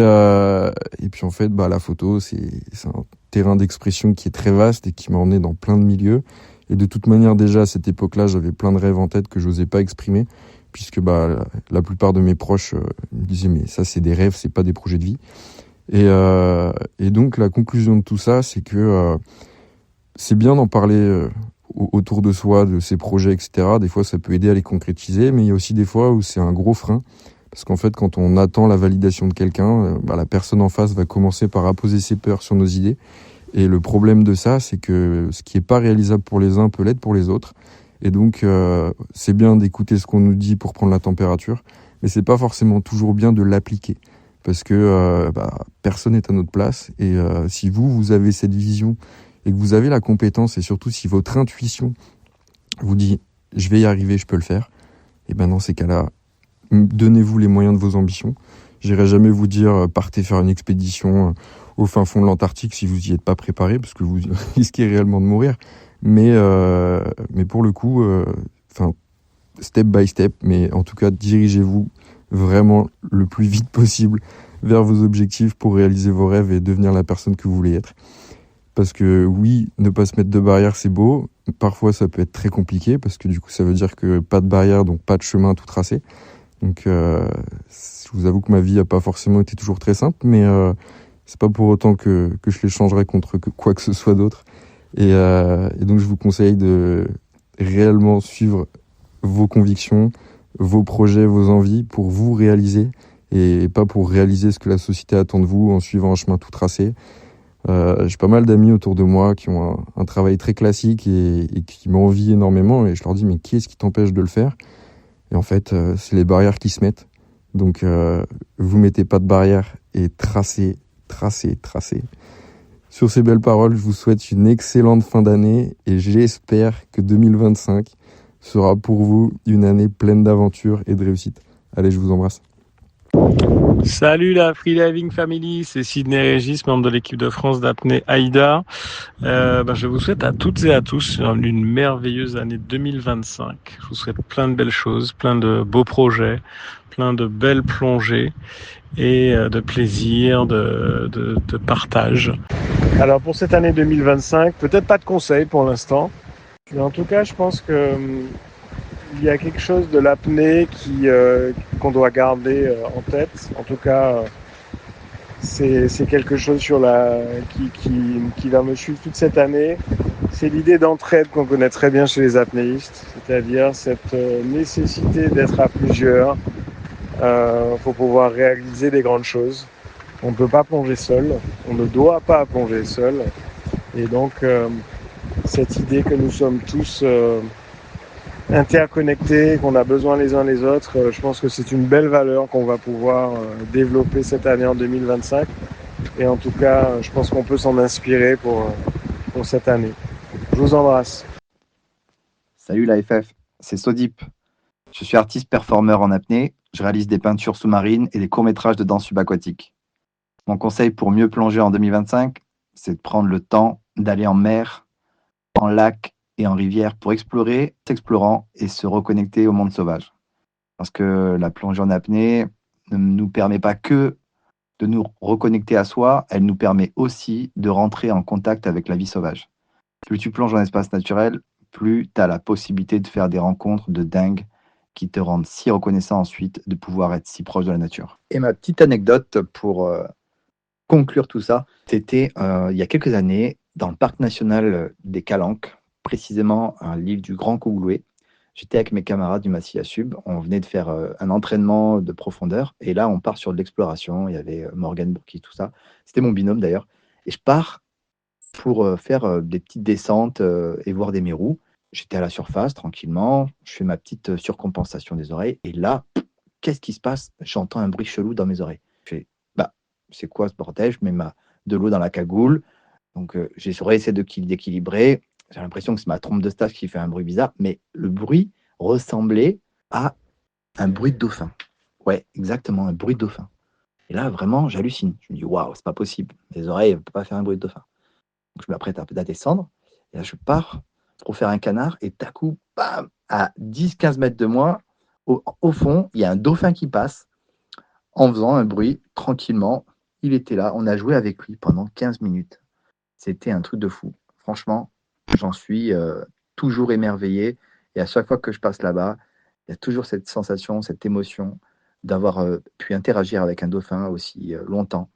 puis en fait, la photo, c'est un terrain d'expression qui est très vaste et qui m'a emmené dans plein de milieux. Et de toute manière, déjà à cette époque-là, j'avais plein de rêves en tête que j'osais pas exprimer. puisque la plupart de mes proches me disaient mais ça c'est des rêves, c'est pas des projets de vie. Et donc la conclusion de tout ça, c'est que c'est bien d'en parler autour de soi, de ses projets, etc. Des fois ça peut aider à les concrétiser, mais il y a aussi des fois où c'est un gros frein, parce qu'en fait quand on attend la validation de quelqu'un, la personne en face va commencer par apposer ses peurs sur nos idées. Et le problème de ça, c'est que ce qui est pas réalisable pour les uns peut l'être pour les autres. Et donc, c'est bien d'écouter ce qu'on nous dit pour prendre la température, mais c'est pas forcément toujours bien de l'appliquer, parce que personne n'est à notre place. Et si vous avez cette vision et que vous avez la compétence, et surtout si votre intuition vous dit « je vais y arriver, je peux le faire », et ben dans ces cas-là, donnez-vous les moyens de vos ambitions. J'irai jamais vous dire « partez faire une expédition » au fin fond de l'Antarctique si vous y êtes pas préparé, parce que vous risquez réellement de mourir. Mais pour le coup, step by step, mais en tout cas, dirigez-vous vraiment le plus vite possible vers vos objectifs pour réaliser vos rêves et devenir la personne que vous voulez être. Parce que oui, ne pas se mettre de barrière, c'est beau. Parfois, ça peut être très compliqué, parce que du coup, ça veut dire que pas de barrière, donc pas de chemin tout tracé. Donc, je vous avoue que ma vie a pas forcément été toujours très simple, mais c'est pas pour autant que je l'échangerai contre quoi que ce soit d'autre. Et donc je vous conseille de réellement suivre vos convictions, vos projets, vos envies pour vous réaliser, et pas pour réaliser ce que la société attend de vous en suivant un chemin tout tracé. J'ai pas mal d'amis autour de moi qui ont un travail très classique et qui m'envient énormément, et je leur dis mais qui est-ce qui t'empêche de le faire? Et en fait c'est les barrières qui se mettent. Donc vous mettez pas de barrières et tracez. Sur ces belles paroles, je vous souhaite une excellente fin d'année, et j'espère que 2025 sera pour vous une année pleine d'aventures et de réussite. Allez, je vous embrasse. Salut la Freediving Family, c'est Sydney Régis, membre de l'équipe de France d'apnée AIDA. Je vous souhaite à toutes et à tous une merveilleuse année 2025. Je vous souhaite plein de belles choses, plein de beaux projets, plein de belles plongées et de plaisir, de partage. Alors pour cette année 2025, peut-être pas de conseils pour l'instant, mais en tout cas je pense que il y a quelque chose de l'apnée qu'on doit garder en tête. En tout cas, c'est quelque chose qui va me suivre toute cette année. C'est l'idée d'entraide qu'on connaît très bien chez les apnéistes, c'est-à-dire cette nécessité d'être à plusieurs pour pouvoir réaliser des grandes choses. On ne peut pas plonger seul, on ne doit pas plonger seul. Et donc, cette idée que nous sommes tous interconnectés, qu'on a besoin les uns les autres, je pense que c'est une belle valeur qu'on va pouvoir développer cette année en 2025. Et en tout cas, je pense qu'on peut s'en inspirer pour cette année. Je vous embrasse. Salut la FF, c'est Sodip. Je suis artiste performeur en apnée. Je réalise des peintures sous-marines et des courts-métrages de danse subaquatique. Mon conseil pour mieux plonger en 2025, c'est de prendre le temps d'aller en mer, en lac et en rivière pour explorer, s'explorant et se reconnecter au monde sauvage. Parce que la plongée en apnée ne nous permet pas que de nous reconnecter à soi, elle nous permet aussi de rentrer en contact avec la vie sauvage. Plus tu plonges en espace naturel, plus tu as la possibilité de faire des rencontres de dingue qui te rendent si reconnaissant ensuite de pouvoir être si proche de la nature. Et ma petite anecdote pour conclure tout ça, c'était il y a quelques années dans le parc national des Calanques, précisément à l'île du Grand Cougloué. J'étais avec mes camarades du Massilla Sub, on venait de faire un entraînement de profondeur, et là on part sur de l'exploration, il y avait Morgan Bourki, tout ça, c'était mon binôme d'ailleurs, et je pars pour faire des petites descentes et voir des mérous. J'étais à la surface tranquillement, je fais ma petite surcompensation des oreilles, et là, qu'est-ce qui se passe? J'entends un bruit chelou dans mes oreilles. Je fais, c'est quoi ce bordel? Je mets de l'eau dans la cagoule, donc j'ai essayé d'équilibrer. J'ai l'impression que c'est ma trompe de stage qui fait un bruit bizarre, mais le bruit ressemblait à un bruit de dauphin. Ouais, exactement, un bruit de dauphin. Et là, vraiment, j'hallucine. Je me dis, waouh, c'est pas possible. Les oreilles ne peuvent pas faire un bruit de dauphin. Donc, je m'apprête à descendre. Et là, je pars pour faire un canard. Et d'un coup, bam, à 10-15 mètres de moi, au fond, il y a un dauphin qui passe en faisant un bruit tranquillement. Il était là. On a joué avec lui pendant 15 minutes. C'était un truc de fou. Franchement, j'en suis toujours émerveillé. Et à chaque fois que je passe là-bas, il y a toujours cette sensation, cette émotion d'avoir pu interagir avec un dauphin aussi longtemps.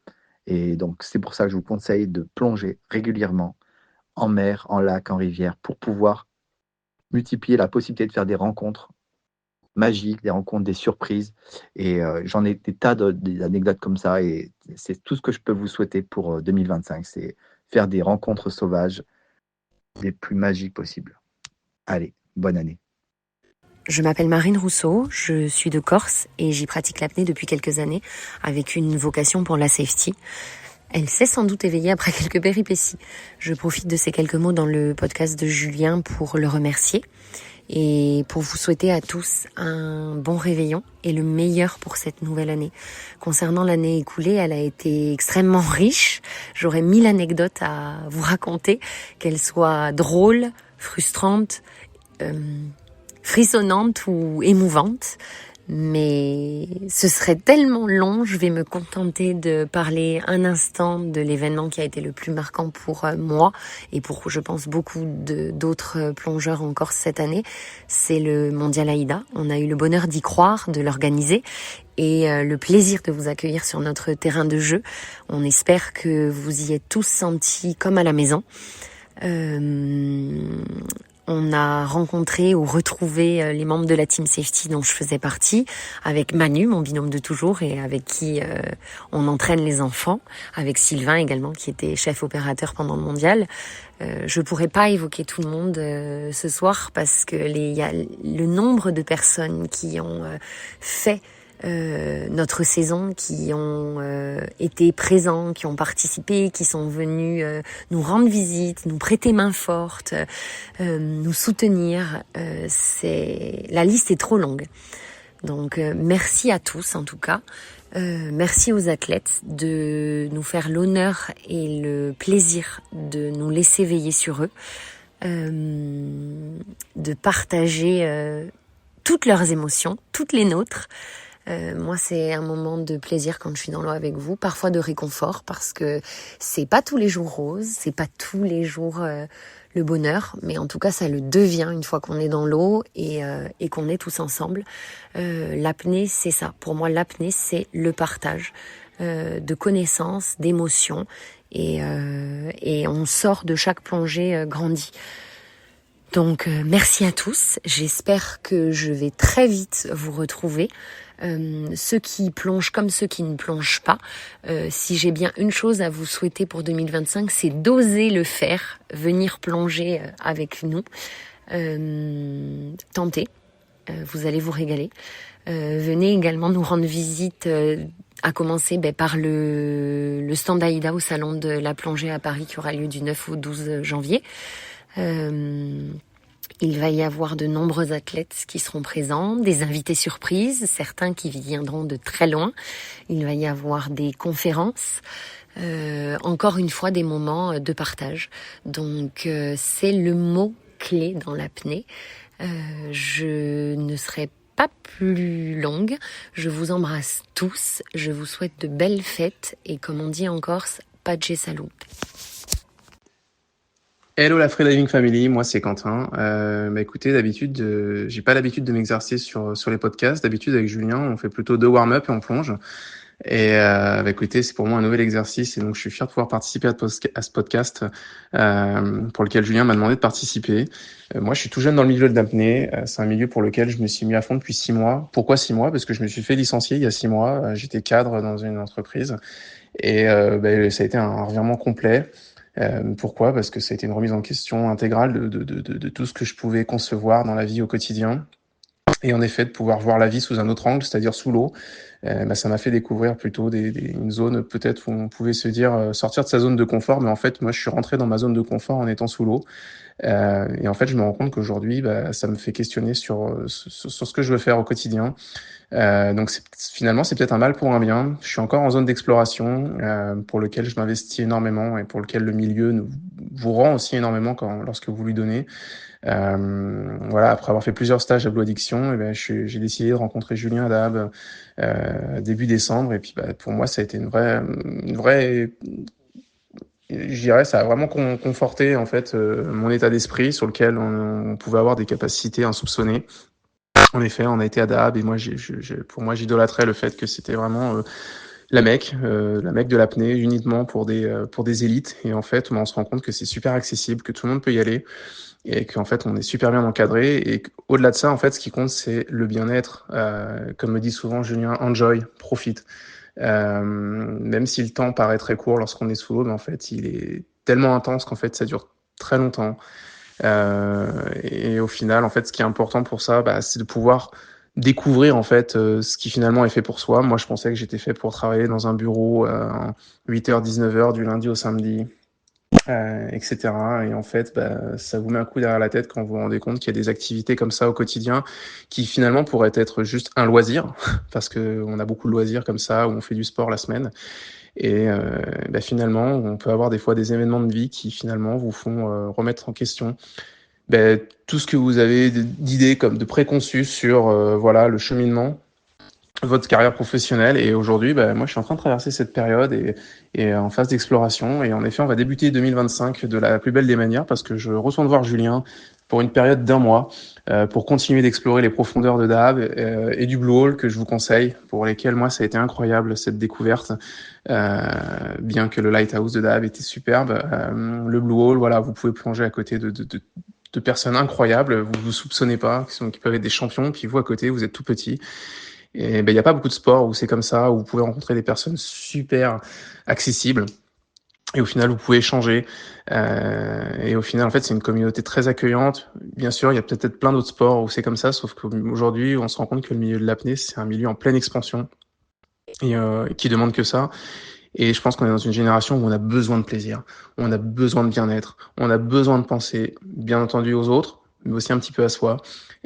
Et donc, c'est pour ça que je vous conseille de plonger régulièrement en mer, en lac, en rivière, pour pouvoir multiplier la possibilité de faire des rencontres magiques, des rencontres, des surprises. Et j'en ai des tas d'anecdotes comme ça. Et c'est tout ce que je peux vous souhaiter pour 2025. C'est faire des rencontres sauvages les plus magiques possibles. Allez, bonne année. Je m'appelle Marine Rousseau, je suis de Corse et j'y pratique l'apnée depuis quelques années avec une vocation pour la safety. Elle s'est sans doute éveillée après quelques péripéties. Je profite de ces quelques mots dans le podcast de Julien pour le remercier et pour vous souhaiter à tous un bon réveillon et le meilleur pour cette nouvelle année. Concernant l'année écoulée, elle a été extrêmement riche. J'aurais 1000 anecdotes à vous raconter, qu'elles soient drôles, frustrantes, frissonnante ou émouvante, mais ce serait tellement long, je vais me contenter de parler un instant de l'événement qui a été le plus marquant pour moi et pour, je pense, beaucoup d'autres plongeurs en Corse cette année. C'est le Mondial AIDA. On a eu le bonheur d'y croire, de l'organiser et le plaisir de vous accueillir sur notre terrain de jeu. On espère que vous y êtes tous sentis comme à la maison. On a rencontré ou retrouvé les membres de la Team Safety dont je faisais partie, avec Manu, mon binôme de toujours, et avec qui on entraîne les enfants, avec Sylvain également, qui était chef opérateur pendant le mondial. Je pourrais pas évoquer tout le monde ce soir parce que il y a le nombre de personnes qui ont fait notre saison, qui ont été présents, qui ont participé, qui sont venus nous rendre visite, nous prêter main forte, nous soutenir. La liste est trop longue. Donc merci à tous en tout cas. Merci aux athlètes de nous faire l'honneur et le plaisir de nous laisser veiller sur eux, de partager toutes leurs émotions, toutes les nôtres. Moi, c'est un moment de plaisir quand je suis dans l'eau avec vous, parfois de réconfort parce que c'est pas tous les jours rose, c'est pas tous les jours le bonheur, mais en tout cas, ça le devient une fois qu'on est dans l'eau et qu'on est tous ensemble. L'apnée, c'est ça. Pour moi, l'apnée, c'est le partage de connaissances, d'émotions et on sort de chaque plongée grandi. Donc, merci à tous. J'espère que je vais très vite vous retrouver. Ceux qui plongent comme ceux qui ne plongent pas. Si j'ai bien une chose à vous souhaiter pour 2025, c'est d'oser le faire, venir plonger avec nous. Tentez, vous allez vous régaler. Venez également nous rendre visite, à commencer par le stand AIDA au salon de la plongée à Paris qui aura lieu du 9 au 12 janvier. Il va y avoir de nombreux athlètes qui seront présents, des invités surprises, certains qui viendront de très loin. Il va y avoir des conférences, encore une fois des moments de partage. Donc c'est le mot clé dans l'apnée. Je ne serai pas plus longue. Je vous embrasse tous. Je vous souhaite de belles fêtes et comme on dit en Corse, pace salute. Hello la Freediving Family, moi c'est Quentin. Écoutez, d'habitude, j'ai pas l'habitude de m'exercer sur les podcasts. D'habitude avec Julien, on fait plutôt 2 warm-up et on plonge. Et écoutez, c'est pour moi un nouvel exercice et donc je suis fier de pouvoir participer à ce podcast pour lequel Julien m'a demandé de participer. Moi, je suis tout jeune dans le milieu de l'apnée. C'est un milieu pour lequel je me suis mis à fond depuis 6 mois. Pourquoi 6 mois? Parce que je me suis fait licencier il y a 6 mois. J'étais cadre dans une entreprise et ça a été un revirement complet. Pourquoi? Parce que ça a été une remise en question intégrale de tout ce que je pouvais concevoir dans la vie au quotidien. Et en effet, de pouvoir voir la vie sous un autre angle, c'est-à-dire sous l'eau, ça m'a fait découvrir plutôt une zone peut-être où on pouvait se dire sortir de sa zone de confort. Mais en fait, moi, je suis rentré dans ma zone de confort en étant sous l'eau. Et en fait, je me rends compte qu'aujourd'hui, ça me fait questionner sur ce que je veux faire au quotidien. Donc finalement, c'est peut-être un mal pour un bien. Je suis encore en zone d'exploration pour lequel je m'investis énormément et pour lequel le milieu vous rend aussi énormément lorsque vous lui donnez. Voilà, après avoir fait plusieurs stages à Blue Addiction, j'ai décidé de rencontrer Julien Adab début décembre. Et puis pour moi, ça a été une vraie je dirais, ça a vraiment conforté en fait mon état d'esprit sur lequel on pouvait avoir des capacités insoupçonnées. En effet, on a été à Dahab et moi, pour moi, j'idolâtrais le fait que c'était vraiment la Mecque de l'apnée uniquement pour des élites. Et en fait, on se rend compte que c'est super accessible, que tout le monde peut y aller et qu'en fait, on est super bien encadré. Et au-delà de ça, en fait, ce qui compte, c'est le bien-être. Comme me dit souvent Julien, enjoy, profite. Même si le temps paraît très court lorsqu'on est sous l'eau, mais en fait, il est tellement intense qu'en fait, ça dure très longtemps. Et au final, en fait, ce qui est important pour ça, c'est de pouvoir découvrir en fait ce qui finalement est fait pour soi. Moi, je pensais que j'étais fait pour travailler dans un bureau 8h, 19h du lundi au samedi, etc. Et en fait, ça vous met un coup derrière la tête quand vous vous rendez compte qu'il y a des activités comme ça au quotidien qui finalement pourraient être juste un loisir, parce que on a beaucoup de loisirs comme ça où on fait du sport la semaine. Et finalement, on peut avoir des fois des événements de vie qui finalement vous font remettre en question tout ce que vous avez d'idées comme de préconçus sur le cheminement, votre carrière professionnelle. Et aujourd'hui, moi, je suis en train de traverser cette période et en phase d'exploration. Et en effet, on va débuter 2025 de la plus belle des manières parce que je retourne voir Julien pour une période d'1 mois pour continuer d'explorer les profondeurs de Dahab et du Blue Hole que je vous conseille, pour lesquels moi ça a été incroyable cette découverte, bien que le Lighthouse de Dahab était superbe. Le Blue Hole, vous pouvez plonger à côté de personnes incroyables, vous soupçonnez pas, qui peuvent être des champions, puis vous à côté vous êtes tout petit. Et il n'y a pas beaucoup de sports où c'est comme ça, où vous pouvez rencontrer des personnes super accessibles. Et au final, vous pouvez échanger. Et au final, en fait, c'est une communauté très accueillante. Bien sûr, il y a peut-être plein d'autres sports où c'est comme ça, sauf qu'aujourd'hui, on se rend compte que le milieu de l'apnée, c'est un milieu en pleine expansion et qui demande que ça. Et je pense qu'on est dans une génération où on a besoin de plaisir, on a besoin de bien-être, on a besoin de penser, bien entendu, aux autres, mais aussi un petit peu à soi.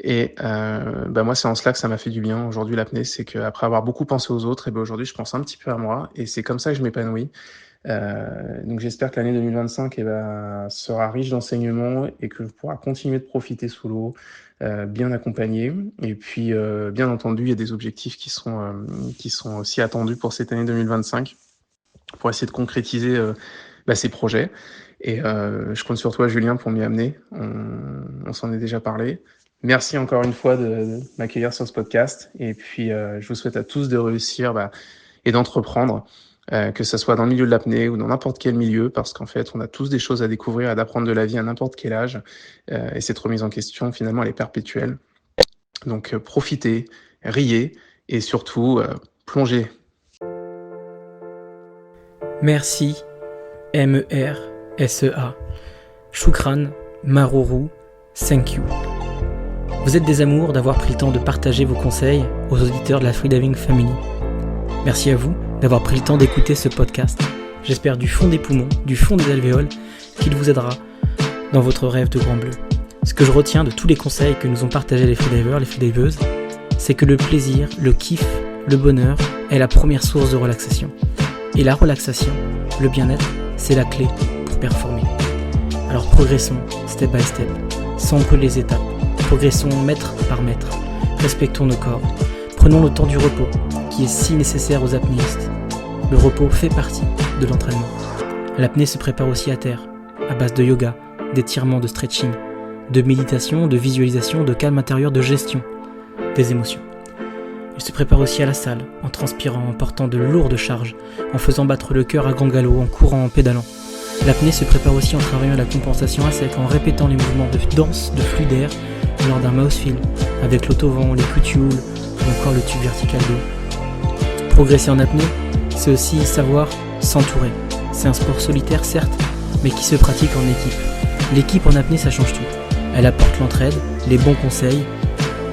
Et moi, c'est en cela que ça m'a fait du bien. Aujourd'hui, l'apnée, c'est qu'après avoir beaucoup pensé aux autres, et aujourd'hui, je pense un petit peu à moi. Et c'est comme ça que je m'épanouis. Donc j'espère que l'année 2025 sera riche d'enseignements et que je pourrai continuer de profiter sous l'eau, bien accompagné. Et puis, bien entendu, il y a des objectifs qui sont aussi attendus pour cette année 2025 pour essayer de concrétiser ces projets. Et je compte sur toi, Julien, pour m'y amener. On s'en est déjà parlé. Merci encore une fois de m'accueillir sur ce podcast. Et puis, je vous souhaite à tous de réussir et d'entreprendre, que ce soit dans le milieu de l'apnée ou dans n'importe quel milieu, parce qu'en fait, on a tous des choses à découvrir et d'apprendre de la vie à n'importe quel âge. Et cette remise en question, finalement, elle est perpétuelle. Donc, profitez, riez et surtout, plongez. Merci, MERSEA. Shukran, Maruru, thank you. Vous êtes des amours d'avoir pris le temps de partager vos conseils aux auditeurs de la Freediving Family. Merci à vous d'avoir pris le temps d'écouter ce podcast. J'espère du fond des poumons, du fond des alvéoles, qu'il vous aidera dans votre rêve de grand bleu. Ce que je retiens de tous les conseils que nous ont partagés les freedivers, les freediveuses, c'est que le plaisir, le kiff, le bonheur est la première source de relaxation. Et la relaxation, le bien-être, c'est la clé pour performer. Alors progressons step by step, sans brûler les étapes. Progressons mètre par mètre. Respectons nos corps. Prenons le temps du repos, qui est si nécessaire aux apnéistes. Le repos fait partie de l'entraînement. L'apnée se prépare aussi à terre, à base de yoga, d'étirements, de stretching, de méditation, de visualisation, de calme intérieur, de gestion des émotions. Il se prépare aussi à la salle, en transpirant, en portant de lourdes charges, en faisant battre le cœur à grand galop, en courant, en pédalant. L'apnée se prépare aussi en travaillant la compensation à sec, en répétant les mouvements de danse, de flux d'air, lors d'un mouthfeel, avec l'autovent, les coutules, ou encore le tube vertical d'eau. Progresser en apnée, c'est aussi savoir s'entourer. C'est un sport solitaire, certes, mais qui se pratique en équipe. L'équipe en apnée, ça change tout. Elle apporte l'entraide, les bons conseils,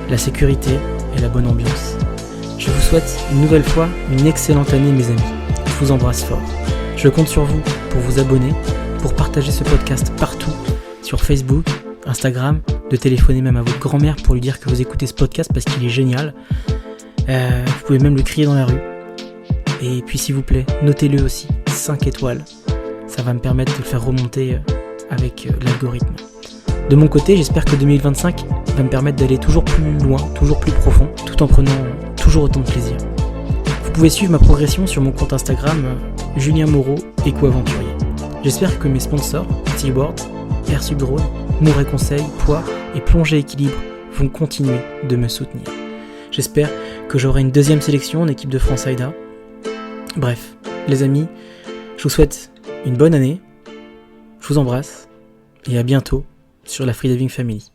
la sécurité et la bonne ambiance. Je vous souhaite une nouvelle fois une excellente année, mes amis. Je vous embrasse fort. Je compte sur vous pour vous abonner, pour partager ce podcast partout, sur Facebook, Instagram, de téléphoner même à votre grand-mère pour lui dire que vous écoutez ce podcast parce qu'il est génial. Vous pouvez même le crier dans la rue. Et puis s'il vous plaît, notez-le aussi, 5 étoiles. Ça va me permettre de le faire remonter avec l'algorithme. De mon côté, j'espère que 2025 va me permettre d'aller toujours plus loin, toujours plus profond, tout en prenant toujours autant de plaisir. Vous pouvez suivre ma progression sur mon compte Instagram, Julien Moreau, éco-aventurier. J'espère que mes sponsors, Seaboard, Air Subdrone, Mouret Conseil, Poids et Plongée Équilibre vont continuer de me soutenir. J'espère que j'aurai une deuxième sélection en équipe de France AIDA. Bref, les amis, je vous souhaite une bonne année, je vous embrasse et à bientôt sur la Freediving Family.